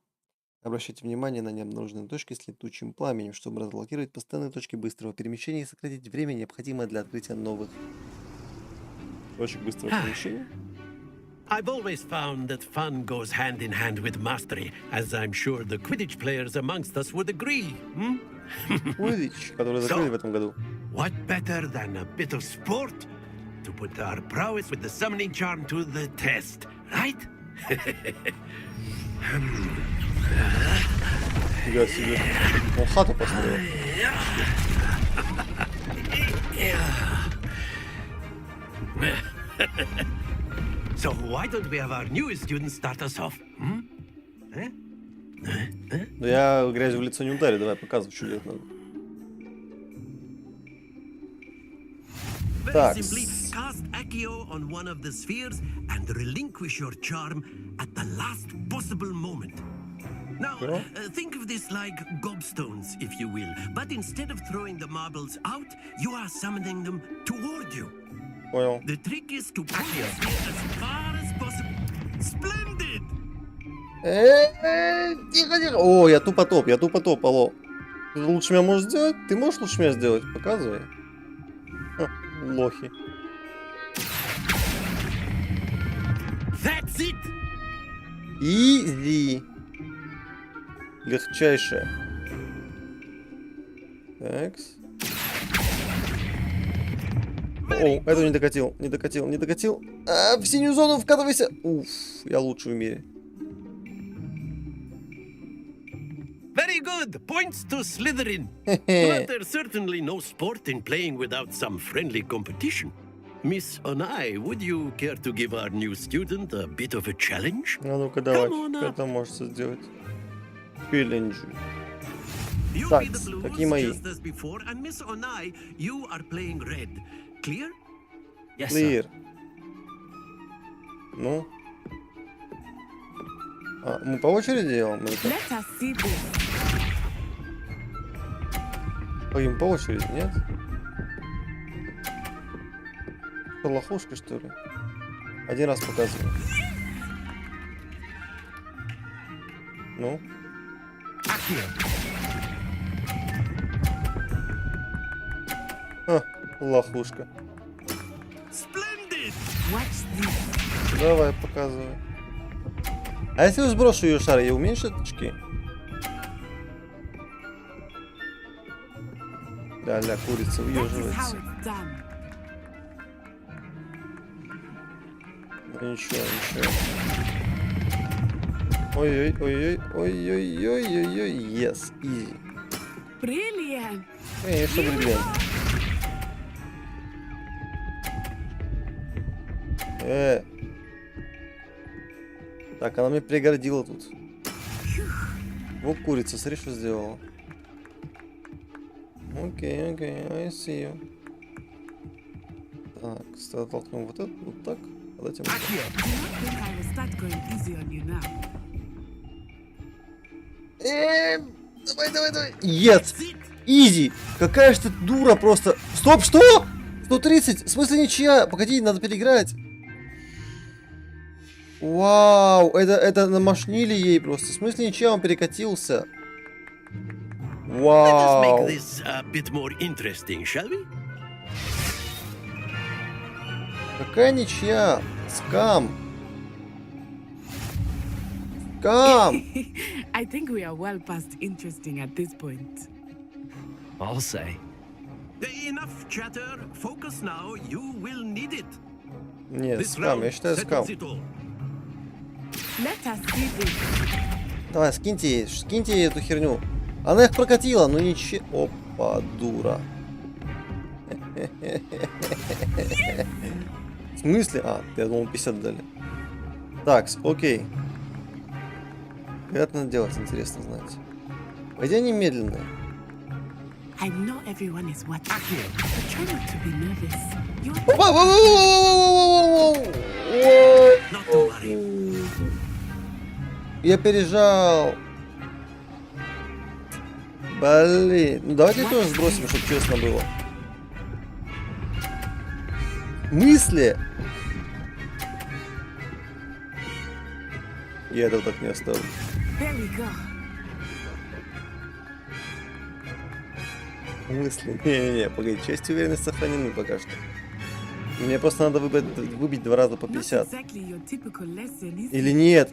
Обращайте внимание на необнаруженные точки с летучим пламенем, чтобы разблокировать постоянные точки быстрого перемещения и сократить время, необходимое для открытия новых точек быстрого перемещения. I've always found that fun goes hand in hand with mastery, as I'm sure the Quidditch players amongst us would agree. Quidditch, который закрыли в этом году. What better than a bit of sport to put our prowess with the summoning charm to the test, right? Фига себе. Он хату построил. So why don't we have our newest students start us off? Ну я грязь в лицо не ударю, давай показывай, что делать надо. Very simply, cast Accio on one of the spheres and relinquish your charm at the last possible moment. Now, think of this like gobstones, if you will, but instead of throwing the marbles out, you are summoning them toward you. Понял. The trick is to pull your sphere as far as possible. Splendid! Тихо, тихо. О, я тупо топ, алло. Ты лучше меня можешь сделать? Ты можешь лучше меня сделать? Показывай. Лохи. That's it! Изи. Легчайшее. Такс. О, это не докатил. В синюю зону вкатывайся. Уф, я лучший в мире. Very good. Points to Slytherin. But there's certainly no sport in playing without some friendly competition. Miss Onai, would you care to give our new student a bit of a challenge? А ну-ка давай, что ты можешь сделать? Челлендж. Так, какие мои? Clear. Ну. А, мы по очереди делаем? Пойдем по очереди, нет? Что, лохушка, что ли? Один раз показываю. Ну? А, лохушка. Давай, показывай. А если сброшу ее шар, я уменьшит очки? Ля-ля, курица въеживается. Ну, ничего, ничего. Ой-ой, ой-ой, ой-ой-ой-ой-ой, yes, easy. Brilliant. Конечно, бриллиант. Так, она мне пригордила тут. Вот курица, смотри, что сделала. Окей, I see you. Так, столкнем вот это, вот так. Давайте давай. Yes! Изи! Какая же ты дура просто! Стоп, что? 130? В смысле ничья? Погоди, надо переиграть. Вау, это намашнили ей просто. В смысле ничья, он перекатился. Вау. Какая ничья? Скам. Скам. I think we are well past interesting at this point. I'll say. Enough chatter. Focus now. You will need it. Нет, скам, я считаю скам. Let us see this. Давай, скиньте ей эту херню. Она их прокатила, но ничего. Опа, дура. В смысле? А, я думал 50 дали. Так, окей. Как это надо делать, интересно знать. Пойди они медленные. I know everyone is watching, but try not to be nervous. Я пережал. Блин. Ну давайте тоже сбросим, чтобы честно было. Мысли. Я этого так не оставлю. Мысли. Не-не-не, погоди, часть уверенности сохранены пока что. Мне просто надо выбить 2 раза по 50. Или нет?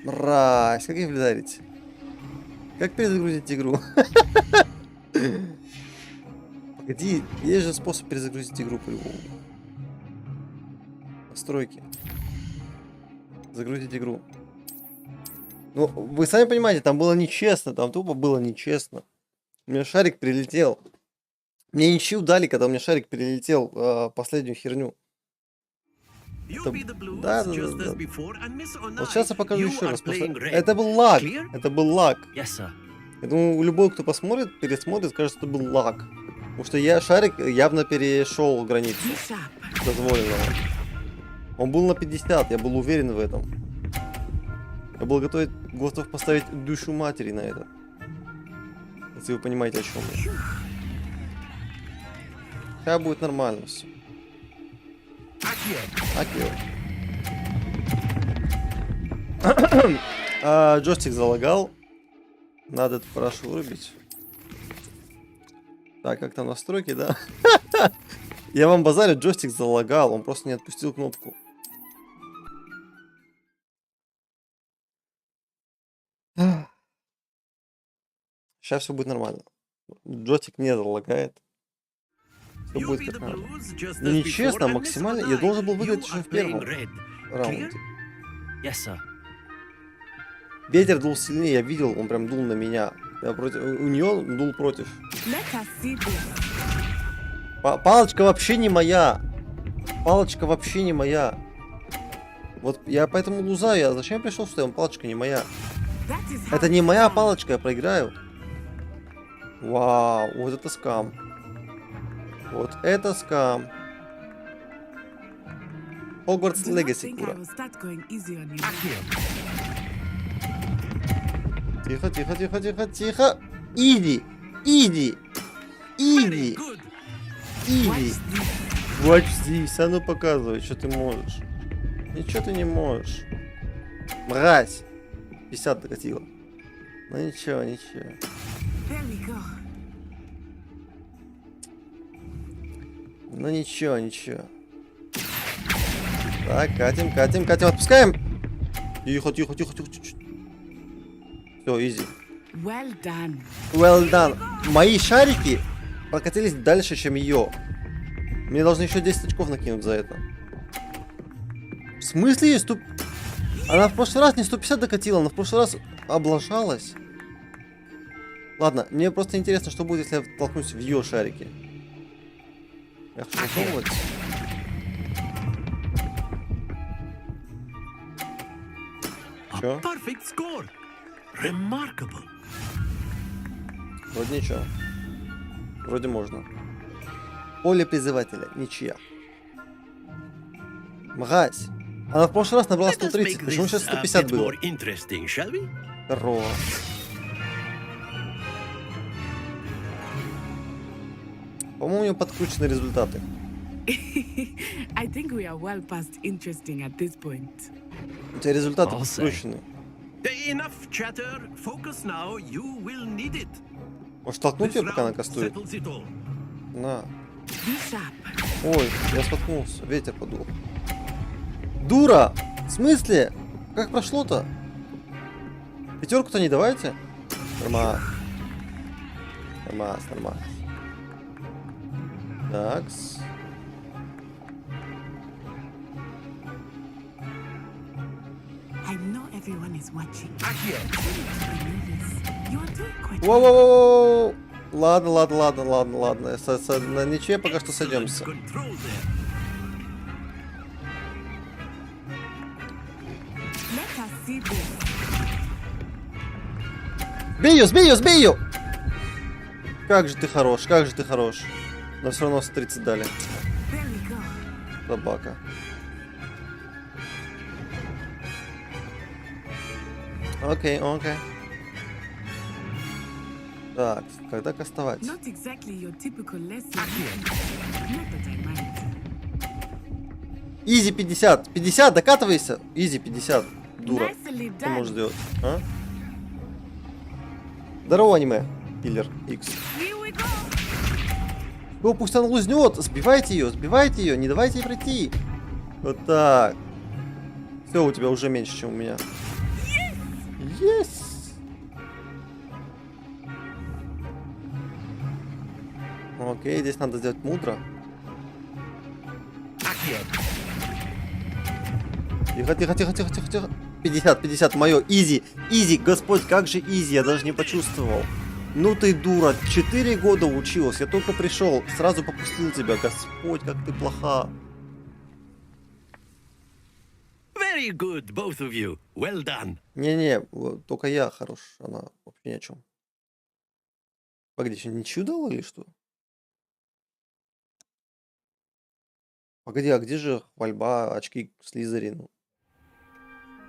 Мразь, как их вдарить? Как перезагрузить игру? Погоди, есть же способ перезагрузить игру по-любому. Настройки. Загрузить игру. Ну, вы сами понимаете, там было нечестно, там тупо было нечестно. У меня шарик прилетел. Мне ничью дали, когда у меня шарик прилетел последнюю херню. Это... Да. Вот сейчас я покажу еще раз. Это был лаг. Это был лаг. Я думаю, любой, кто посмотрит, пересмотрит, скажет, что это был лаг. Потому что шарик явно перешел границу дозволенного. Он был на 50, я был уверен в этом. Я был готов поставить душу матери на это. Если вы понимаете, о чем я. Сейчас будет нормально все. Джойстик залагал. Надо эту парашу вырубить. Так, как там настройки, да? Я вам базарю, джойстик залагал. Он просто не отпустил кнопку. Сейчас все будет нормально. Джойстик не залагает. Все будет как надо. Ну, нечестно, максимально. Я должен был выиграть еще в первом раунде. Ветер дул сильнее, я видел, он прям дул на меня. У нее дул против. Палочка вообще не моя. Палочка вообще не моя. Вот я поэтому лузаю. А зачем я пришел сюда? Палочка не моя. Это не моя палочка, я проиграю. Вау, вот это скам. Вот это скам. Хогвартс Легаси, Кура. Тихо, тихо, тихо, тихо, тихо. Иди, иди, иди, иди. Watch this. А ну показывай, что ты можешь. Ничего ты не можешь. Мразь. 50 докатила. Ну ничего, ничего. Ну ничего, ничего. Так, катим, катим, катим, отпускаем. Тихо, тихо, тихо, тихо, тихо. Все, изи. Well done. Well done. Мои шарики прокатились дальше, чем ее. Мне должны еще 10 очков накинуть за это. В смысле есть Она в прошлый раз не 150 докатила, она в прошлый раз облажалась. Ладно, мне просто интересно, что будет, если я толкнусь в ее шарики. Я хочу попробовать. Чё? Perfect score. Remarkable. Вроде ничего. Вроде можно. Поле призывателя. Ничья. Мразь. Она в прошлый раз набрала 130. Почему сейчас 150 было? Здорово. По-моему, у нее подкручены результаты. I think we are well past interesting at this point. У тебя результаты подкручены. Enough chatter. Focus now. You will need it. Может толкнуть ее, пока она кастует? На. Ой, я споткнулся. Ветер подул. Дура! В смысле? Как прошло-то? Пятерку-то не давайте? Нормас. Нормас, нормас. Такс. Воу-воу-воу! Ладно, ладно, ладно, ладно, ладно. На ничье пока что сойдемся. Сбей ее, сбей ее, сбей ее! Как же ты хорош, как же ты хорош. Но все равно 30 дали. Собака. Окей, окей. Так, когда кастовать? Изи 50. 50, докатывайся. Изи 50. Дура. Что можешь сделать? А? Здорово, аниме. Киллер X. Ну, пусть она лузнет. Сбивайте ее, не давайте ей пройти. Вот так. Все, у тебя уже меньше, чем у меня. Yes! Окей, здесь надо сделать мудро. Тихо, тихо, тихо, тихо, тихо, тихо. 50, 50, мое. Изи, изи, господь, как же изи, я даже не почувствовал. Ну ты дура, 4 года училась, я только пришел, сразу попустил тебя, господь, как ты плоха. Very good, both of you. Well done. Не-не, только я хорош, она вообще ни о чем. Погоди, еще ничего дала или что? Погоди, а где же хвальба, очки Слизерину?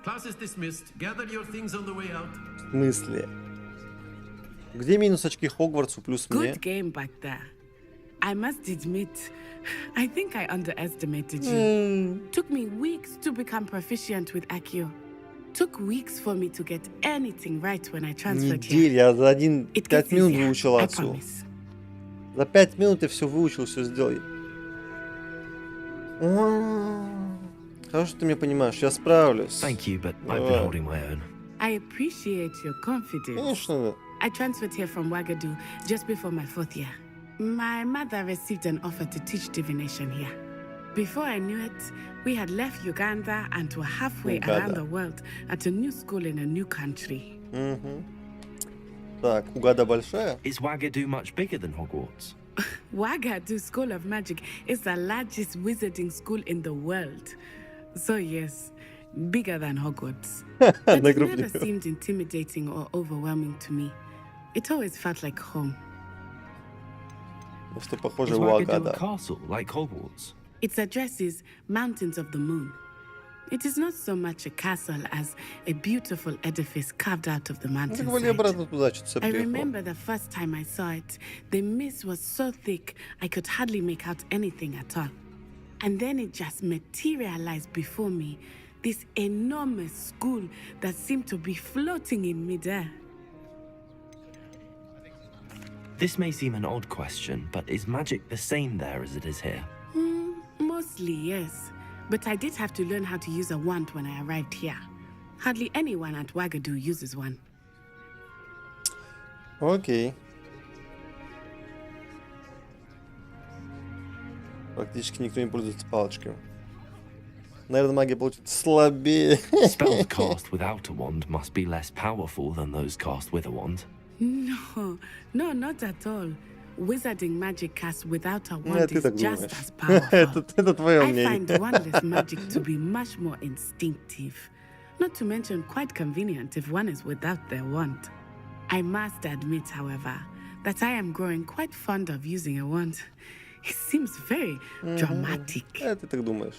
Class is dismissed. Gather your things on the way out. В смысле? Где минус очки Хогвартсу плюс мне? Good game back there. I must admit, I think I underestimated you. Took me weeks to become proficient with Accio. Took weeks for me to get anything right when I transferred here. Неделя, я за 5 минут выучил Аксу. За 5 минут я все выучил, все сделал. Хорошо, ты меня понимаешь, я справлюсь. Thank you, but I've been holding my own. I appreciate your confidence. Конечно. I transferred here from Wagadu just before my 4th year. My mother received an offer to teach divination here. Before I knew it, we had left Uganda and were halfway around the world at a new school in a new country. Так, Уганда большая? Is Wagadu much bigger than Hogwarts? Wagadu School of Magic is the largest wizarding school in the world. So yes, bigger than Hogwarts. But it never seemed intimidating or overwhelming to me. It always felt like home. Что похоже Is Вага, Wagadoom да. a castle like Hogwarts? Its address is Mountains of the Moon. It is not so much a castle as a beautiful edifice carved out of the Ну, так вали mountainside. обратно туда, что-то все I приехало. remember the first time I saw it, the mist was so thick I could hardly make out anything at all. And then it just materialized before me, this enormous school that seemed to be floating in midair. This may seem an odd question, but is magic the same there as it is here? Mostly, yes. But I did have to learn how to use a wand when I arrived here. Hardly anyone at Wagadu uses one. Окей. Практически никто не пользуется палочкой. Наверное, магия получится слабее. Spells cast without a wand must be less powerful than those cast with a wand. No, not at all. Wizarding magic cast without a Нет, wand ты is так just думаешь. as powerful. Это твое I мнение. find wandless magic to be much more instinctive. Not to mention quite convenient if one is without their wand. I must admit, however, that I am growing quite fond of using a wand. It seems very dramatic. Ты так думаешь.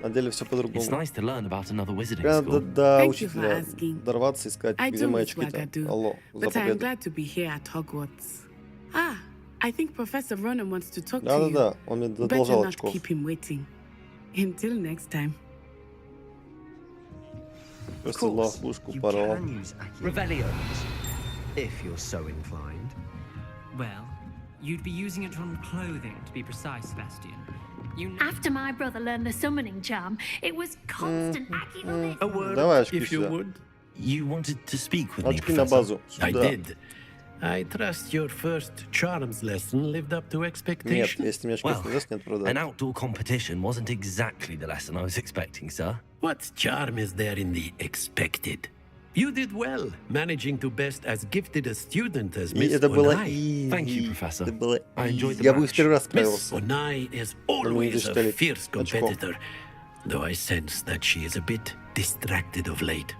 На деле все по-другому. It's nice to learn about another wizarding Надо school. до Thank you for учителя asking. дорваться, искать, I где do мои miss очки-то. Wagadu, Алло, за but I am победу. glad to be here at Hogwarts. Ah, I think Professor Ronan wants to talk to you. Да-да-да, он мне Better задолжал not очков. keep him waiting. Until next time. Просто ловушку порвал. Revelio's, if you're so inclined. Well, you'd be using it on clothing, to be precise, Sebastian. After my brother learned the summoning charm, it was constant hacking on it. A word, Давай очки if you сюда. would. You wanted to speak with me, Очки на Professor. базу. I Сюда. did. I trust your first charms lesson lived up to Нет, expectation. если мне очки Well, снизу, нет, продать. an outdoor competition wasn't exactly the lesson I was expecting, sir. What charm is there in the expected? You did well, managing to best as gifted a student as И Miss это было Onai. Thank you, easy. Professor. Это было I enjoyed easy. the Я бы match. в первый раз Miss справился. Onai is Но мы не always a засчитали fierce очков. competitor, though I sense that she is a bit distracted of late.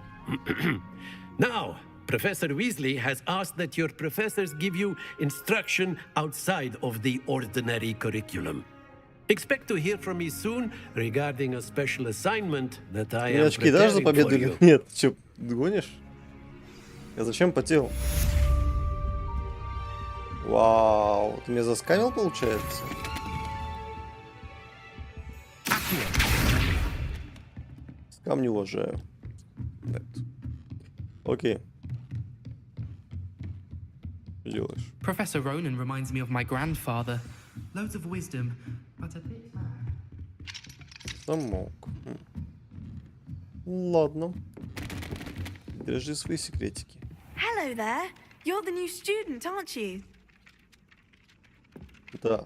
Now, Professor Weasley has asked that your professors give you instruction outside of the ordinary curriculum. Expect to hear from me soon regarding a special assignment that I Мне am очки дашь за preparing победу for или you. нет? Ты что, гонишь? Я зачем потел? Вау, ты меня заскамил, получается? Скам не уважаю. Нет. Окей. Что делаешь? Professor Ronan reminds me of my grandfather. Loads of wisdom, but a bit... Замок. Ладно. Держи свои секретики. Hello there. You're the new student, aren't you? Да.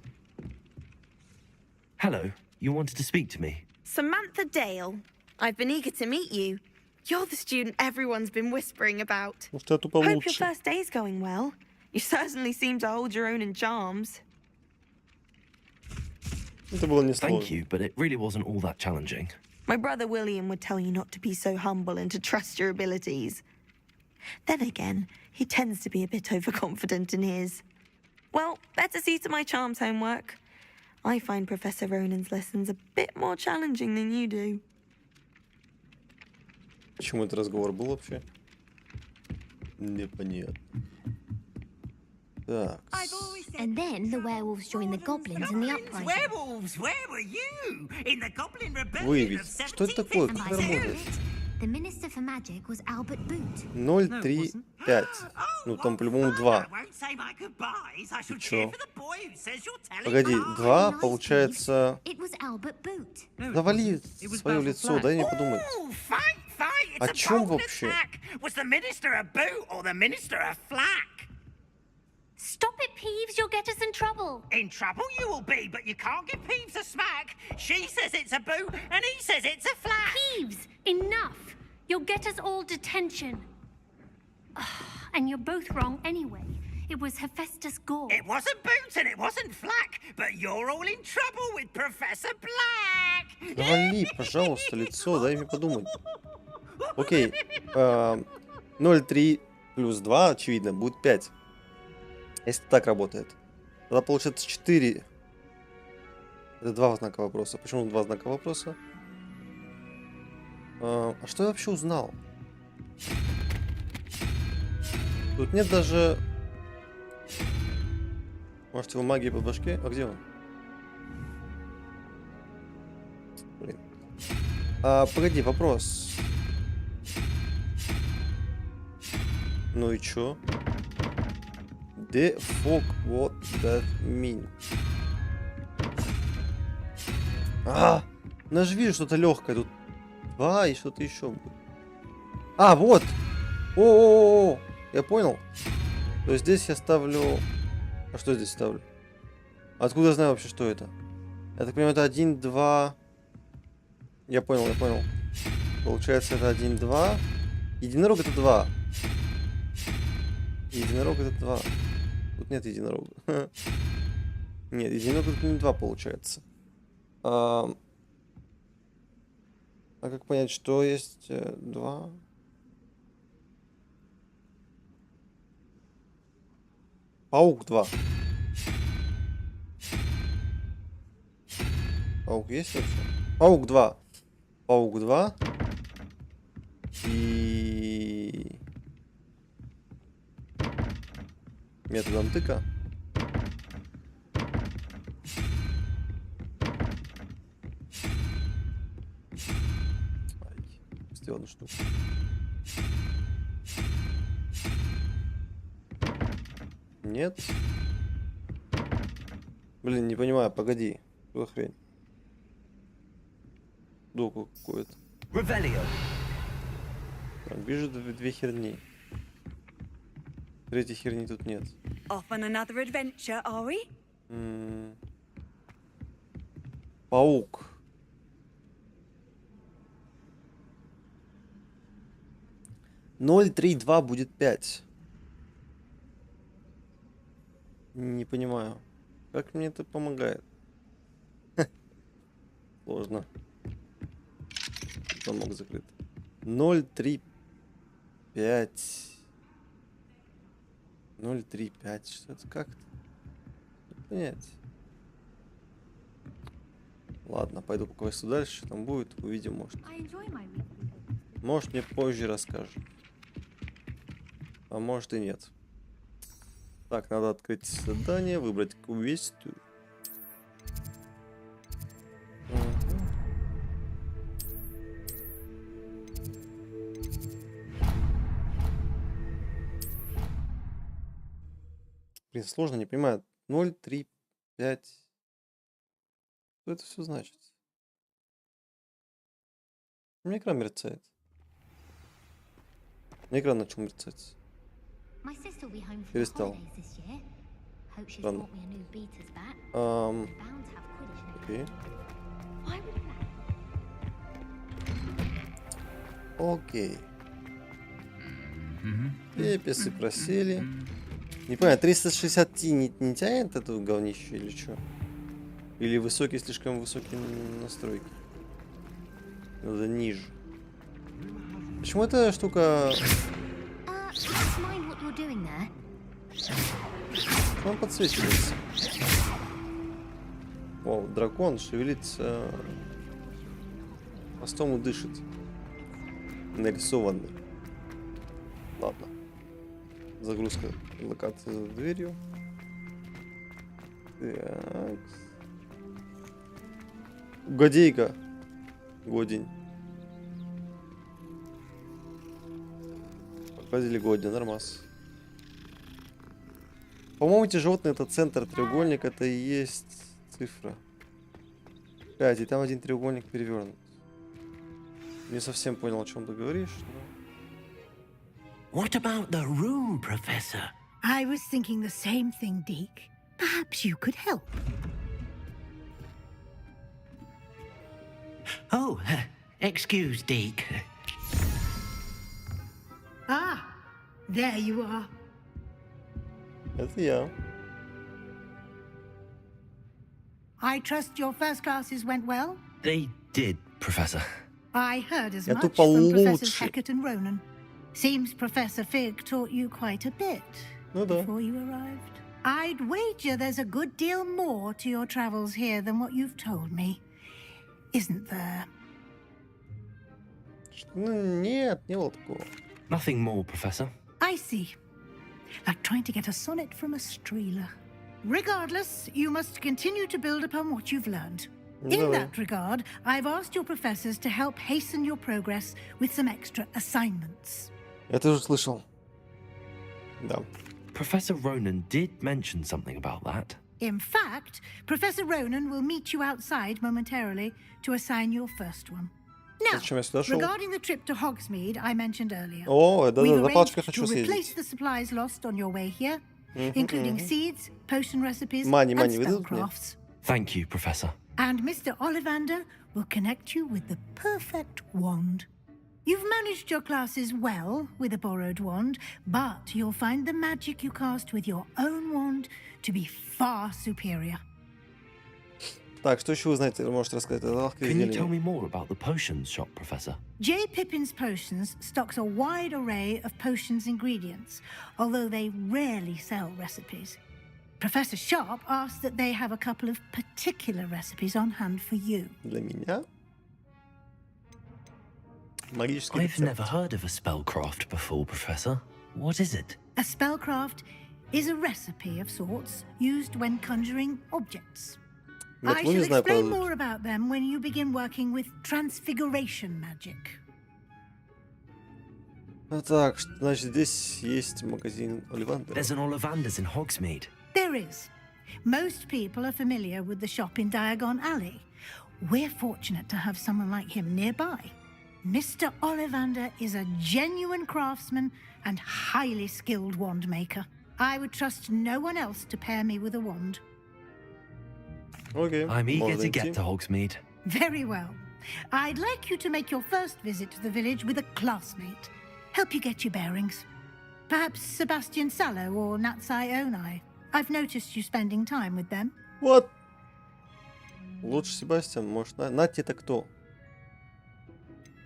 Hello, you wanted to speak to me? Samantha Dale. I've been eager to meet you. You're the student everyone's been whispering about. Может, я тупо Hope your лучше. first day's going well. You certainly seem to hold your own in charms. Это было не Thank сложно. you, but it really wasn't all that challenging. My brother William would tell you not to be so humble and to trust your abilities. Then again, he tends to be a bit overconfident in his. Well, better see to my charms homework. I find Professor Ronan's lessons a bit more challenging than you do. Почему этот разговор был вообще? Непонятно. Так. And then the werewolves joined the goblins in the uprising. Werewolves, where were you? In the Goblin Rebellion Выявить. of Что это такое? 1750? Как это работает? The Minister for Magic was Albert Boot. 0, 3, 5. Ну, там по-любому 2. I won't say my goodbyes. I shall Ты cheer чё? for the boy who says you're telling Погоди, lies. 2 получается... It was Albert Boot. Завали свое лицо, дай мне подумать. Oh, fight, fight! It's О a чем bold вообще? attack. Was the Minister a boot or the Minister a flack? Stop it, Peeves, you'll get us in trouble. In trouble you will be, but you can't give Peeves a smack. She says it's a boot, and he says it's a flack. Peeves, enough. You'll get us all detention. And you're both wrong anyway. It was Hephaestus Gore. It wasn't boot and it wasn't flack, but you're all in trouble with Professor Black. Завали, пожалуйста, лицо, дай мне подумать. Окей. 0, 3 плюс 2, очевидно, будет 5. Если так работает. Тогда получается 4. Это 2 знака вопроса. Почему 2 знака вопроса? А что я вообще узнал? Тут нет даже... Может, его магии по башке? А где он? Блин. Погоди, вопрос. Ну и чё? The fuck what that mean? Ну я же вижу что-то легкое. Тут 2 и что-то еще будет. Вот! О-о-о-о! Я понял. То есть здесь я ставлю... А что здесь ставлю? Откуда я знаю вообще, что это? Я так понимаю, это 1, 2... Я понял. Получается, это 1, 2. Единорог это 2. Единорог это 2. Тут нет единорога. Нет, единорог это не 2 получается. А как понять, что есть 2? Паук 2. Паук есть вообще? Паук 2. Паук 2. И... методом тыка. Сделал одну штуку. Нет. Блин, не понимаю, погоди. Что за хрень? Доку какое-то. Так, вижу 2 херни. Третьей херни тут нет. Off on another adventure, are we? Паук. Ноль, 3, 2 будет 5. Не понимаю. Как мне это помогает? Сложно. Замок закрыт. 0, 3, 5. 0, 3, 5. Что это как-то? Не понять. Ладно, пойду по квесту дальше. Что там будет, увидим, может. Может, мне позже расскажет. А может и нет. Так, надо открыть задание, выбрать квест. Блин, сложно, не понимаю. 0, 3, 5. Что это все значит? У меня экран мерцает. На экран начал мерцать. Перестал. Странно. Окей. Окей. Пеписы просели. Не понимаю, 360 Ti не тянет это говнище или что? Или слишком высокие настройки? Надо ниже. Почему эта штука... Он подсвечивается. О, дракон шевелится. Хвостом и дышит. Нарисованный. Ладно. Загрузка локации за дверью. Так. Годейка. Годень. Показали годня, нормас. По-моему, эти животные это центр, треугольник это и есть цифра. 5, и там один треугольник перевернут. Не совсем понял, о чем ты говоришь, но... What about the room, Professor? I was thinking the same thing, Deke. Perhaps you could help. Oh, excuse, Deke. Ah, there you are. Это я. I trust your first classes went well? They did, Professor. I heard as Я much тупо from Professors лучше. Hackett and Ronan. Seems Professor Fig taught you quite a bit Ну да. before you arrived. I'd wager there's a good deal more to your travels here than what you've told me. Isn't there? Нет, не было такого. Nothing more, Professor. I see. Like trying to get a sonnet from a streeler. Regardless, you must continue to build upon what you've learned. In that regard, I've asked your professors to help hasten your progress with some extra assignments. Я тоже слышал. Да. Professor Ronan did mention something about that. In fact, Professor Ronan will meet you outside momentarily to assign your first one. Now, regarding the trip to Hogsmeade I mentioned earlier, we've arranged to replace the supplies lost on your way here, including seeds, potion recipes, and spellcrafts. Thank you, Professor. And Mr. Ollivander will connect you with the perfect wand. You've managed your classes well with a borrowed wand, but you'll find the magic you cast with your own wand to be far superior. Так, что еще вы знаете, можете рассказать? Can you tell me more about the potions shop, Professor? J. Pippin's Potions stocks a wide array of potions ingredients, although they rarely sell recipes. Professor Sharp asked that they have a couple of particular recipes on hand for you. Для меня? Магический I've рецепт. never heard of a spellcraft before, Professor. What is it? A spellcraft is a recipe of sorts used when conjuring objects. I shall explain more about them when you begin working with transfiguration magic. Так, значит, здесь есть магазин Ollivander. There's an Ollivander's in Hogsmeade. There is. Most people are familiar with the shop in Diagon Alley. We're fortunate to have someone like him nearby. Mr. Ollivander is a genuine craftsman and highly skilled wand maker. I would trust no one else to pair me with a wand. Okay. I'm eager to get to Hogsmeade. Very well. I'd like you to make your first visit to the village with a classmate. Help you get your bearings. Perhaps Sebastian Sallow or Natsai Onai. I've noticed you spending time with them. What? Лучше Себастьян, может, Натти это кто?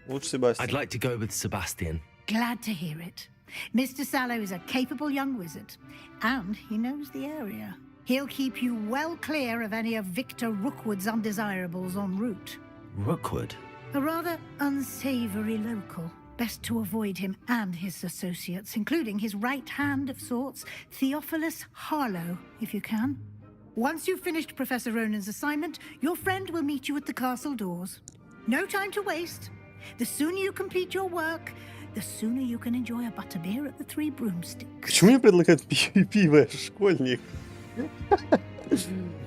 Лучше Себастьян. I'd like to go with Sebastian. Glad to hear it. Mr. Sallow is a capable young wizard, and he knows the area. He'll keep you well clear of any of Victor Rookwood's undesirables en route. Rookwood? A rather unsavory local. Best to avoid him and his associates, including his right hand of sorts, Theophilus Harlow, if you can. Once you've finished Professor Ronan's assignment, your friend will meet you at the castle doors. No time to waste. The sooner you complete your work, the sooner you can enjoy a butterbeer at the Three Broomsticks. Почему мне предлагают пиво? Я же школьник.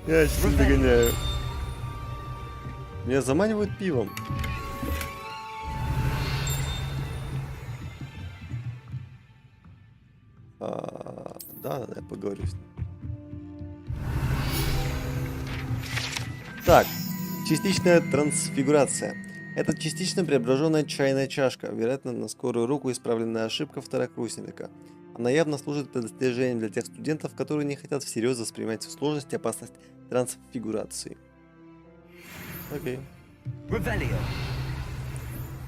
Я сейчас не догоняю. Меня заманивают пивом. Да, я поговорю с ним. Так, частичная трансфигурация. Это частично преображенная чайная чашка, вероятно, на скорую руку исправленная ошибка второкурсника. Она явно служит предостережением для тех студентов, которые не хотят всерьез воспринимать сложность и опасность трансфигурации. Окей.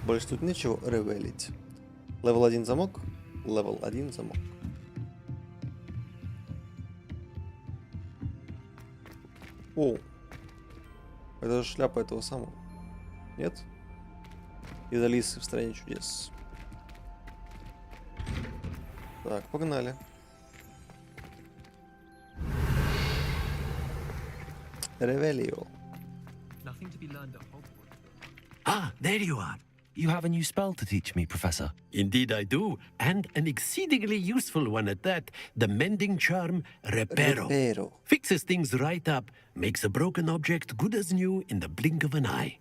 Больше тут нечего ревелить. Левел 1 замок. Левел 1 замок. О, это же шляпа этого самого. Нет? Из Алисы в стране чудес. Так, погнали. Ревелио. Ah, there you are. You have a new spell to teach me, Professor. Indeed I do, and an exceedingly useful one at that. The mending charm, Reparo. Fixes things right up, makes a broken object good as new in the blink of an eye.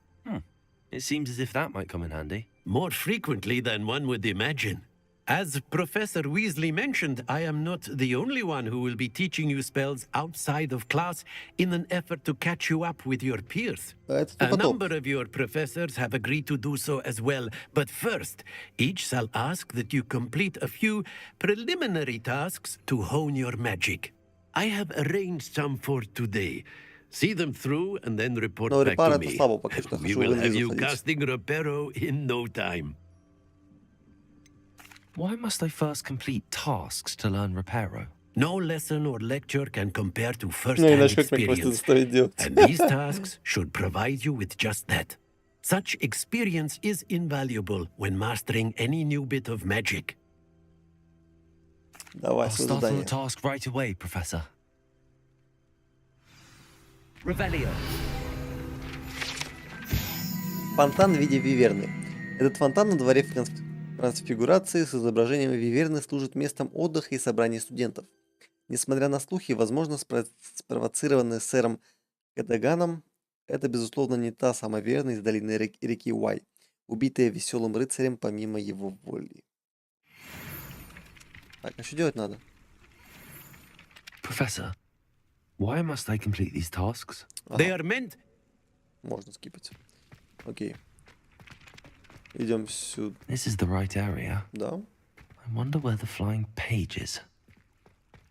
It seems as if that might come in handy. More frequently than one would imagine. As Professor Weasley mentioned, I am not the only one who will be teaching you spells outside of class in an effort to catch you up with your peers. A number of your professors have agreed to do so as well, but first, each shall ask that you complete a few preliminary tasks to hone your magic. I have arranged some for today. See them through and then report back to me. We will have you casting Reparo in no time. Why must I first complete tasks to learn Reparo? No lesson or lecture can compare to Ну, first-hand иначе как мне квесты experience. заставить делать? And these tasks should provide you with just that. Such experience is invaluable when mastering any new bit of magic. Давай, I'll свое start on the задание. task right away, Professor. Revelio. Фонтан в виде виверны. Этот фонтан на дворе в трансфигурации с изображением виверны служит местом отдыха и собраний студентов. Несмотря на слухи, возможно, спровоцированные сэром Кадаганом, это, безусловно, не та самая виверна из долины реки Уай, убитая веселым рыцарем помимо его воли. Так, а что делать надо? Professor, why must I complete these tasks? They are meant... Можно скипать. Окей. Идем сюда. This is the right area. Да. I wonder where the flying page is.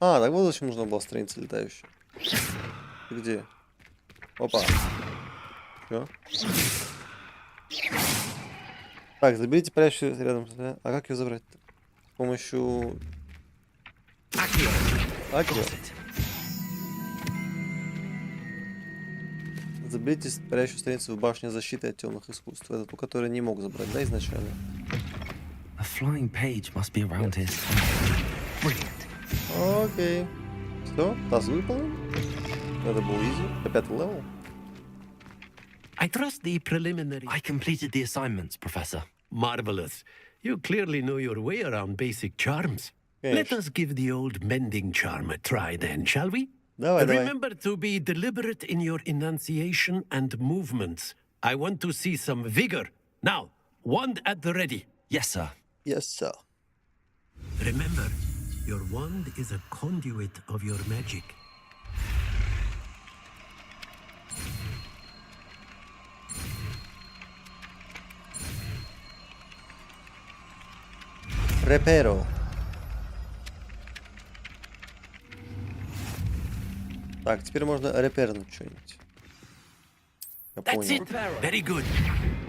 А, так вот зачем нужна была страница летающая. Ты где? Опа. Чё? Так, заберите парящую рядом. А как ее забрать-то? С помощью... Акио. Заберите парящую страницу в башне защиты от темных искусств. Это ту, которую не мог забрать, да, изначально? A flying page must be around here. Окей. Все, таск выполнен. Это был изи. По 5 левел. I trust the preliminary... I completed the assignments, Professor. Marvelous. You clearly know your way around basic charms. Let us give the old mending charm a try then, shall we? Давай, давай. Remember to be deliberate in your enunciation and movements. I want to see some vigor. Now, wand at the ready. Yes, sir. Yes, sir. Remember, your wand is a conduit of your magic. Реперо. Так, теперь можно репернуть что-нибудь. Я That's понял. it. Very good.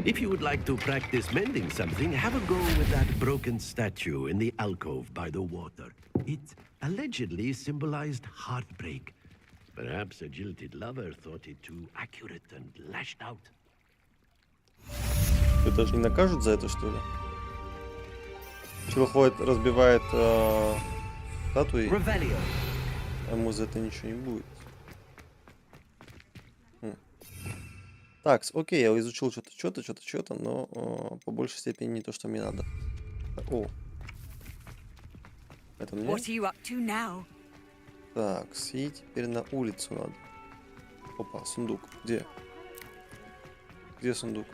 If you would like to practice mending something, have a go with that broken statue in the alcove by the water. It allegedly symbolized heartbreak. Perhaps a jilted lover thought it too accurate and lashed out. Это же не накажут за это, что ли? Человек ходит, разбивает статуи. А ему за это ничего не будет. Так, окей, я изучил что-то, но по большей степени не то, что мне надо. О. Это мне? What are you up to now? Так, и теперь на улицу надо. Опа, сундук. Где? Где сундук?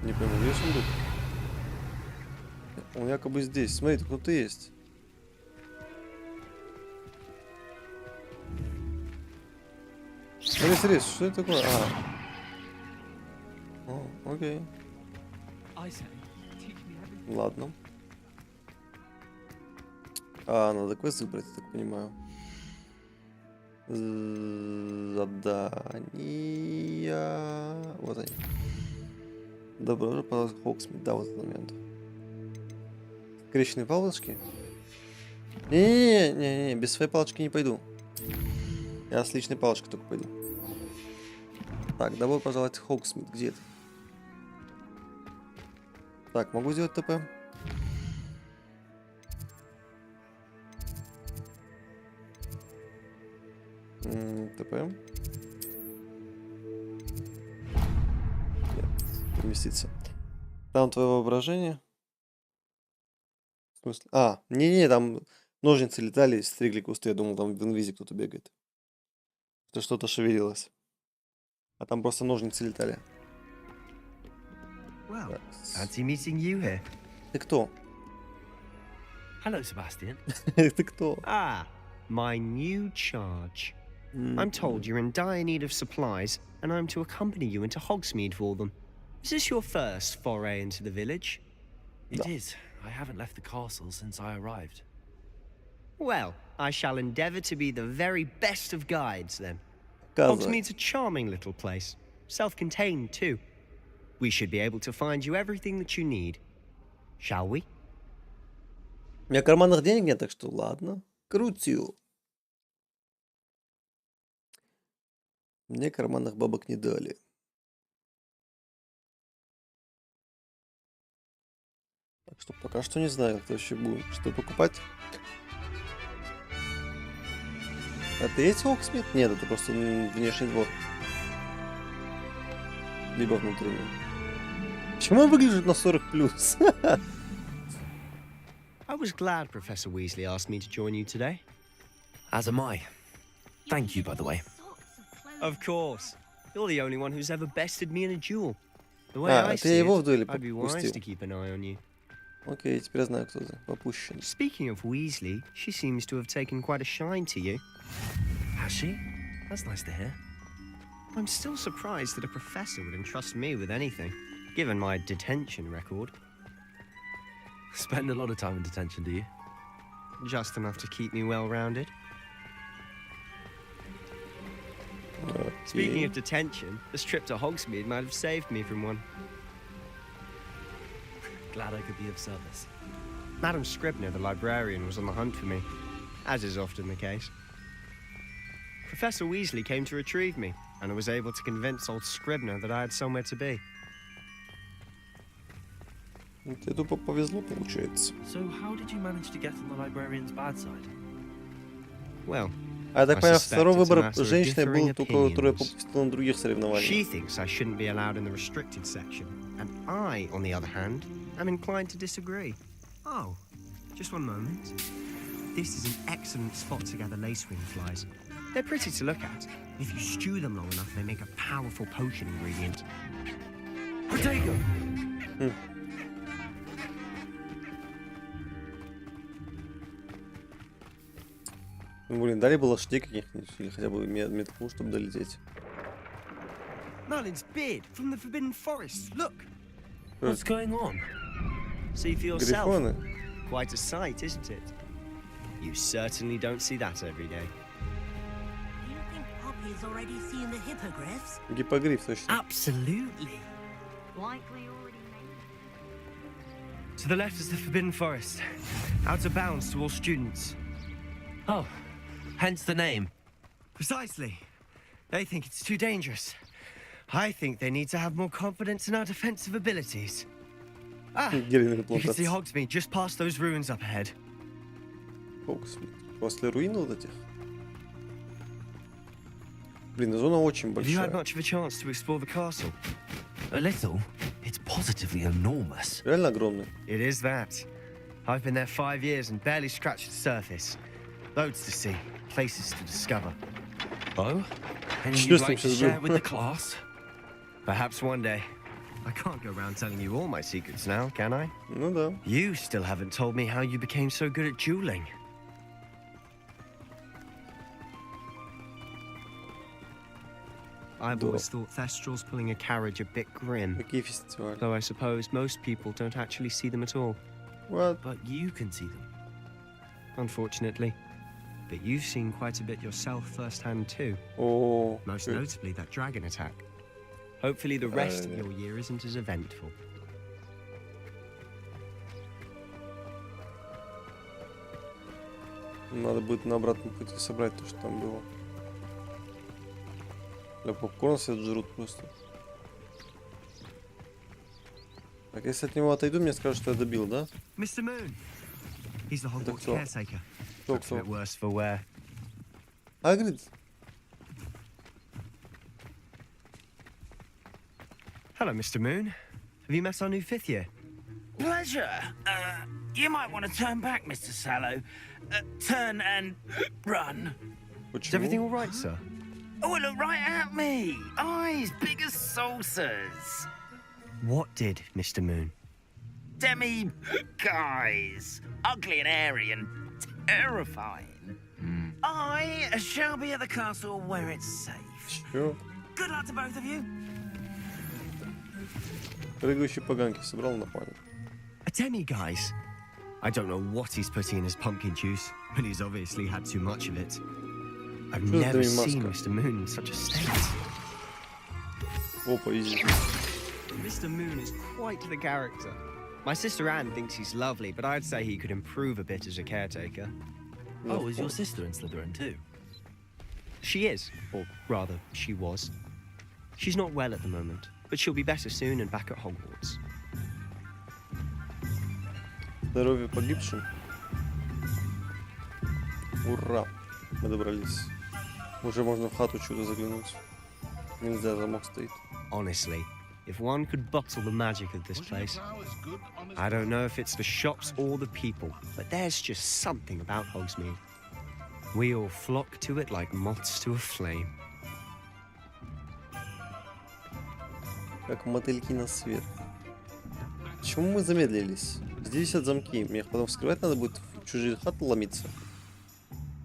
Не пойму, где сундук? Он якобы здесь. Смотри, кто-то есть. Смотри, что это такое? О, окей. Ладно. Надо квест выбрать, я так понимаю. Задания. Вот они. Добро же пожаловать в Хогсмит. Да, вот этот момент. Скрещенные палочки? Не, без своей палочки не пойду. Я с личной палочкой только пойду. Так, добро пожаловать в Хогсмит. Где это? Так, могу сделать ТП? ТП. Нет, переместиться. Там твое воображение. В смысле? Не, там ножницы летали, стригли кусты. Я думал, там в инвизе кто-то бегает. Что-то шевелилось. А там просто ножницы летали. Well, fancy meeting you here. Ты кто? Hello, Sebastian. Ты кто? My new charge. I'm told you're in dire need of supplies, and I'm to accompany you into Hogsmeade for them. Is this your first foray into the village? It is. I haven't left the castle since I arrived. Well, I shall endeavor to be the very best of guides, then. Казалось. Hogsmeade's a charming little place. Self-contained, too. We should be able to find you everything that you need. Shall we? У меня карманных денег нет, так что ладно. Крутю. Мне карманных бабок не дали. Так что пока что не знаю, кто еще будет что покупать. Это есть Хогсмит? Нет, это просто внешний двор. Либо внутренний. Почему он выглядит на 40+? I was glad Professor Weasley asked me to join you today. As am I. Thank you, by the way. Of course. You're the only one who's ever bested me in a duel. The way I see его в дуэли it, I'd be wise to keep an eye on you. Окей, теперь я знаю, кто ты. Попущен. Speaking of Weasley, she seems to have taken quite a shine to you. Has she? That's nice to hear. I'm still surprised that a professor would entrust me with anything, given my detention record. Spend a lot of time in detention, do you? Just enough to keep me well-rounded. Okay. Speaking of detention, this trip to Hogsmeade might have saved me from one. Glad I could be of service. Madam Scribner, the librarian, was on the hunt for me, as is often the case. Professor Weasley came to retrieve me, and I was able to convince old Scribner that I had somewhere to be. Тебе тупо повезло, получается. So how did you manage to get on the librarian's bad side? Well, А я так понимаю, второй выбор женщины был только, которая попустила на других соревнованиях. She thinks I shouldn't be allowed in the restricted section, and I, on the other hand, am inclined to disagree. Oh, just one moment. This is an excellent spot to gather lacewing flies. They're pretty to look at. If you stew them long enough, they make a powerful potion ingredient. Potato! Блин, дали бы лошадей каких-нибудь, или хотя бы метку, чтобы долететь. Merlin's beard from the Forbidden Forest. Look. What's going on? See for yourself. Грифоны. Quite a sight, isn't it? You certainly don't see that every day. You think Poppy's already seen the hippogriffs? Гиппогриф, точно. Absolutely. Likely already made. To the left is the Forbidden Forest. Out of bounds to all students. Oh, hence the name. Precisely. They think it's too dangerous. I think they need to have more confidence in our defensive abilities. Ah, you can see Hogsmeade just past those ruins up ahead. Hogsmeade. После руин вот этих. Блин, зона очень Have you had большая. much of a chance to explore the castle? A little. It's positively enormous. Реально огромный. It is that. I've been there 5 years and barely scratched the surface. Loads to see, places to discover. Oh? And you'd like to share with the class? Perhaps one day. I can't go around telling you all my secrets now, can I? Ну да. You still haven't told me how you became so good at dueling. I've always thought Thestral's pulling a carriage a bit grim. Какие фестивали? Though I suppose most people don't actually see them at all. What? But you can see them. Unfortunately. But you've seen quite a bit yourself firsthand too. Oh. Most notably that dragon attack. Hopefully the rest of your year isn't as eventful. Надо будет на обратном пути собрать то, что там было. Для попкорна все жрут просто. Так, если от него отойду, мне скажут, что я добил, да? Mr. Moon. He's the Hogwarts кто? caretaker. Кто, Looks a bit worse for wear. Hagrid. Hello, Mr. Moon. Have you met our new 5th year? Pleasure. You might want to turn back, Mr. Sallow. Turn and run. Is everything all right, sir? Oh, look right at me. Eyes big as saucers. What did, Mr. Moon? Guys. Ugly and airy and terrifying. I shall be at the castle where it's safe. Sure. Good luck to both of you. Прыгающие поганки собрал на память. A demi-guise. I don't know what he's putting in his pumpkin juice, but he's obviously had too much of it. I've never seen Mr. Moon in such a state. Опа, изи. Mr. Moon is quite the character. My sister Anne thinks he's lovely, but I'd say he could improve a bit as a caretaker. Oh, is your sister in Slytherin too? She is, or rather, she was. She's not well at the moment, but she'll be better soon and back at Hogwarts. Здоровье погибшим. Ура! Мы добрались. Уже можно в хату чудо заглянуть. Нельзя, замок стоит. Honestly, if one could bottle the magic of this place, I don't know if it's the shops or the people, but there's just something about Hogsmeade. We all flock to it like moths to a flame. Как мотыльки на свет. Почему мы замедлились? Здесь висят замки. Мне их потом вскрывать надо будет в чужие хаты ломиться.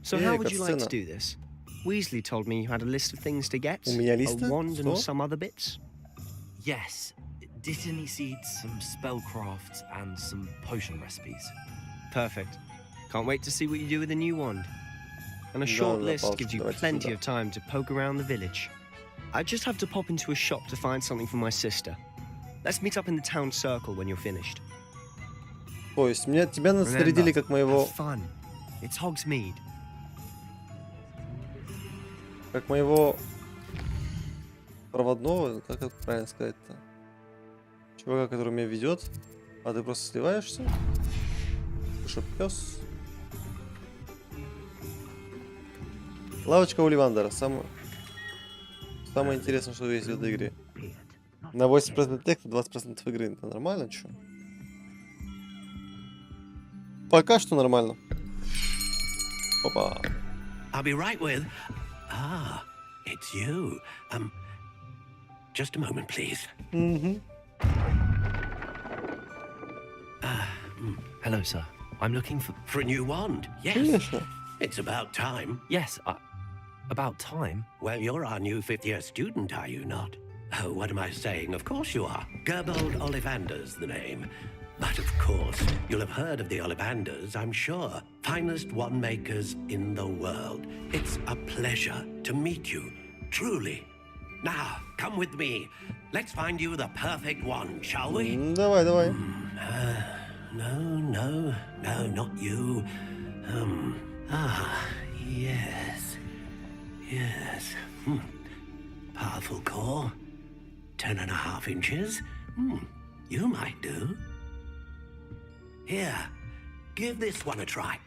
So how would you like to do this? Weasley told me you had a list of things to get. У меня листа? A wand and some other bits. Yes. Dittany seeds, some spellcrafts, and some potion recipes. Perfect. Can't wait to see what you do with the new wand. And a short list gives you plenty of time to poke around the village. I just have to pop into a shop to find something for my sister. Let's meet up in the town circle when you're finished. То есть тебя снарядили как моего... Fun. It's Hogsmeade. Как моего проводного, как это правильно сказать-то? Чувака, который меня ведет, а ты просто сливаешься? Ты что, пес? Лавочка Оливандера. Самое интересное, что есть в этой игре. На 80% текста, 20% игры. Это нормально, чё? Пока что нормально. Опа. I'll be right with... Ah, it's you. Just a moment, please. Hello, sir. I'm looking for a new wand. Yes. It's about time. Yes, about time? Well, you're our new fifth-year student, are you not? Oh, what am I saying? Of course you are. Gerbold Ollivander's the name. But of course, you'll have heard of the Ollivanders, I'm sure. Finest wand makers in the world. It's a pleasure to meet you, truly. Now, come with me. Let's find you the perfect wand, shall we? Давай. No, not you. Yes. Powerful core. 10.5 inches. You might do. Here, give this one a try.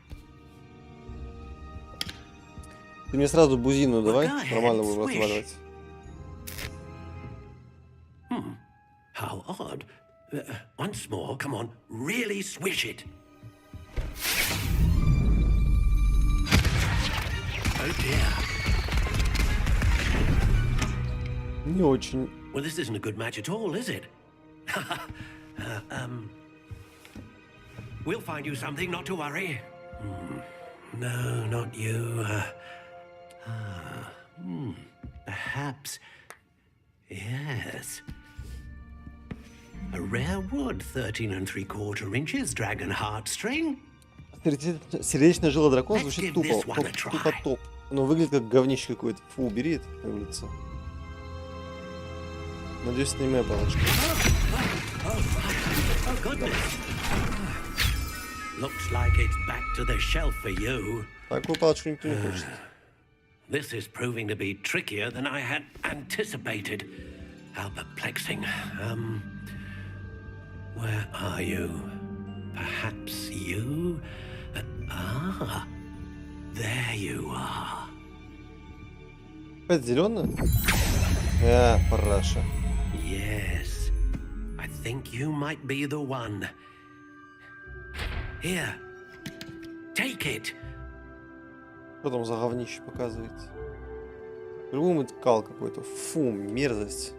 Ты мне сразу бузину давай, нормально будем разговаривать. How odd. Once more, come on, really swish it. Oh dear. Не очень. Well, this isn't a good match at all, is it? We'll find you something, not to worry. No, not you. Perhaps. Yes. A rare wood, 13 3/4 inches, dragon heartstring. Сердечная жила дракона звучит тупо. Тупо топ. Но выглядит как говнище какое-то. Фу, убери это, как говорится. Надеюсь, это не моя палочка. Oh, goodness. Looks like it's back to the shelf for you. Такую палочку никто не хочет. This is proving to be trickier than I had anticipated. How perplexing. Where are you? Perhaps you? There you are. Опять зеленая? Параша. Yes. I think you might be the one. Here. Take it. Что там за говнище показываете? По-любому это кал какой-то. Фу, мерзость.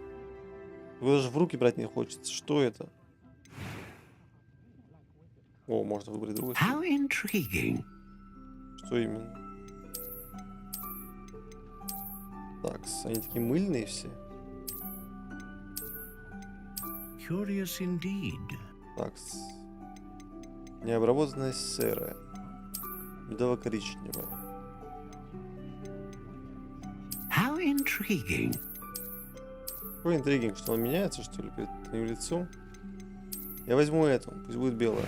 Его даже в руки брать не хочется. Что это? О, можно выбрать другой. How intriguing. Что именно? Так, они такие мыльные все. Curious indeed. Так, необработанная серая. Медово-коричневая. How intriguing. Какой интригинг, что он меняется, что ли, перед твоим лицом? Я возьму эту, пусть будет белая.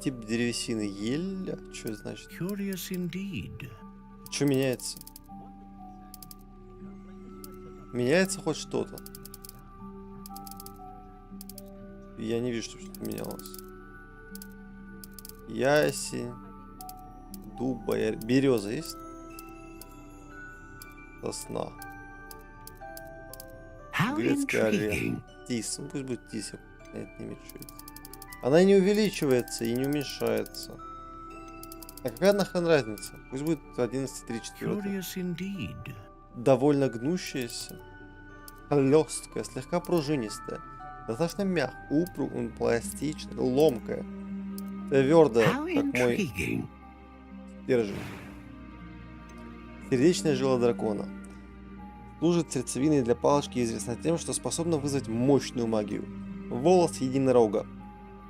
Тип древесины ель. Что это значит? Что меняется? Меняется хоть что-то? Я не вижу, что что-то менялось. Ясень. Дуба. Береза есть? Сосна. Грецкий олень. Тис. Ну пусть будет тис. Это не мешает. Она не увеличивается и не уменьшается. А какая нахрен разница? Пусть будет 11,3. Довольно гнущаяся. Хлесткая, слегка пружинистая. Достаточно мягкая, упругая, пластичная, ломкая. Твердая, как мой стержень. Сердечная жила дракона. Служит сердцевиной для палочки и известна тем, что способна вызвать мощную магию. Волос единорога.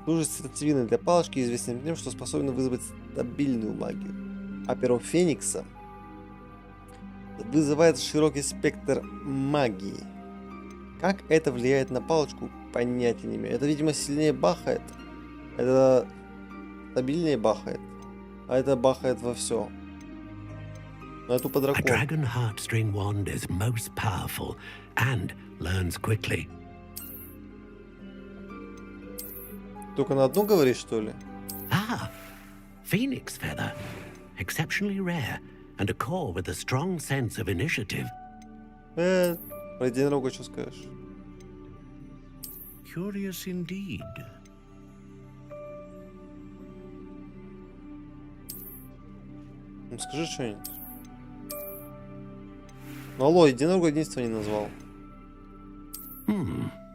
Служит сердцевиной для палочки и известна тем, что способна вызвать стабильную магию. А перо Феникса вызывает широкий спектр магии. Как это влияет на палочку, понятия не имею. Это, видимо, сильнее бахает. Это стабильнее бахает. А это бахает во все. Но это тупо дракон. A dragon heartstring wand is most powerful and learns quickly. Только на одну говоришь, что ли? Ah, phoenix feather. Exceptionally rare and a core with a strong sense of initiative. Про единорога что скажешь? Curious indeed. Ну скажи что-нибудь. Ну алло, единорога единства не назвал.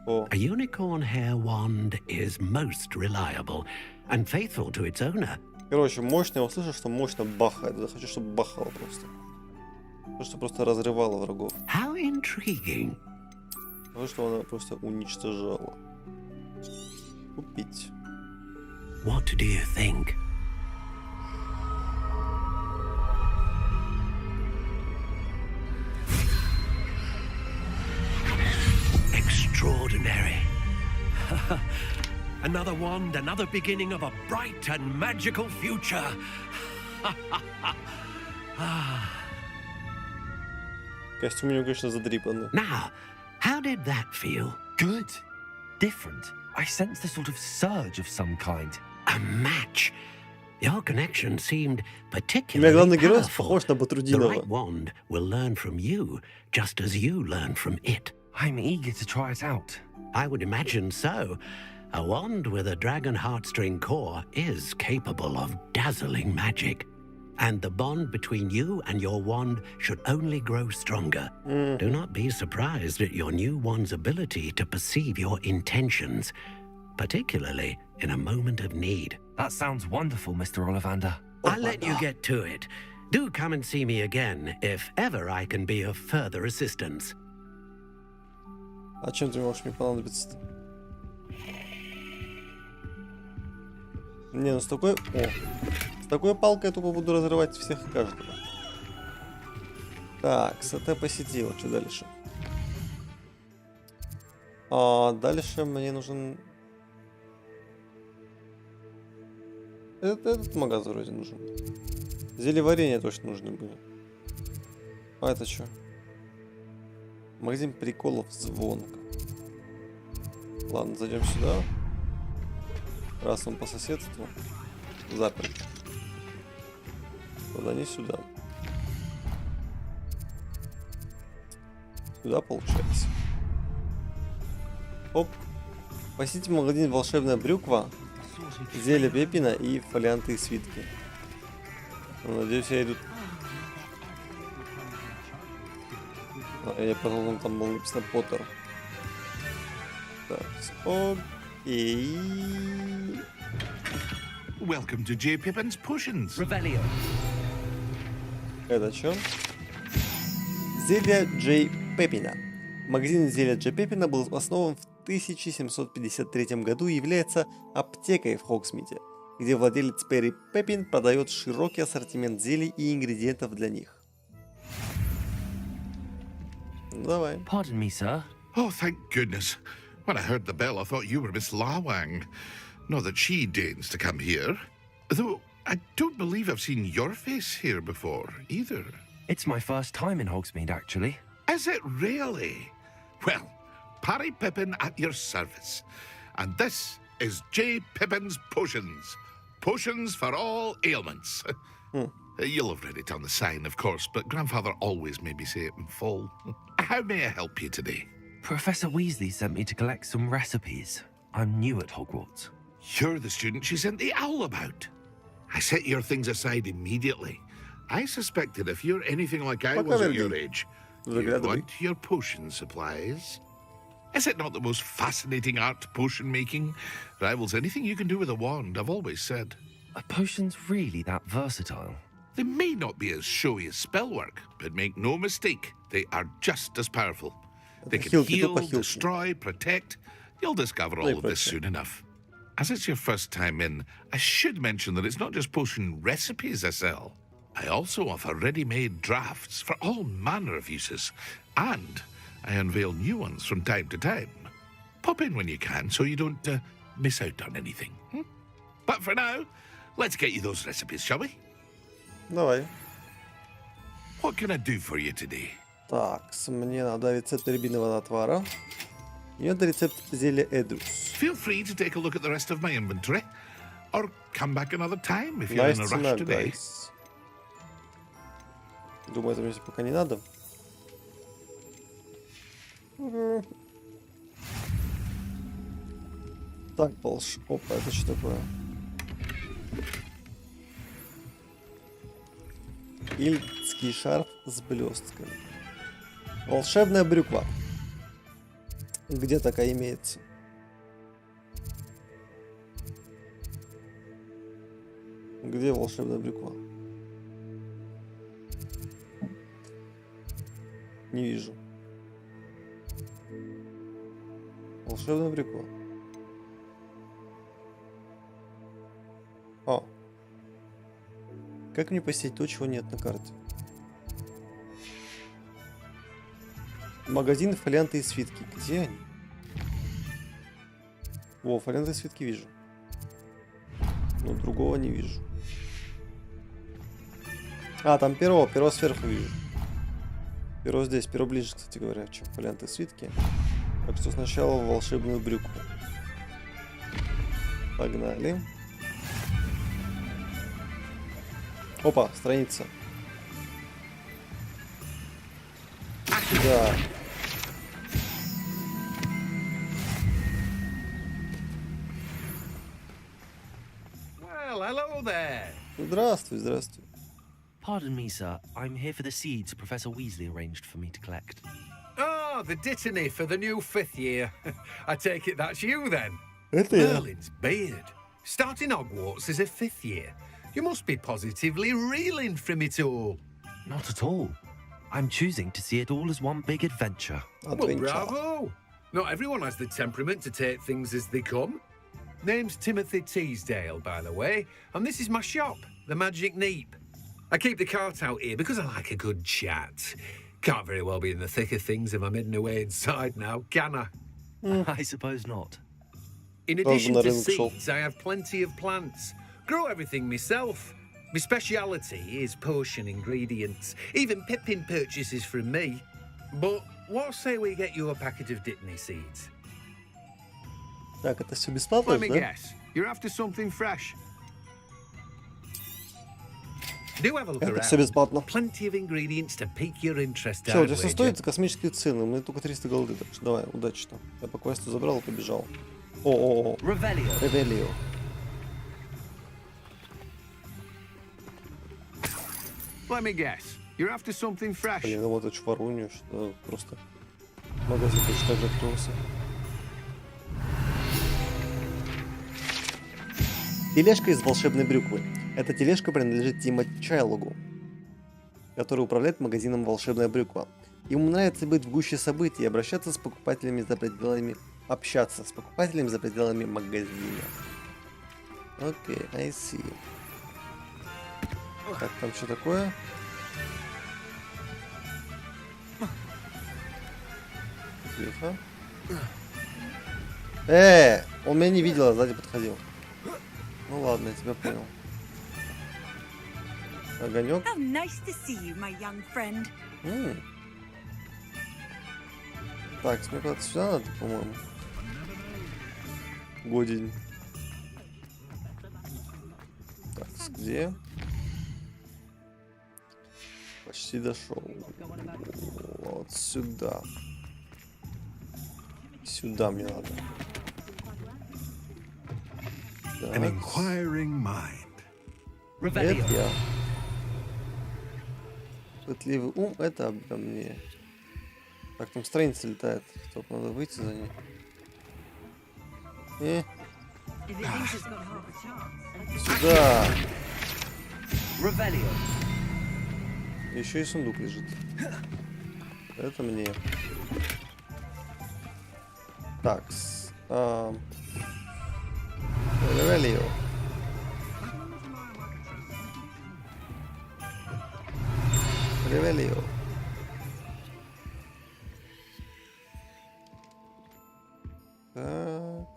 A unicorn hair wand is most reliable and faithful to its owner. Короче, мощно, я услышал, что мощно бахает. Я хочу, чтобы бахало просто. Потому что просто разрывало врагов. How intriguing. Потому что она просто уничтожала. Купить. What do you think? Extraordinary. Another wand, another beginning of a bright and magical future. Костюм у него, конечно, задрипанный. Now, how did that feel? Good. Different. I sensed a sort of surge of some kind. A match. Your connection seemed У меня particularly главный герой powerful. похож на The Батрудинова. right wand will learn from you, just as you learn from it. I'm eager to try it out. I would imagine so. A wand with a dragon heartstring core is capable of dazzling magic. And the bond between you and your wand should only grow stronger. Do not be surprised at your new wand's ability to perceive your intentions, particularly in a moment of need. That sounds wonderful, Mr. Ollivander. I'll let you get to it. Do come and see me again if ever I can be of further assistance. А чем ты можешь мне понадобиться-то? Не, ну с такой... С такой палкой я тупо буду разрывать всех и каждого. Так, СТ посетил. Что дальше? Дальше мне нужен... Этот магазин вроде нужен. Зелье варенья точно нужны были. А это что? Магазин приколов звонко. Ладно, зайдем сюда. Раз он по соседству. Заперт. Тогда не сюда. Сюда получается. Оп. Посетите магазин волшебная брюква, зелье пепина и фолианты и свитки. Ну, надеюсь, я иду. Я подумал, там был написано Поттер. Так, окей. Welcome to J. Pippin's Potions. Revelio. Это что? Зелье Джей Пеппина. Магазин зелья Джей Пеппина был основан в 1753 году и является аптекой в Хогсмите, где владелец Перри Пеппин продает широкий ассортимент зелий и ингредиентов для них. Давай. Pardon me, sir. Oh, thank goodness. When I heard the bell, I thought you were Miss Lawang. Not that she deigns to come here. Though, I don't believe I've seen your face here before, either. It's my first time in Hogsmeade, actually. Is it really? Well, Parry Pippin at your service. And this is J. Pippin's Potions. Potions for all ailments. You'll have read it on the sign, of course, but Grandfather always made me say it in full. How may I help you today? Professor Weasley sent me to collect some recipes. I'm new at Hogwarts. You're the student she sent the owl about. I set your things aside immediately. I suspected if you're anything like I was at your age, you'd want your potion supplies. Is it not the most fascinating art, potion making? Rivals anything you can do with a wand, I've always said. Are potions really that versatile? They may not be as showy as spellwork, but make no mistake, they are just as powerful. They can heal, destroy, protect. You'll discover all of this soon enough. As it's your first time in, I should mention that it's not just potion recipes I sell. I also offer ready-made drafts for all manner of uses, and I unveil new ones from time to time. Pop in when you can so you don't miss out on anything. But for now, let's get you those recipes, shall we? Давай. What can I do for you today? Так, мне надо рецепт рябинового отвара. И это рецепт зелья Эдрус. Feel free to take a look at the rest of my inventory, or come back another time if you're in a rush today. Думаю, это мне пока не надо. Так, Опа, это что такое? Ильдский шарф с блестками. Волшебная брюква. Где такая имеется? Где волшебная брюква? Не вижу. Волшебная брюква. О. Как мне посетить то, чего нет на карте? Магазин, фолианты и свитки. Где они? Во, фолианты и свитки вижу. Но другого не вижу. А, там перо. Перо сверху вижу. Перо здесь. Перо ближе, кстати говоря, чем фолианты и свитки. Так что сначала волшебную брюкву. Погнали. Опа, страница. Да. Well, hello there. Здравствуй, здравствуй. Pardon me, sir. I'm here for the seeds Professor Weasley arranged for me to collect. Oh, the dittany for the new 5th year. I take it that's you then. Это я. Merlin's beard. Starting Hogwarts as a 5th year. You must be positively reeling from it all. Not at all. I'm choosing to see it all as one big adventure. Well, bravo. Not everyone has the temperament to take things as they come. Name's Timothy Teasdale, by the way, and this is my shop, the Magic Neep. I keep the cart out here because I like a good chat. Can't very well be in the thick of things if I'm hidden away inside now, can I? I suppose not. In addition to seeds, I have plenty of plants. Grow everything myself. My speciality is potion ingredients. Even Pippin purchases from me. But what say we get you a packet of Dittany seeds? Так, это все бесплатно, Let me да? guess. You're after something fresh. Do have a look Это around. все бесплатно. Plenty of ingredients to pique your interest. Все, у тебя I'd все wager. стоит за космические цены. Мне только 300 голды, так что давай, удачи там. Я по квесту забрал и побежал. О. Ревелио. Let me guess. You're after something fresh. Блин, вот это чварунью, что просто магазин точно так же открылся. Тележка из волшебной брюквы. Эта тележка принадлежит Тимоти Чайлогу, который управляет магазином «Волшебная брюква». Ему нравится быть в гуще событий и общаться с покупателями за пределами магазина. Окей, I see. Так, там что такое? Тихо. Он меня не видел, а сзади подходил. Ну ладно, я тебя понял. Огонек. How nice to see you, my young friend. Так, мне куда-то сюда надо, по-моему. Годень. Так, где? Почти дошел. Вот сюда. Сюда мне надо. An inquiring mind. Это я. Пытливый ум, это обо мне. Так, там страница летает. Только надо выйти за ней. Сюда. Еще и сундук лежит. Это мне. Так. Ревелио. Ревелио. Так.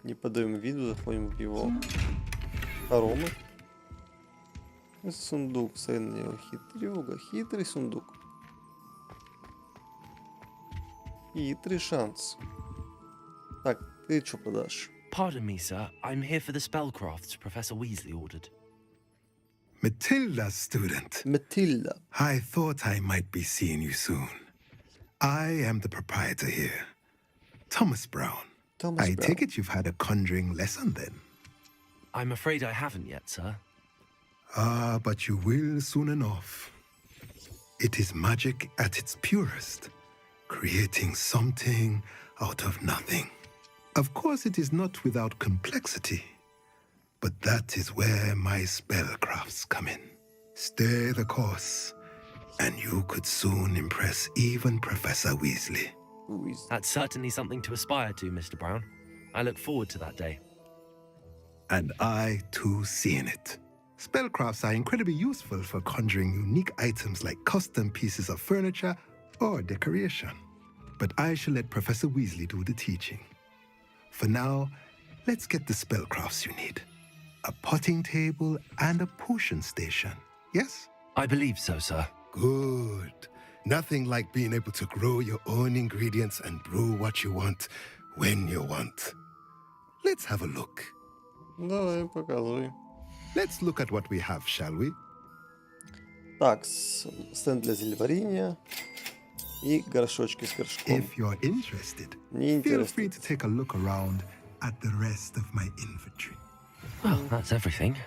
Не подаем виду, заходим в его хоромы. Сундук, среднего хитрюга. Хитрый сундук. Хитрый шанс. Так, ты что подашь? Pardon me, sir. I'm here for the spellcrafts Professor Weasley ordered. Matilda, student. Matilda. I thought I might be seeing you soon. I am the proprietor here, Thomas Brown. I take it you've had a conjuring lesson then? I'm afraid I haven't yet, sir. Ah, but you will soon enough. It is magic at its purest, creating something out of nothing. Of course, it is not without complexity, but that is where my spellcrafts come in. Stay the course, and you could soon impress even Professor Weasley. That's certainly something to aspire to, Mr. Brown. I look forward to that day. And I, too, see in it. Spellcrafts are incredibly useful for conjuring unique items like custom pieces of furniture or decoration. But I shall let Professor Weasley do the teaching. For now, let's get the spellcrafts you need. A potting table and a potion station, yes? I believe so, sir. Good. Nothing like being able to grow your own ingredients and brew what you want when you want. Let's have a look. Давай, показывай. Let's look at what we have, shall we? Так, стенд для зельеварения и горшочки с горшком. If you're interested, feel free to take a look around at the rest of my inventory. Well, that's everything.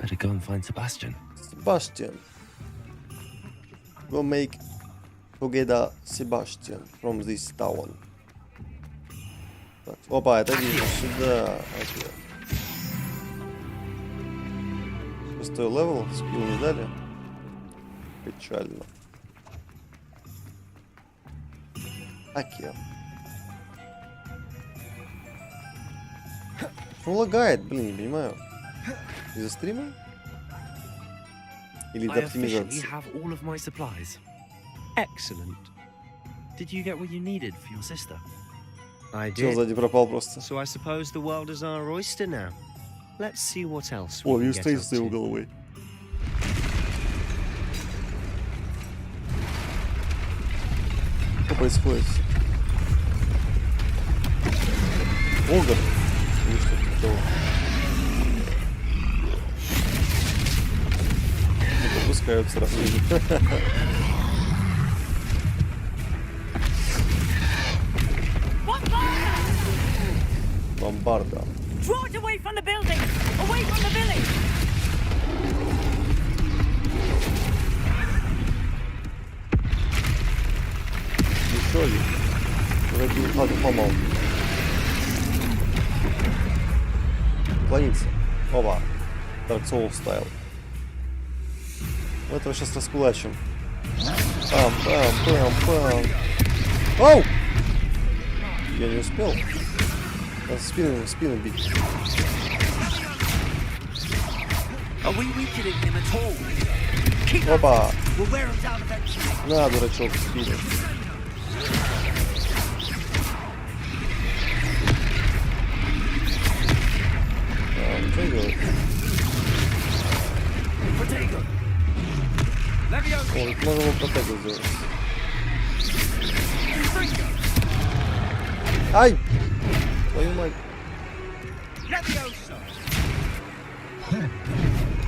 Better go and find Sebastian. Sebastian. Go make together Sebastian from this town. Так, опа, это вижу сюда. Окей. Шестой левел, скилл не дали. Печально. Окей. Почему лагает? Блин, не понимаю. Из-за стрима? Или до оптимизации? I have all of my supplies. Excellent. Did you get what you needed for your sister? I Чел did. сзади пропал просто. So I suppose the world is our oyster now. Let's see what else О, we can вижу, get стоит up с его to. головой. Что происходит? Огр? Или что-то такого? Не пропускают сразу. Бомбарда. Draw it away from the building! Away from the village! Еще ли? Вроде хату помол. Клониться. Опа. Dark Souls стайл. Мы этого сейчас раскулачим. Пам-пам-пам-пам. Оу! Я не успел. Надо спину бить. Опа! На, дурачок, в спину. можно его протегу сделать. Ай! Твою мать.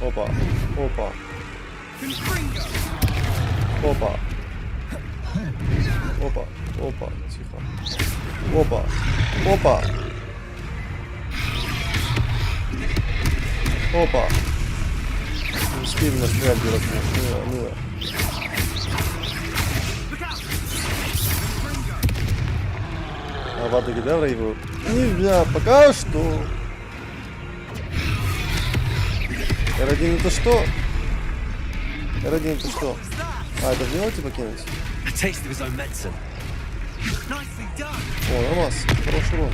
Опа, опа. Опа. Опа, опа, тихо. Опа, опа. Опа. Не успели настрелять дураку. Мило. А Авада Гидавра его нельзя пока что. R1 это что? R1 это что? А, это в него типа кинуть? О, нормас, хороший урон.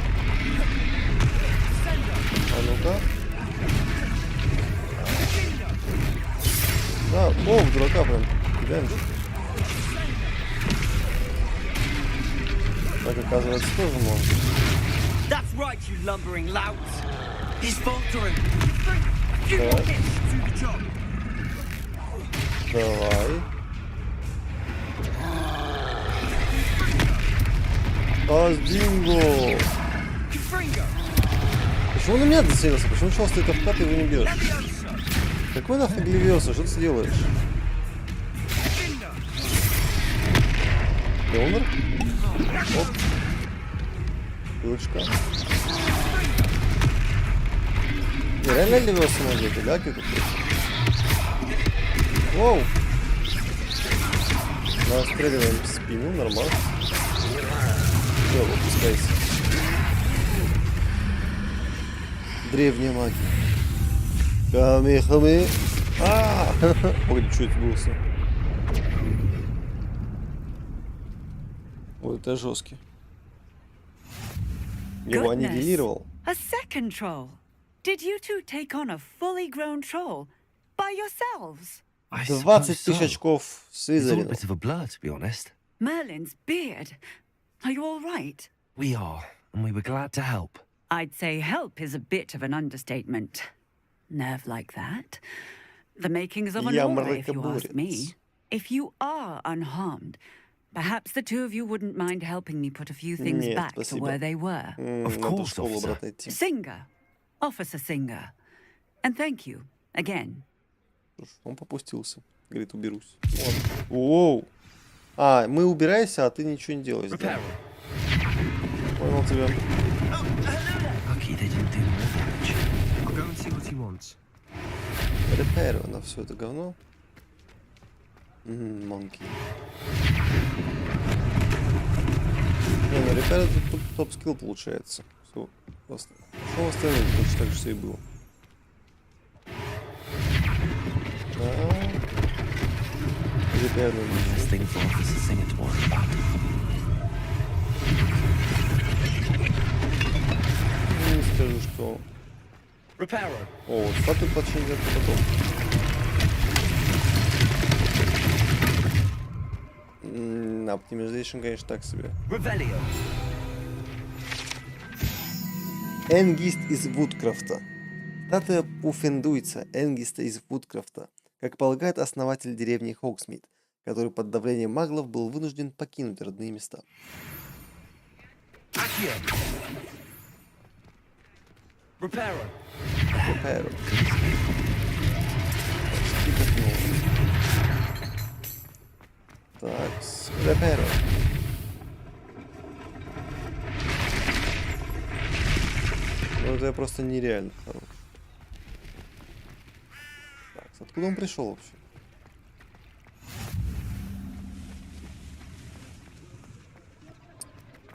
А ну-ка. Да, о, дурака прям кидаем. Так, оказывается, тоже можно. Давай. Бинго! Почему на меня доцелился? Почему сначала стоит АФК, ты его не бьешь? Какой нафиг Левиоса? Что ты делаешь? Ты умер? Оп. Пылочка. Не, реально Левиоса можно делать? Да, какой-то? Воу! Настреливаем в спину, нормально. Все, выпускайся. Древняя магия. Хами-хами. Ой, что это было? Ой, это жесткий. Его аннигилировал. A second troll. Did you two take on a fully grown troll by yourselves? 20 тысяч очков Слизерину. It's all a bit of a blur, to be honest. Merlin's beard. Are you all right? We are, and we were glad to help. I'd say help is a bit of an understatement. Nerve like that. The makings of an aura, if you ask me. If you are unharmed, perhaps the two of you wouldn't mind helping me put a few things back to where they were. Of course, officer. Singer. Officer Singer. And thank you, again. Он попустился. Говорит, уберусь. Воу. А, мы убираемся, а ты ничего не делаешь. Да? Понял тебя. Repair, на все это говно. Монки. Не, ну Repair тут топ-скилл получается. Все. Что остальное точно так же все и было. Не скажу, что... О, вот статую починить это потом. Optimization, конечно, так себе. Энгист из Вудкрафта. Статуя пуффендуйца Энгиста из Вудкрафта, как полагает основатель деревни Хогсмит, который под давлением маглов был вынужден покинуть родные места. Repairer. Так, Repairer. Ну это просто нереально хорош. Так, откуда он пришел вообще?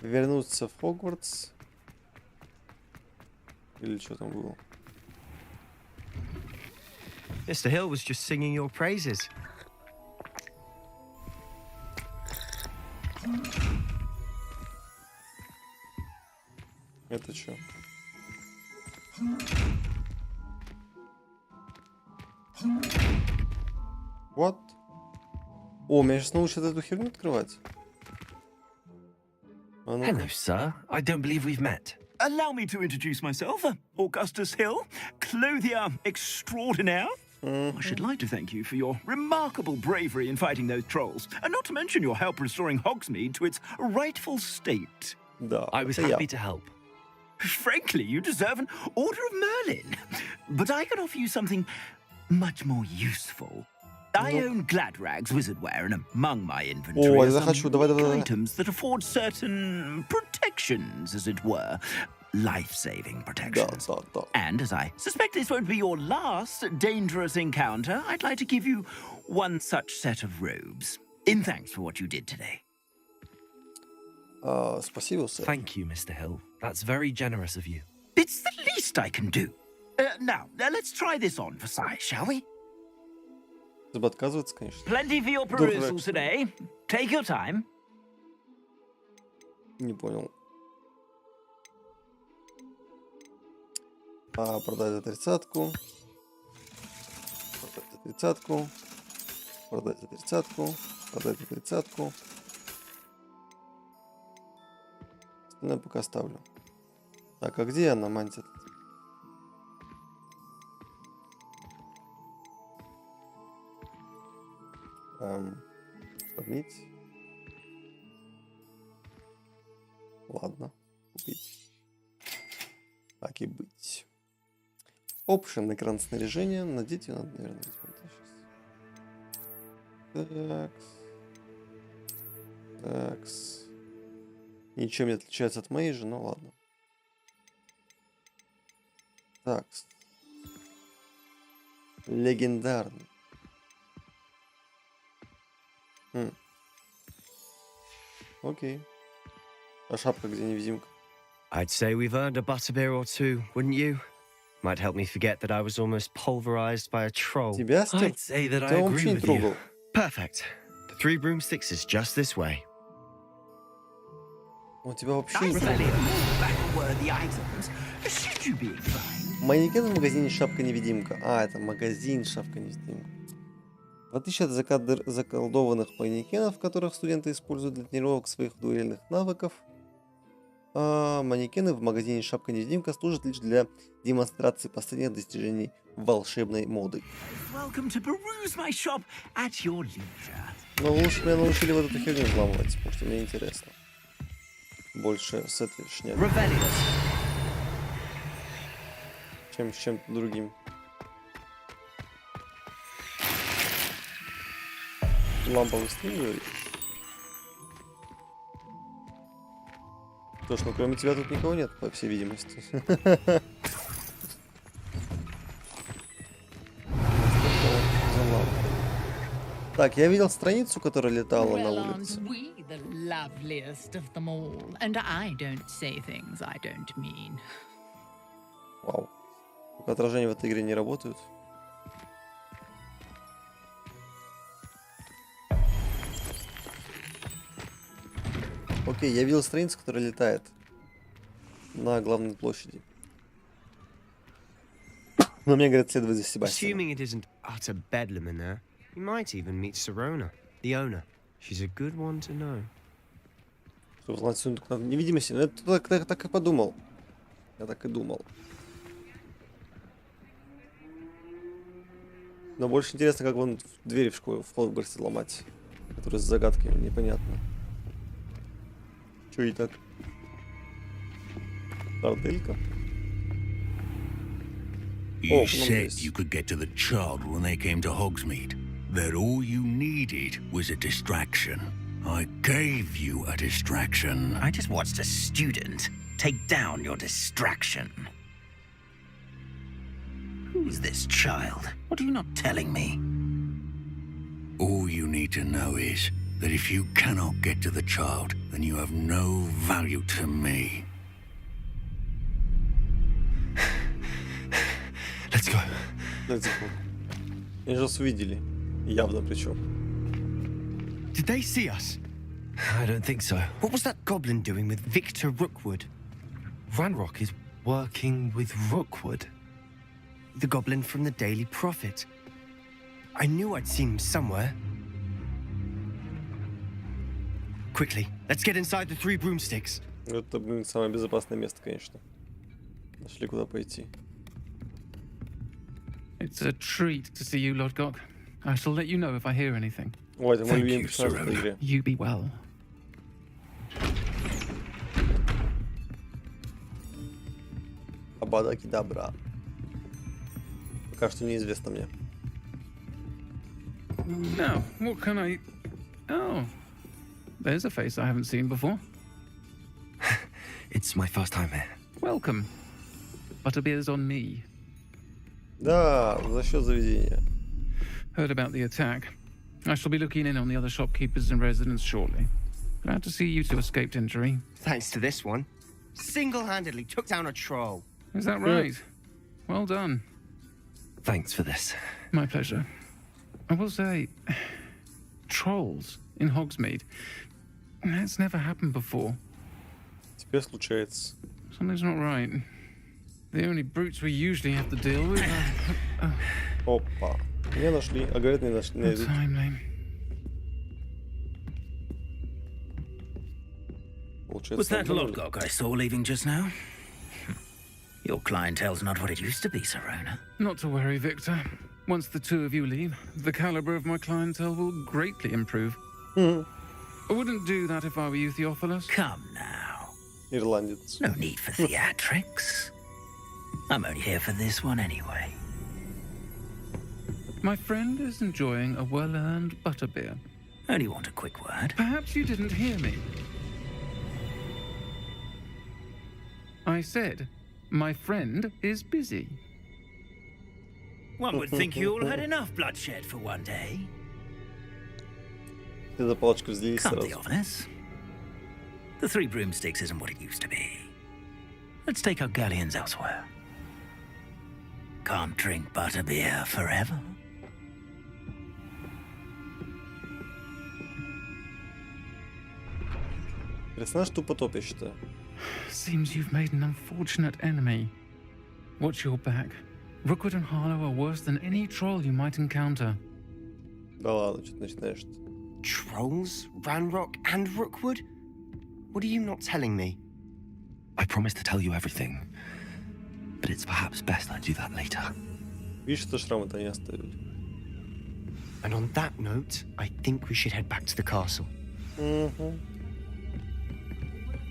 Вернуться в Хогвартс. Или что там было? Mr. Hill was just singing your praises. Это что? What? О, меня сейчас научат эту херню открывать. Hello, sir. I don't believe we've met. Allow me to introduce myself, Augustus Hill, clothier extraordinaire. I should like to thank you for your remarkable bravery in fighting those trolls, and not to mention your help restoring Hogsmeade to its rightful state. I was happy to help. Frankly, you deserve an Order of Merlin. But I can offer you something much more useful. I own Gladrag's wizardware, and among my inventory are some items that afford certain protections, as it were. Life-saving protections. And as I suspect this won't be your last dangerous encounter, I'd like to give you one such set of robes, in thanks for what you did today. Спасибо, сэр. Thank you, Mr. Hill. That's very generous of you. It's the least I can do. Now, let's try this on for size, shall we? Отказываться, конечно. Plenty for your perusal today. Take your time. Не понял. Продать за 30-ку. Продать за 30-ку. Продать за 30-ку. Продать за 30-ку. Остальное пока ставлю. Так, а где она, мантия? Сравнить. Ладно, купить. Так и быть. Option, экран снаряжения. Надеть ее надо, наверное. Такс. Ничем не отличается от моей же, но ладно. Такс. Легендарный. Окей. А шапка где невидимка? I'd say we've earned a butterbeer or two, wouldn't you? Might help me forget that I was almost pulverized by a troll. Тебя, Степ? I'd say that I agree with you. Perfect. The 3 broomsticks is just this way. У тебя вообще не манекен в магазине шапка-невидимка. Это магазин шапка-невидимка. В отличие от заколдованных манекенов, которых студенты используют для тренировок своих дуэльных навыков, манекены в магазине шапка-невидимка служат лишь для демонстрации последних достижений волшебной моды. Но лучше меня научили вот эту херню взламывать, потому что мне интересно. Больше с этой шнягой, чем с чем-то другим. Ламповый стрим, говорит. Что ж, ну кроме тебя тут никого нет, по всей видимости. Так, я видел страницу, которая летала на улице. Вау. Отражения в этой игре не работают. Окей, я видел страницу, которая летает на главной площади. Но мне говорят, следовать за Себастьяном. Assuming it isn't utter bedlam in there, you might even meet Sirona, the owner. She's a good one to know. Что, взломать сундук на невидимости? Ну, это так и подумал. Я так и думал. Но больше интересно, как вон двери в школу в Хогвартсе ломать, которые с загадками непонятно. Чё и так? Тартелька? You said you could get to the child when they came to Hogsmeade. That all you needed was a distraction. I gave you a distraction. I just watched a student take down your distraction. Who's this child? What are you not telling me? All you need to know is that if you cannot get to the child, then you have no value to me. Let's go. Let's go. Они же нас увидели. Явно причем. Did they see us? I don't think so. What was that goblin doing with Victor Rookwood? Ranrock is working with Rookwood. The goblin from the Daily Prophet. I knew I'd seen him somewhere. Quickly, let's get inside the 3 broomsticks. Это, блин, самое безопасное место, конечно. Нашли куда пойти. It's a treat to see you, Lodgok. I shall let you know if I hear anything. Ой, это мой любимый персонаж в этой игре. You be well. Абадакидабра. Пока что неизвестно мне. Now, what can I... Oh, there's a face I haven't seen before. It's my first time here. Welcome. Butterbeer's on me. Да, за счет заведения. Heard about the attack. I shall be looking in on the other shopkeepers and residents shortly. Glad to see you two escaped injury. Thanks to this one. Single-handedly took down a troll. Is that right? Well done. Thanks for this. My pleasure. I will say, trolls in Hogsmeade. That's never happened before. Теперь случается. Something's not right. The only brutes we usually have to deal with are... Опа. Меня нашли, а говорят, не нашли. Не Was that Lodgok I saw leaving just now? Your clientele's not what it used to be, Sirona. Not to worry, Victor. Once the two of you leave, the caliber of my clientele will greatly improve. I wouldn't do that if I were you, Theophilus. Come now. Ирландец. No need for theatrics. I'm only here for this one anyway. My friend is enjoying a well-earned butterbeer. Only want a quick word. Perhaps you didn't hear me. I said, my friend is busy. One would think you all had enough bloodshed for one day. Ты за палочку взялись Come, сразу. Theophilus. The Three Broomsticks isn't what it used to be. Let's take our galleons elsewhere. Can't drink butterbeer forever. Персонаж тупо топ, я считаю. Seems you've made an unfortunate enemy. Watch your back. Rookwood and Harlow are worse than any troll you might encounter. Да ладно, что ты начинаешь-то? Trolls, Ranrock, and Rookwood? What are you not telling me? I promise to tell you everything, but it's perhaps best I do that later. Видишь, что шрамы-то не оставили. And on that note, I think we should head back to the castle.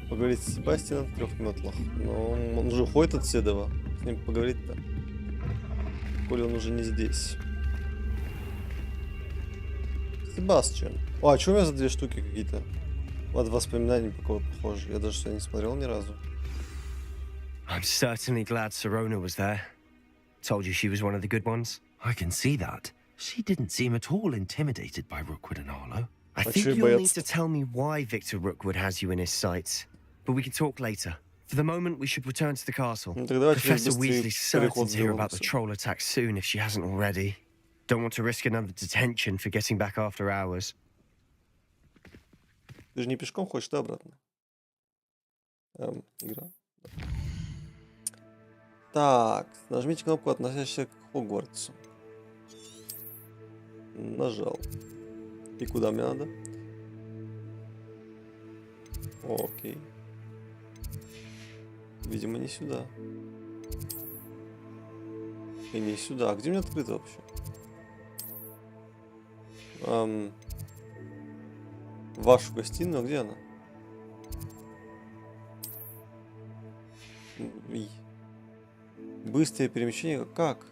Поговорить с Себастьяном в 3 метлах. Но он уже уходит от Седова. С ним поговорить-то. Коли он уже не здесь. Себастьян. О, а что у меня за 2 штуки какие-то? От воспоминаний по кого-то похоже. Я даже сюда не смотрел ни разу. I'm certainly glad Sirona was there. Told you she was one of the good ones. I can see that. She didn't seem at all intimidated by Rookwood and Harlow. I think you'll need to tell me why Victor Rookwood has you in his sights. But we can talk later. For the moment, we should return to the castle. Professor Weasley's certain to hear about the troll attack soon if she hasn't already. Don't want to risk another detention for getting back after hours. Ты же не пешком хочешь, да, обратно? Игра. Так, нажмите кнопку, относящуюся к Хогвартсу. Нажал. И куда мне надо? Окей. Видимо, не сюда. И не сюда. А где мне открыто вообще? Вашу гостиную, где она? Быстрое перемещение. Как?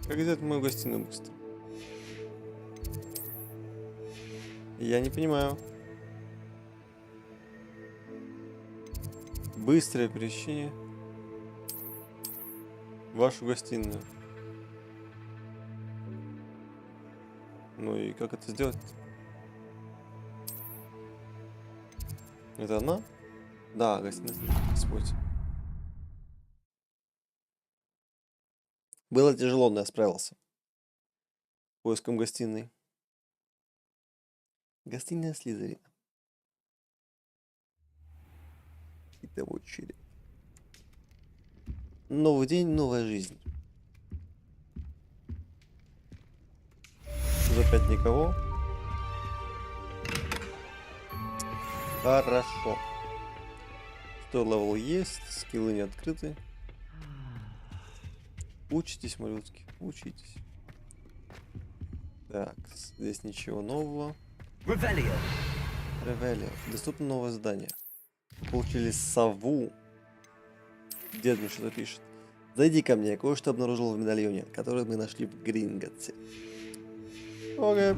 Как взять мою гостиную быстро? Я не понимаю. Быстрое перемещение. Вашу гостиную. Ну и как это сделать? Это она? Да, гостиная. Господь. Было тяжело, но я справился. Поиском гостиной. Гостиная Слизерина. Итого очередь. Новый день, новая жизнь. Тут опять никого. 6 левел есть, скиллы не открыты. Учитесь, малютки, учитесь. Так, здесь ничего нового. Ревелио. Доступно новое задание. Получили сову. Дед мне что-то пишет. Зайди ко мне, я кое-что обнаружил в медальоне, который мы нашли в Гринготте. Окей.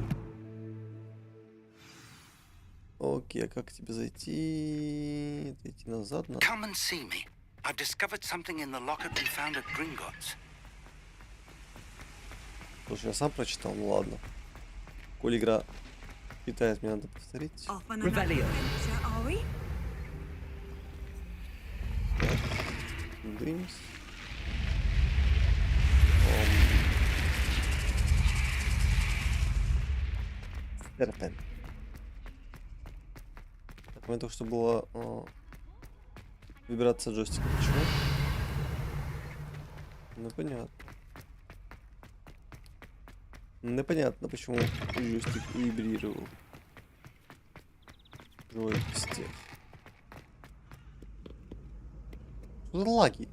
Окей, а как тебе зайти? Идти назад надо. Come and see me. I've discovered something in the locker we found at Gringotts. Слушай, я сам прочитал, ну ладно. Коль игра питает, мне надо повторить. Ревелио. Дымс. Серпен. Так, у меня только что была вибрация джойстика. Почему? Ну понятно. Непонятно, почему джойстик вибрировал. Джойстик. Что за лаги?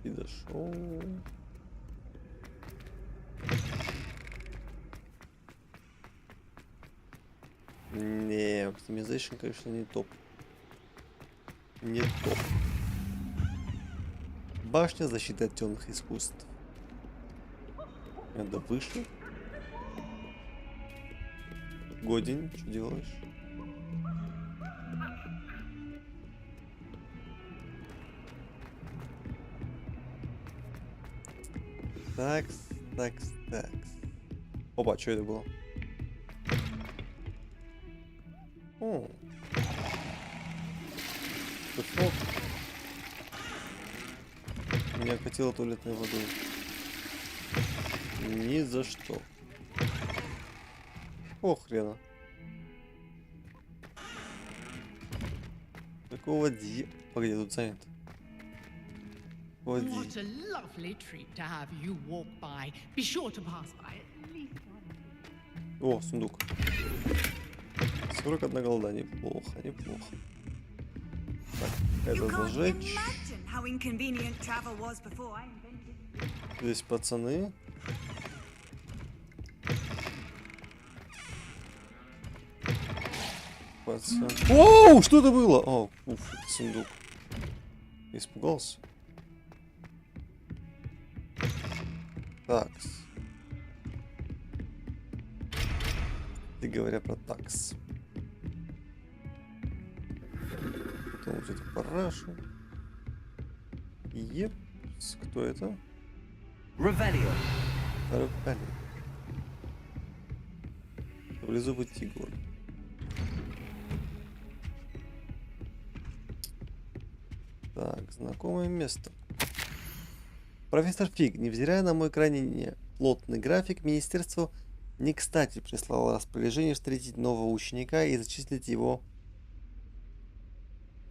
И дошел. Не, оптимизация, конечно, не топ. Не топ. Башня защиты от темных искусств. Надо выше. Годин, что делаешь? Такс. Опа, что это было? О. Пушок. Меня окатило туалетной водой. Ни за что. О, хрена. Какого Погоди, тут занят. What a lovely treat to have you walk by. Be sure to pass by at least once. О, сундук. 41 голда, неплохо. Так, это зажечь. Здесь пацаны. Оу, что это было? О, уф, это сундук. Испугался. Такс. Ты говоря про такс. Потом вот это парашу. Епс, кто это? Ревелио. Саблезубый тигр. Так, знакомое место. Профессор Фиг, невзирая на мой крайне плотный график, министерство не кстати прислало распоряжение встретить нового ученика и зачислить его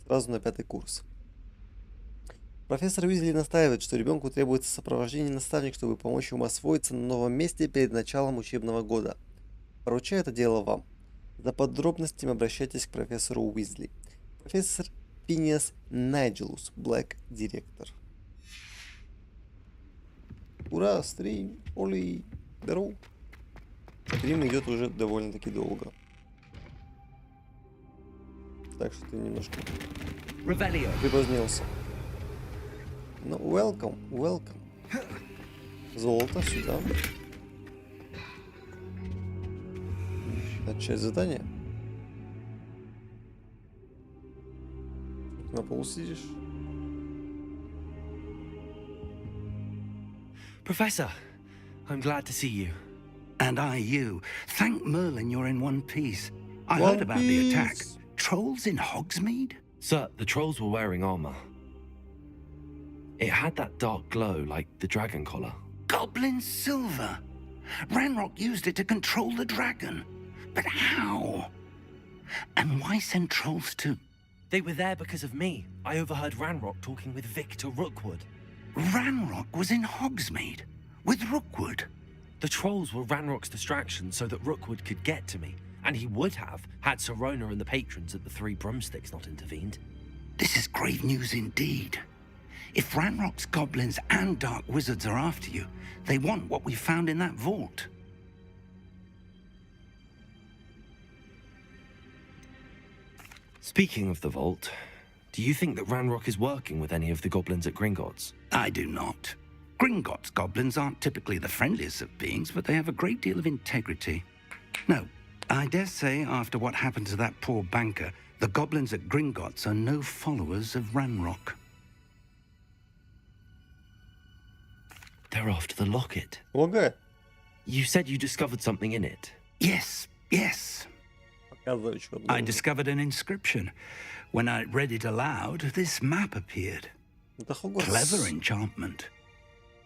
сразу на 5-й курс. Профессор Уизли настаивает, что ребенку требуется сопровождение наставника, чтобы помочь ему освоиться на новом месте перед началом учебного года. Поручаю это дело вам. За подробностями обращайтесь к профессору Уизли. Профессор Финиас Найджелус, Блэк, директор. Ура, стрим, Оли, здорово. Стрим идет уже довольно-таки долго. Так что ты немножко припозднился. Ну, welcome. Золото сюда. Начать задание. На полу сидишь. Professor, I'm glad to see you. And I you. Thank Merlin you're in one piece. I heard about the attack. Trolls in Hogsmeade? Sir, the trolls were wearing armor. It had that dark glow like the dragon collar. Goblin silver. Ranrock used it to control the dragon. But how? And why send trolls to... They were there because of me. I overheard Ranrock talking with Victor Rookwood. Ranrock was in Hogsmeade? With Rookwood? The trolls were Ranrock's distraction so that Rookwood could get to me. And he would have, had Sirona and the patrons at the Three Broomsticks not intervened. This is grave news indeed. If Ranrock's goblins and dark wizards are after you, they want what we found in that vault. Speaking of the vault, do you think that Ranrock is working with any of the goblins at Gringotts? I do not. Gringotts goblins aren't typically the friendliest of beings, but they have a great deal of integrity. No, I dare say after what happened to that poor banker, the goblins at Gringotts are no followers of Ranrock. They're after the locket. Okay. You said you discovered something in it. Yes. I discovered an inscription. When I read it aloud, this map appeared. Clever enchantment.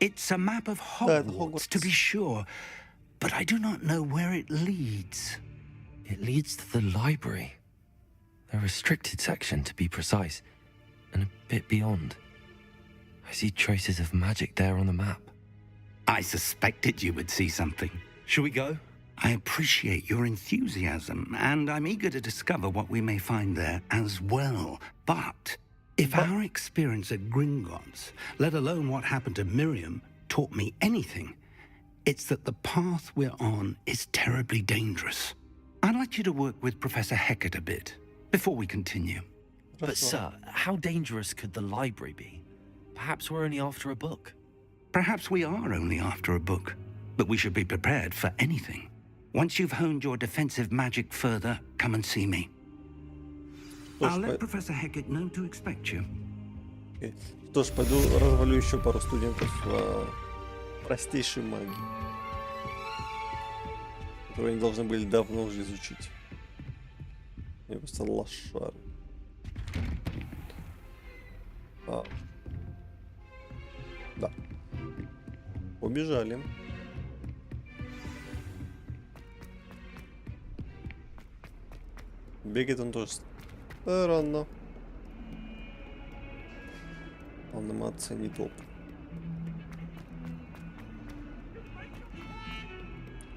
It's a map of Hogwarts, to be sure, but I do not know where it leads. It leads to the library. The restricted section, to be precise, and a bit beyond. I see traces of magic there on the map. I suspected you would see something. Shall we go? I appreciate your enthusiasm, and I'm eager to discover what we may find there as well. But if our experience at Gringotts, let alone what happened to Miriam, taught me anything, it's that the path we're on is terribly dangerous. I'd like you to work with Professor Hecat a bit before we continue. But sir, how dangerous could the library be? Perhaps we're only after a book. Perhaps we are only after a book, but we should be prepared for anything. Once you've honed your defensive magic further, come and see me. I'll let Professor Hecat know to expect you. Okay. Что ж, пойду развалю еще пару студентов простейшей магии, которую они должны были давно уже изучить. Я просто лошары. Да. Побежали. Бегает он тоже странно. Анимация не топ.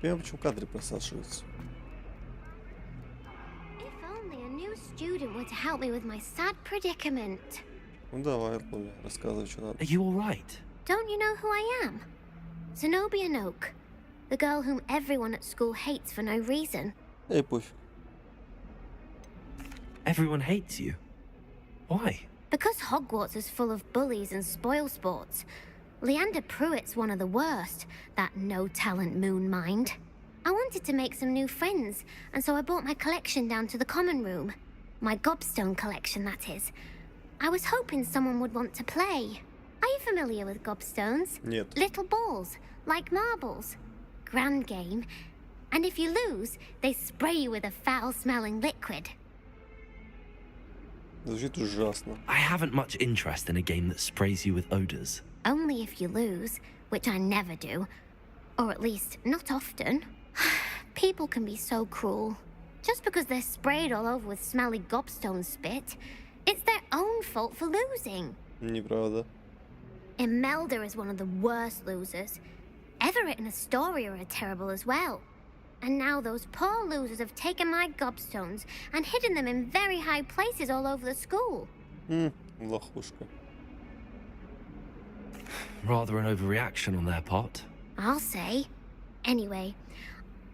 Я почему кадры просаживаются? Student were to help me with my sad predicament. Ну давай, Луля, рассказывай, что надо. Are you all right? Don't you know who I am? Zenobia Noak, the girl whom everyone at school hates for no reason. Эй, пофиг. Everyone hates you. Why? Because Hogwarts is full of bullies and spoilsports. Leander Pruitt's one of the worst, that no-talent moon mind. I wanted to make some new friends, and so I brought my collection down to the common room. My gobstone collection, that is. I was hoping someone would want to play. Are you familiar with gobstones? Нет. Little balls, like marbles. Grand game. And if you lose, they spray you with a foul-smelling liquid. Звучит ужасно. I haven't much interest in a game that sprays you with odors. Only if you lose, which I never do. Or at least, not often. People can be so cruel. Just because they're sprayed all over with smelly gobstone spit, it's their own fault for losing. Неправда. Imelda is one of the worst losers. Everett and Astoria are terrible as well. And now those poor losers have taken my gobstones and hidden them in very high places all over the school. Лохушка. Rather an overreaction on their part. I'll say. Anyway,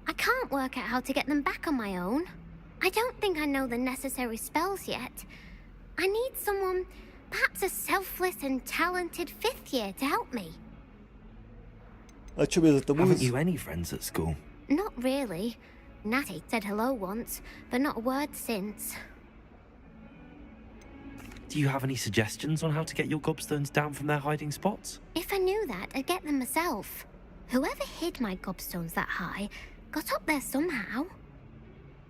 I can't work out how to get them back on my own. I don't think I know the necessary spells yet. I need someone, perhaps a selfless and talented fifth year to help me. Haven't you any friends at school? Not really. Natty said hello once, but not a word since. Do you have any suggestions on how to get your gobstones down from their hiding spots? If I knew that, I'd get them myself. Whoever hid my gobstones that high got up there somehow.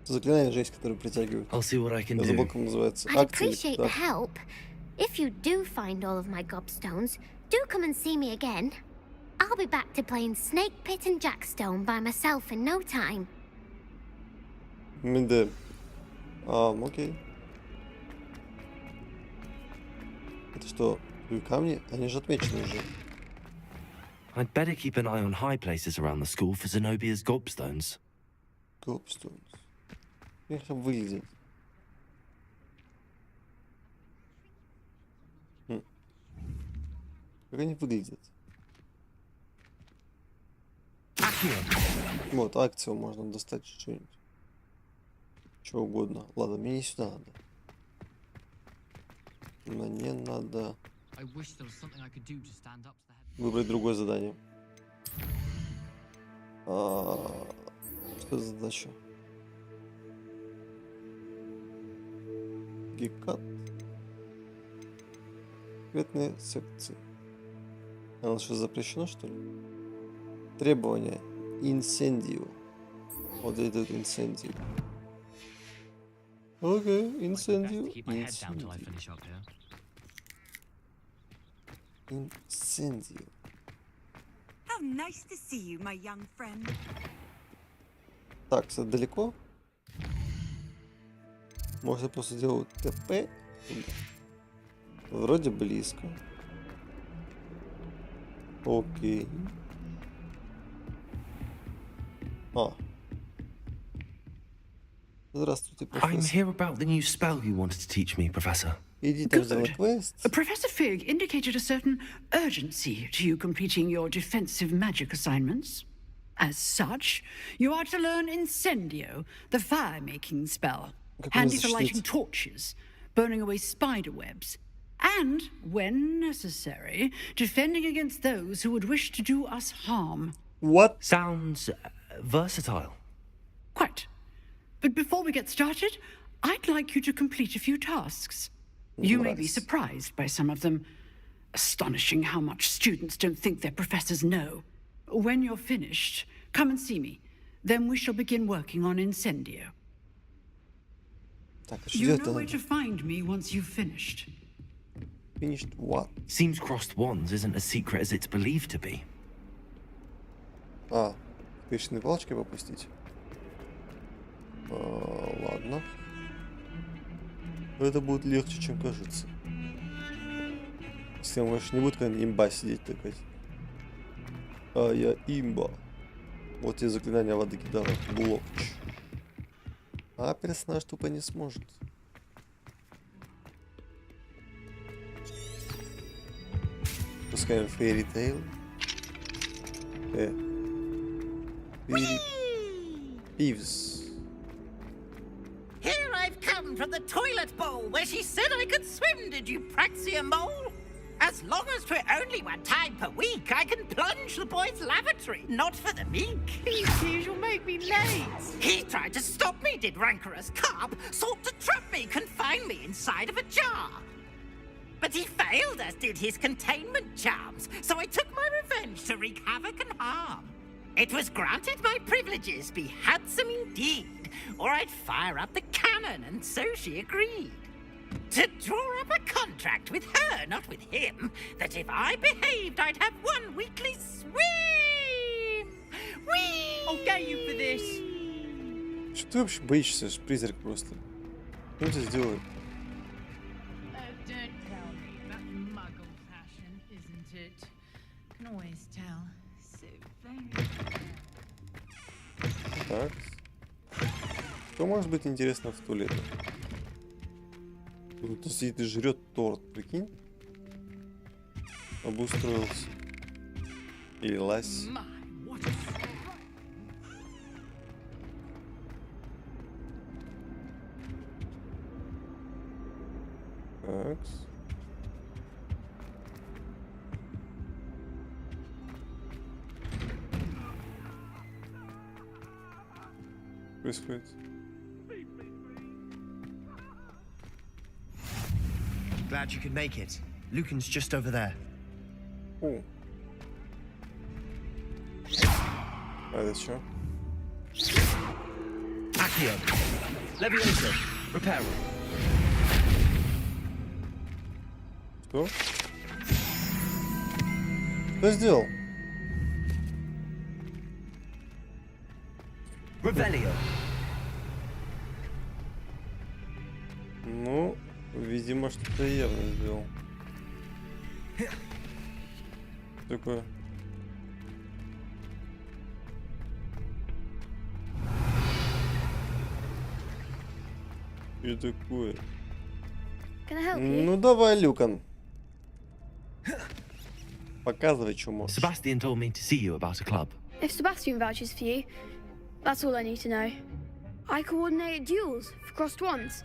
Заклинание жесть, которое притягивает. I'll see what I can do. Называется. I'd appreciate the help. If you do find all of my gobstones, do come and see me again. I'll be back to playing Snake Pit and Jackstone by myself in no time. Да. Окей. Это что, камни? Они же отмечены уже. I'd better keep an eye on high places around the school for Zenobia's gobstones. Gobstones. Как выглядит? Как они выглядят? Вот, акцию можно достать что-нибудь. Что угодно. Ладно, мне не сюда надо. Мне надо выбрать другое задание. Что за задача? Гекат. Секретные секции. Оно что, запрещено, что ли? Требования. Инсендио. Вот это инсендио. Окей, инсендио. Инсендио. How nice to see you, my young friend. Так, это далеко? Может, я просто делаю ТП? Вроде близко. Окей. Здравствуйте, профессор. I'm here about the new spell you wanted to teach me, Professor. Иди там за квест. Professor Fig indicated a certain urgency to you completing your defensive magic assignments. As such, you are to learn Incendio, the fire-making spell, handy for lighting torches, burning away spider webs, and, when necessary, defending against those who would wish to do us harm. What? Sounds versatile. Quite. But before we get started, I'd like you to complete a few tasks. You may be surprised by some of them. Astonishing how much students don't think their professors know. When you're finished, come and see me. Then we shall begin working on Incendio. You know where to find me once you've finished. Finished what? Seems crossed wands isn't as secret as it's believed to be. Печные палочки попустить. Ладно. Это будет легче, чем кажется. Если он, конечно, не будет какая-нибудь имба сидеть такая. Я имба. Вот и заклинание воды кидала. Блокч. А персонаж тупо не сможет. Пускаем Fairy Tail. Пивс. Here I've come from the toilet bowl where she said I could swim, did you praxia mole? As long as 'twere only one time per week, I can plunge the boy's lavatory, not for the meek. You'll make me late. He tried to stop me, did rancorous carp, sought to trap me, confine me inside of a jar. But he failed, as did his containment charms, so I took my revenge to wreak havoc and harm. It was granted my privileges be handsome indeed, or I'd fire up the cannon, and so she agreed. To draw up a contract with her, not with him, that if I behaved, I'd have one weekly swim. Whee! I'll get you for this. Что ты вообще боишься? Это призрак просто. Что он тебе сделает? Don't tell me that muggle fashion, isn't it? Can always tell. So very. Так. Что может быть интересно в туалете? Тут сидит и жрет торт, прикинь? Обустроился. Или лась. Так. Происходит. Glad you could make it. Lucan's just over there. О. А это что? Accio. Leviosa. Reparo. Что? Что сделал? Revelio. Ну, видимо, что-то явно сделал. Что такое? Что такое? Can I help you? Ну давай, Люкан. Показывай, что можешь. Sebastian told me to see you about a club. If Sebastian vouches for you, that's all I need to know. I coordinate duels for crossed wands.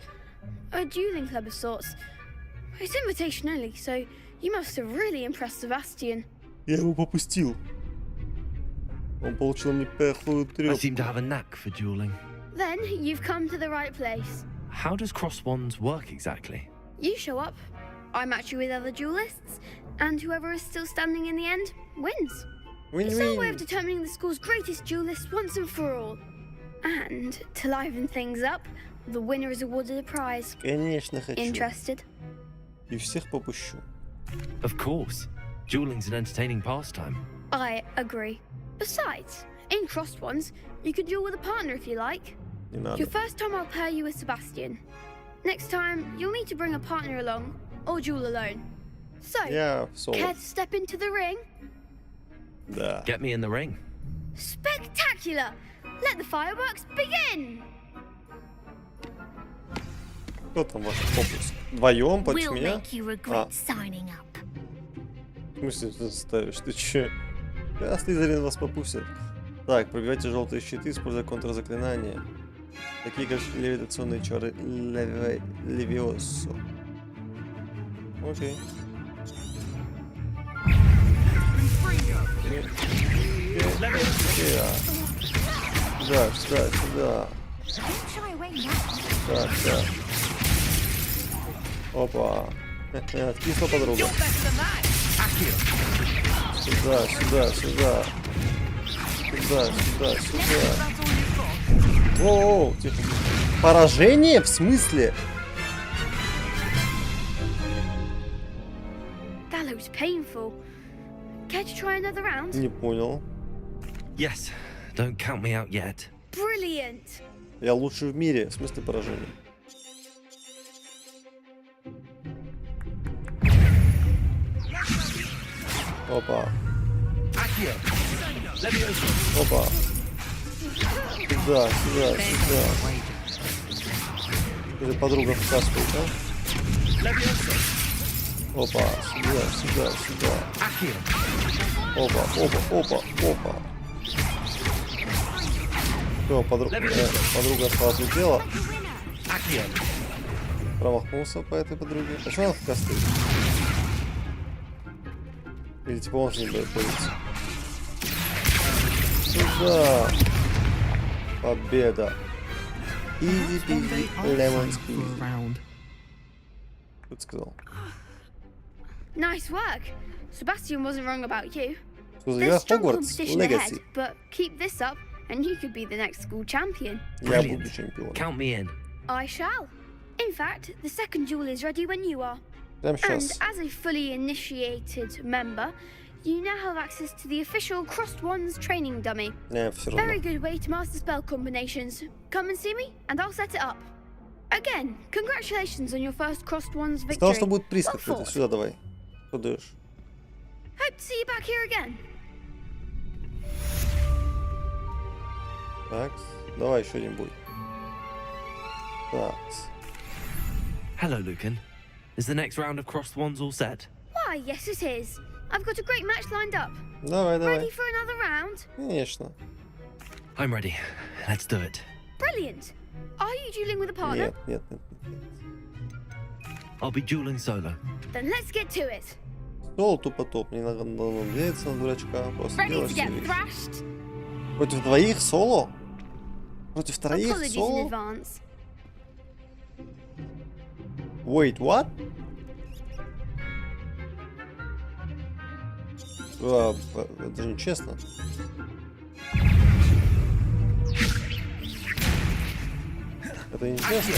A dueling club of sorts. It's invitation only, so you must have really impressed Sebastian. Я его попустил. Он получил мне плохую трёпку. I seem to have a knack for dueling. Then you've come to the right place. How does crossed wands work exactly? You show up, I match you with other duelists, and whoever is still standing in the end wins. It's our way of determining the school's greatest duelist once and for all. And to liven things up, the winner is awarded a prize. Конечно, хочу. Interested? И всех попущу. Of course. Dueling's an entertaining pastime. I agree. Besides, in crossed ones, you can duel with a partner if you like. Your first time I'll pair you with Sebastian. Next time, you'll need to bring a partner along, or duel alone. So, care to step into the ring? Да. Get me in the ring. Spectacular! Let the fireworks begin! Кто там ваш попуск? Вдвоем против меня? В смысле ты ставишь? Ты че? Да, Слизерин вас попустит. Так, пробивайте желтые щиты, используя контрзаклинания. Такие как левитационные чары Левиосо. Окей. Сюда, сюда, сюда. Так, так. Опа. Откисла подруга. Сюда, сюда, сюда. Сюда, сюда, сюда. О, тихо. Поражение? В смысле? That looks painful. Care to try another round? Не понял. Yes. Don't count me out yet. Brilliant. Я лучший в мире. В смысле поражения? Опа. Опа. Сюда, сюда, сюда. Или подруга втаскивает, а? Опа, сюда, сюда, сюда. Опа, опа, опа, опа. Все, подруга отлетела. Промахнулся по этой подруге. А что она в касты? Или типа он с ней будет бориться? Сюда. Победа. Easy peasy, lemon squeezy. Кто сказал? Nice work. Sebastian wasn't wrong about you. There's strong competition ahead, but keep this up and you could be the next school champion. Я буду чемпионом. Count me in. I shall. In fact, the second duel is ready when you are. Прямо And сейчас. as a fully initiated member, you now have access to the official Crossed Wands training dummy. Не, все равно. Very good way to master spell combinations. Come and see me, and I'll set it up. Again, congratulations on your first Crossed Wands victory. Сказал, что будет приз What какой-то. for? Сюда давай. Что даешь? Hope to see you back here again. Так, давай еще один бой. Так. Hello, Lucan. Is the next round of crossed wands all set? Why, yes it is. I've got a great match lined up. Давай, давай. Ready for another round? Конечно. I'm ready. Let's do it. Brilliant. Are you dueling with a partner? Нет, нет, нет, нет. I'll be dueling solo. Then let's get to it. Соло тупо-топ. Не надо надеяться на дурачка. Просто Ready делаешь to свою get вещь. thrashed? Против двоих соло? Против троих Apologies in соло? advance. Wait, what? Это же нечестно. Это нечестно.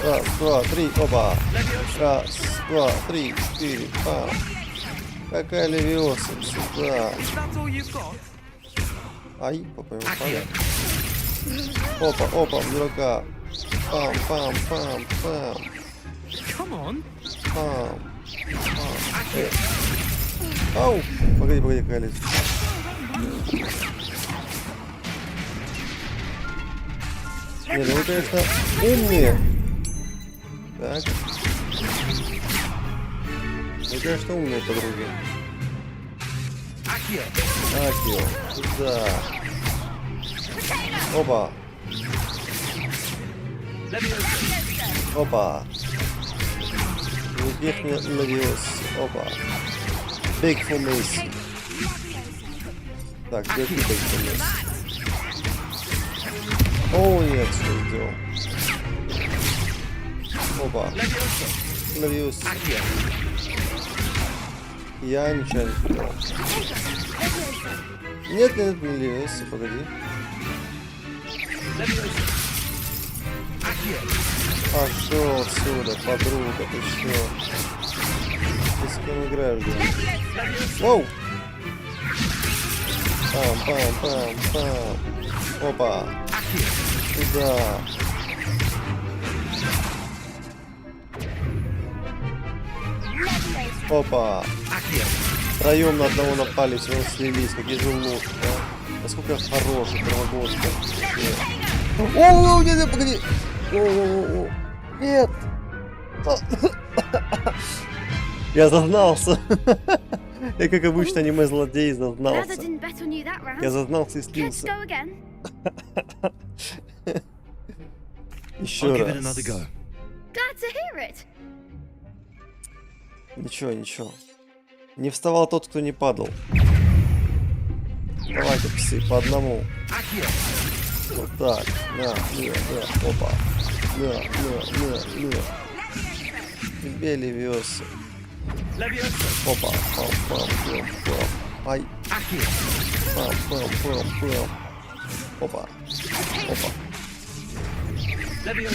Раз, два, три, оба. Раз, два, три, четыре, пам. Какая левиоса, сюда. Ай, попаем. Опа, опа, дурака. Пам, пам, пам, пам. Пам, пам. Ау! Погоди, погоди, какая лестница. Не, ну вы, конечно, умные. Так. Вы, конечно, умные подруги. Акио. Сюда. Опа. Опа. Никих не Левиоса. Опа. Big for Macy. Так, где ты Big for Macy? О, нет, что сделал. Опа. Левиоса. Я ничего не сделал. Нет, нет, не Левиоса, погоди. Пошел отсюда, подруга, ты что? Ты с кем играешь, да? Воу! Пам-пам-пам-пам. Опа! Сюда! Опа! Втроем на одного напали, все равно слились, какие же лошади, а? Насколько я хороший, первогодка. О, нет, погоди! О, нет! Я зазнался. Я, как обычно, аниме-злодей, зазнался. Я зазнался и слился. Еще раз. Ничего, ничего. Не вставал тот, кто не падал. Давайте, псы, по одному. Вот так. На, опа. На. Тебе Левиоса. Опа. Пам. Ай. Пам. Опа.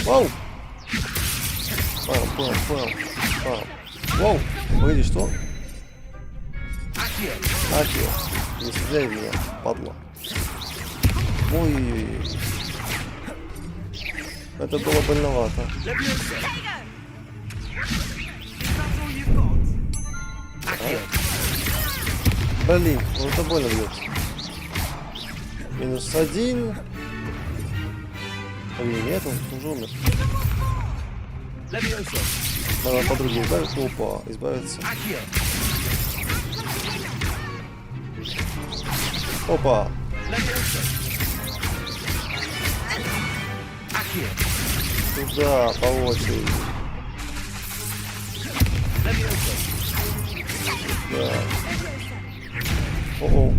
Вау. Пам. Вау. Погоди, что? Акио. Не стреляй в меня, падла. Ой. Это было больновато. Блин, ну это больно бьет. -1. Блин, нет, он уже умер. Надо подруги избавиться. Опа, избавиться. Опа. Туда, по очереди. Да. О-о.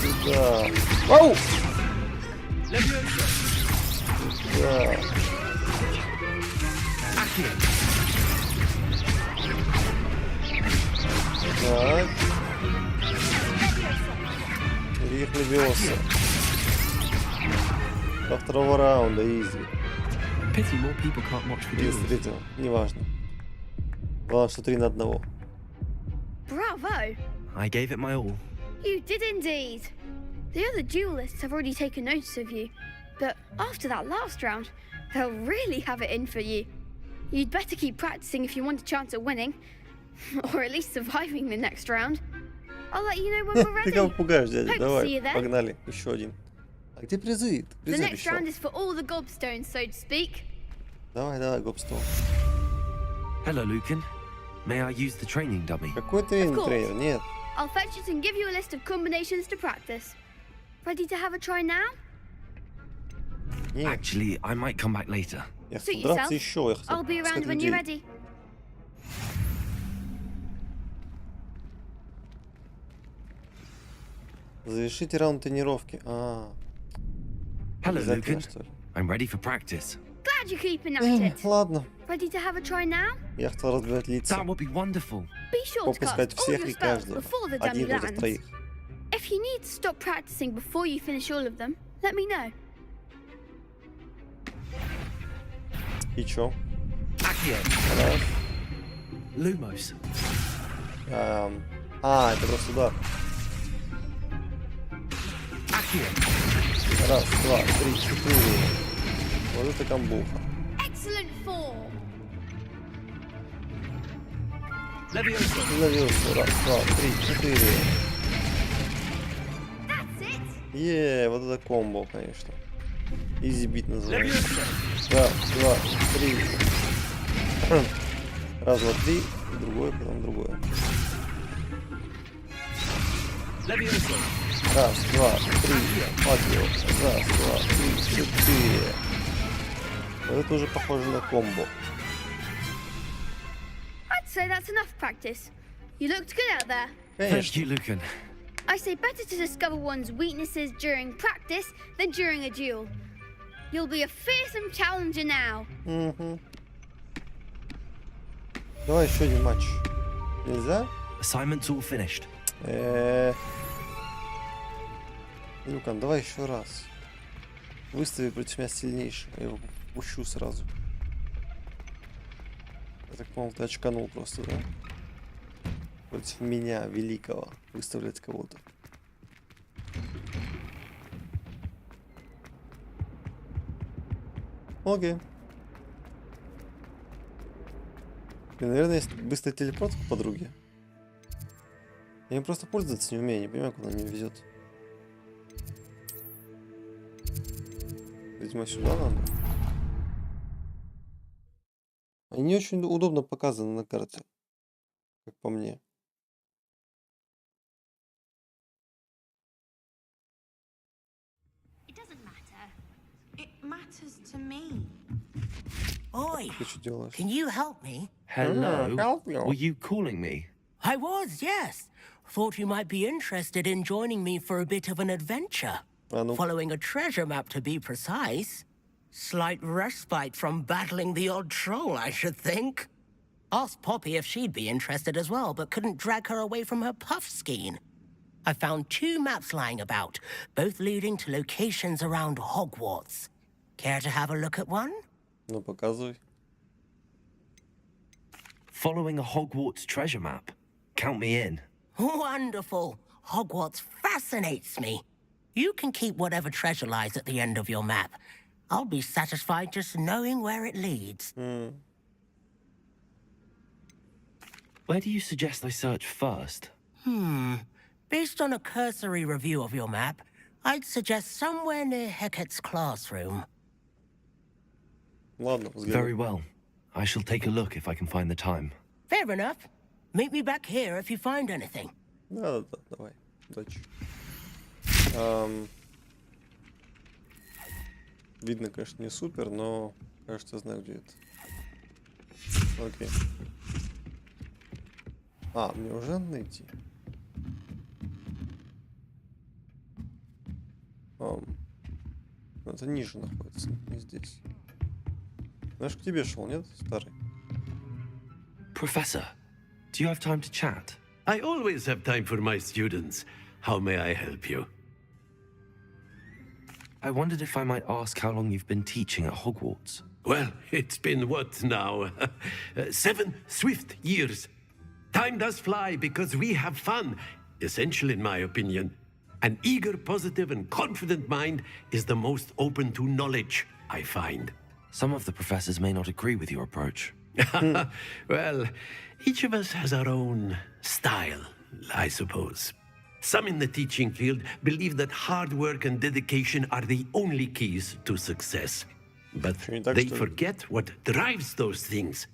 Туда. Ау! Туда. Так. Их Левиоса. До второго раунда, изи. Из третьего, неважно. Главное, что 3 на 1. Bravo! I gave it my all. You did indeed. The other duelists have already taken notice of you, but after that last round, they'll really have it in for you. You'd better keep practicing if you want a chance at winning, or at least surviving the next round. I'll let you know when we're ready. Ты кого пугаешь, дядя? Давай, погнали. Еще один. А где призы? The next round is for all the gobstones, so to speak. Давай, гобстон. Hello, Lucan. May I use the training dummy? Какой тренер? Нет. I'll fetch it and give you a list of combinations to practice. Ready to have a try now? Нет. Actually, I might come back later. Я хочу драться еще. I'll be around when you're ready. Завершите раунд тренировки. Hello, Lucan. I'm ready for practice. Glad you're keeping at it. Ладно. Ready to have a try now? Я хотел разбивать лица. That would be wonderful. Be sure to Попускать cast all всех your и spells каждого. before the dummy Один из lands. троих. If you need to stop practicing before you finish all of them, let me know. И чё? Раз. Lumos. Это просто удар. Раз, два, 3, 4. Вот это камбуха. Excellent form. Ловился. Раз, два, 3, 4. That's it. Вот это комбо, конечно. Изи-бит называется. Раз, два, три. Раз, два, три. Другое, потом другое. Раз, два, три. Подъем. Раз, два, три, четыре. Вот это уже похоже на комбо. I'd say that's enough practice. You looked good out there. Thank you, Lucan. I say better to discover one's weaknesses during practice than during a duel. You'll be a fearsome challenger now. Давай еще один матч. Нельзя? Assignment's all finished. Люкан, давай еще раз. Выстави против меня сильнейшего. Я его пущу сразу. Я так понял, ты очканул просто, да? Против меня, великого, выставлять кого-то. Окей. Наверное, есть быстрый телепорт к подруге. Я им просто пользоваться не умею, не понимаю, куда мне везет. Видимо, сюда надо. Они не очень удобно показаны на карте, как по мне. To me. Oi, can you help me? Hello. Help you. Were you calling me? I was, yes. Thought you might be interested in joining me for a bit of an adventure. Following a treasure map, to be precise. Slight respite from battling the odd troll, I should think. Asked Poppy if she'd be interested as well, but couldn't drag her away from her puff skein. I found 2 maps lying about, both leading to locations around Hogwarts. Care to have a look at one? Ну, показывай. Following a Hogwarts treasure map. Count me in. Wonderful. Hogwarts fascinates me. You can keep whatever treasure lies at the end of your map. I'll be satisfied just knowing where it leads. Where do you suggest I search first? Based on a cursory review of your map, I'd suggest somewhere near Hecat's classroom. Very well. I shall take a look if I can find the time. Fair enough. Meet me back here if you find anything. Да, давай. Удачи. Видно, конечно, не супер, но кажется, я знаю, где это. Окей. Мне уже надо найти. Это ниже находится, не здесь. Знаешь, к тебе шел, нет, старый? Professor, do you have time to chat? I always have time for my students. How may I help you? I wondered if I might ask how long you've been teaching at Hogwarts. Well, it's been what now? 7 swift years. Time does fly because we have fun. Essential in my opinion. An eager, positive, and confident mind is the most open to knowledge, I find. Some of the professors may not agree with your approach. Well, each of us has our own style, I suppose. Some in the teaching field believe that hard work and dedication are the only keys to success. But they forget what drives those things.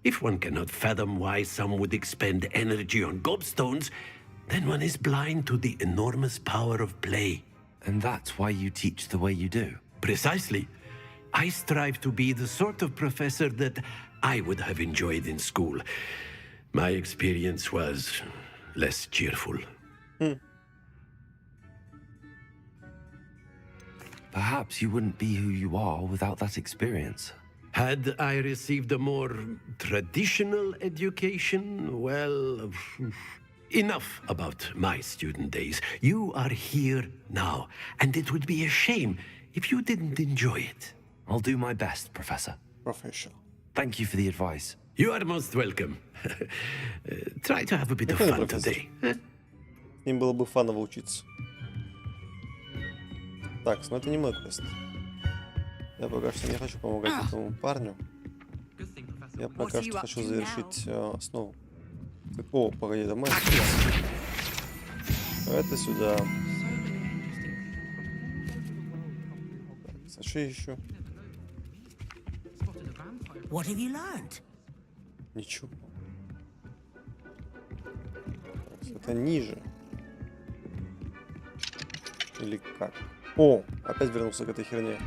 If one cannot fathom why some would expend energy on gobstones, then one is blind to the enormous power of play. And that's why you teach the way you do? Precisely. I strive to be the sort of professor that I would have enjoyed in school. My experience was less cheerful. Perhaps you wouldn't be who you are without that experience. Had I received a more traditional education, well, enough about my student days. You are here now, and it would be a shame if you didn't enjoy it. I'll do my best, Professor. Professional. Thank you for the advice. You are most welcome. Try to have a bit of fun today. С ним было бы фаново учиться. Так, но это не мой квест. Я пока что не хочу помогать этому парню. Я пока что хочу завершить основу. О, погоди, это мой. Это сюда. А что еще? What have you learned? Ничего. Это ниже. Или как? О, опять вернулся к этой херне.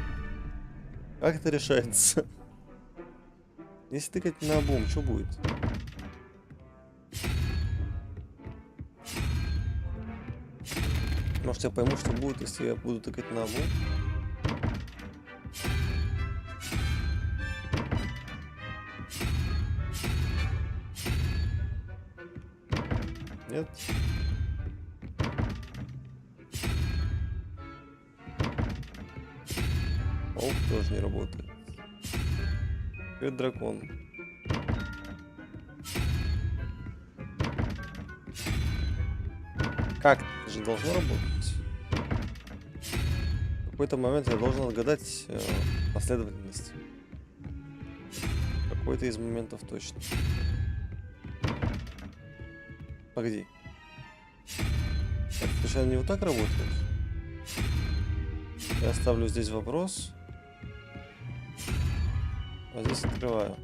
Как это решается? Если тыкать на обум, что будет? Может, я пойму, что будет, если я буду тыкать на обум? Нет? Паук тоже не работает. Это дракон. Как? Это же должно работать. В какой-то момент я должен отгадать последовательность. Какой-то из моментов точно. Погоди. Это случайно не вот так работает? Я ставлю здесь вопрос. А здесь открываю.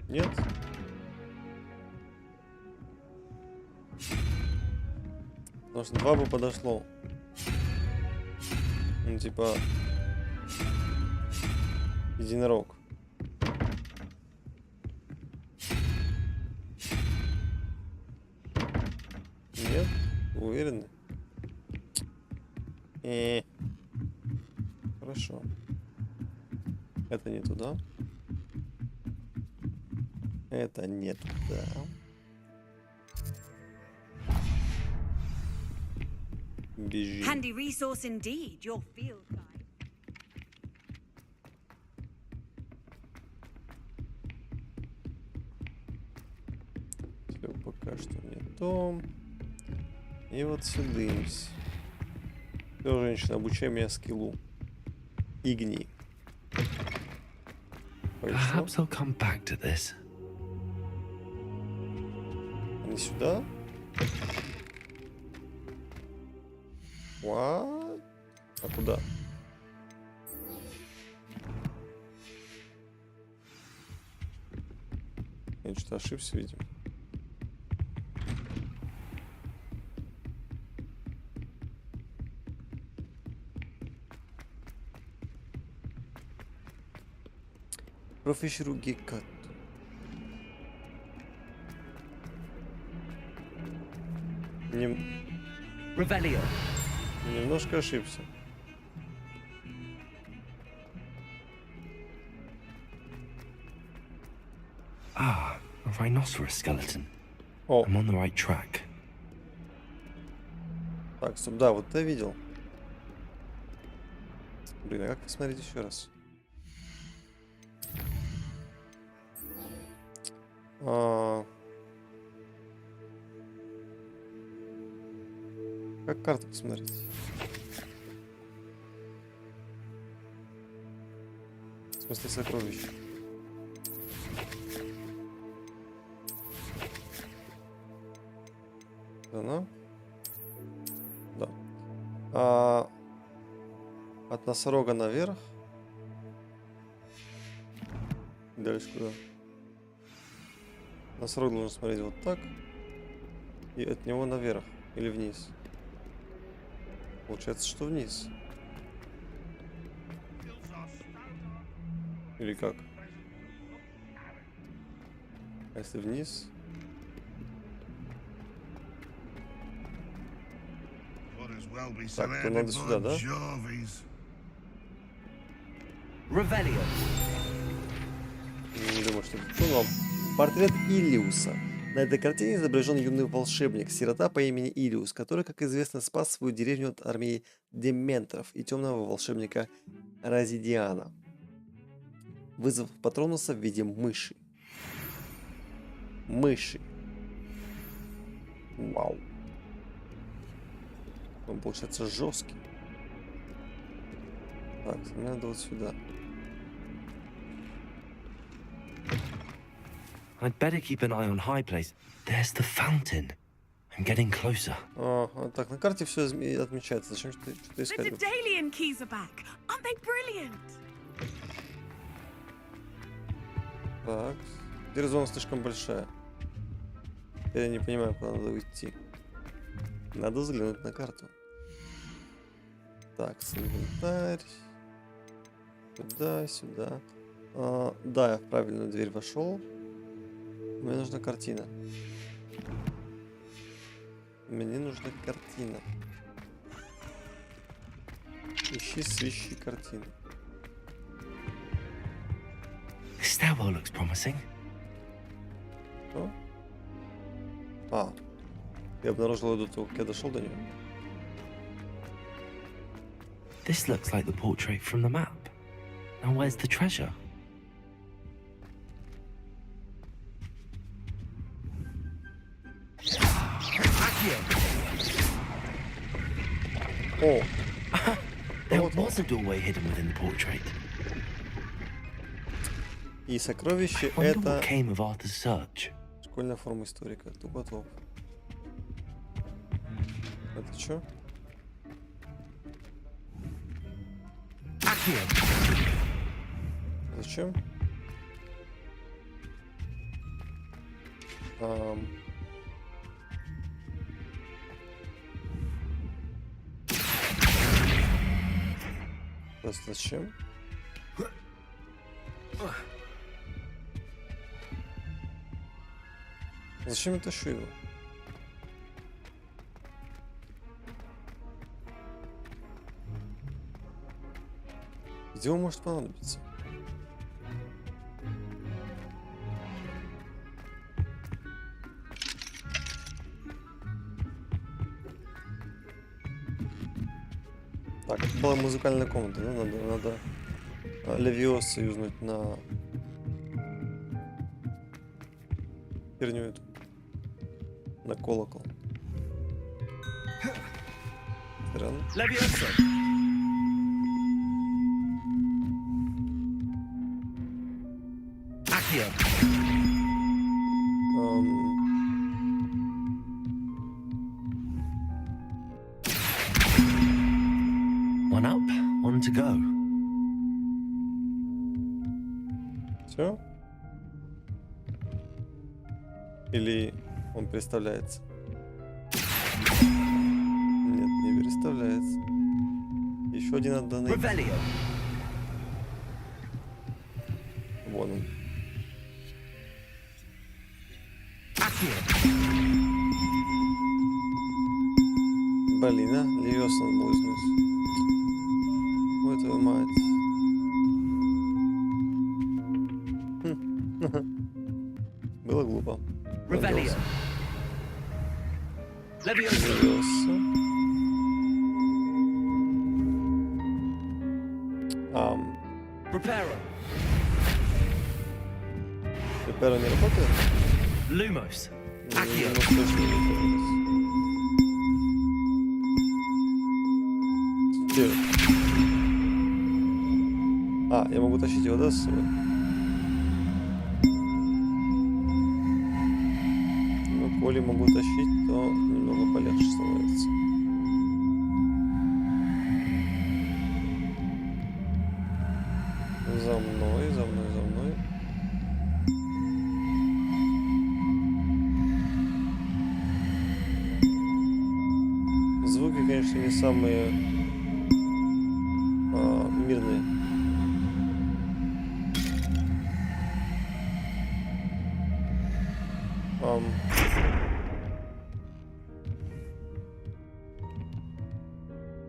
Нет? Потому что 2 бы подошло. Ну, типа... Единорог. Нет? Вы уверены? Хорошо. Это не туда. Это не туда. Бежим. Handy resource indeed, your field guide. Все пока что не то. И вот сюда. Все, женщина, обучай меня скиллу. Игни. Perhaps I'll come back to this. Не сюда? What? А куда? Я что-то ошибся, видимо. Профессору Гекату. Немножко ошибся. Ah, a rhinoceros skeleton. О. I'm on the right track. Так, стоп, да, вот я видел. Блин, а как посмотреть еще раз? Как карту посмотреть? В смысле сокровищ? Да, да. От носорога наверх. Дальше куда? Носорог должен смотреть вот так. И от него наверх. Или вниз. Получается, что вниз. Или как? А если вниз? Так, то надо сюда, да? Не думаю, что это. Ну, ладно. Портрет Илиуса. На этой картине изображен юный волшебник, сирота по имени Илиус, который, как известно, спас свою деревню от армии дементоров и темного волшебника Разидиана, вызвав патронуса в виде мыши. Мыши. Вау. Он получается жесткий. Так, мне надо вот сюда. I'd better keep an eye on high place. There's the fountain. I'm getting closer. Так, на карте все отмечается. Зачем что-то искать? The Daedalian keys are back. Aren't they brilliant? Так, теперь зона слишком большая. Я не понимаю, куда надо уйти. Надо взглянуть на карту. Так, инвентарь. Сюда, сюда. Да, я в правильную дверь вошел. Мне нужна картина. Мне нужна картина. Ищи, свищи картины. This stairwell looks promising. Что? Я обнаружил ее до того, как я дошел до нее. This looks like the portrait from the map. Now where's the treasure? О! There was a doorway hidden within the portrait. И сокровище это школьная форма историка. Тупотоп. Это что? Зачем? Зачем? Зачем я тащу его? Где он может понадобиться? Так, это была музыкальная комната, да? Надо Левиоса юзнуть на херню эту. На колокол. Странно. Левиоса! Акио! One up, one to go. Все? Или он представляется? Нет, не представляется. Еще один отданный. Вон он. Блин, а? Левиоса надо было узнать. Ой, твою мать. Было глупо. Левиоса. Препаро не работает? Lumos. Акио. Я могу тащить его, да, с собой? Ну, коли могу тащить, то немного полегче становится. За мной, за мной, за мной. Звуки, конечно, не самые мирные.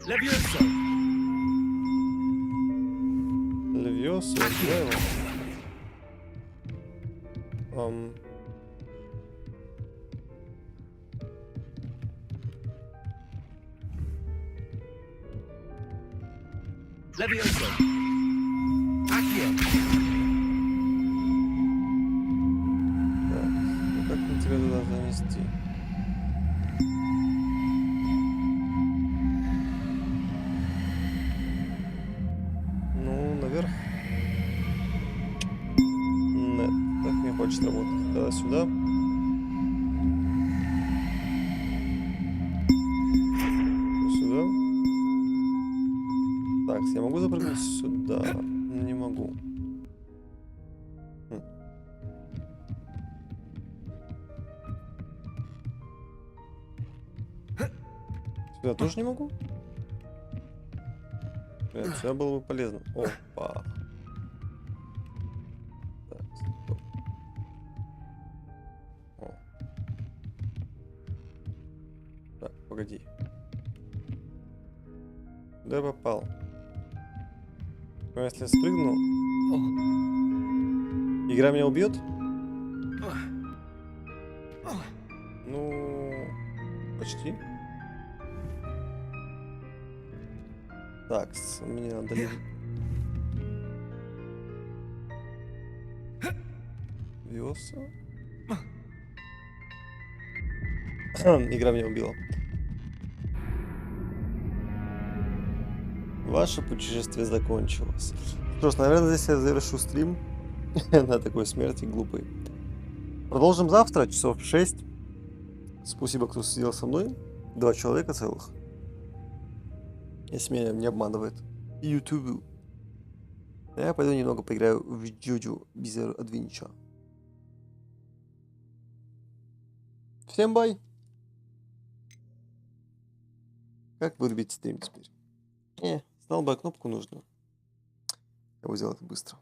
Levioso. Levioso, да его? Levioso. Акио. Так, ну как мне тебя туда занести? Ну, наверх. Нет, так не хочет работать. Тогда сюда. Так, я могу запрыгнуть сюда? Не могу. Сюда тоже не могу? Сюда было бы полезно. Опа. Так, стоп. О. Так, погоди. Куда я попал? Если я спрыгну... Игра меня убьет? Ну... Почти. Так, мне надо... Виоса. Игра меня убила. Ваше путешествие закончилось. Что ж, наверное, здесь я завершу стрим на такой смерти глупой. Продолжим завтра, часов в 6. Спасибо, кто сидел со мной. 2 человека целых. Если меня не обманывает. YouTube. Я пойду немного поиграю в Jojo Bizarre Adventure. Всем бай! Как вырубить стрим теперь? Знал бы, кнопку нужно. Я бы сделал это быстро.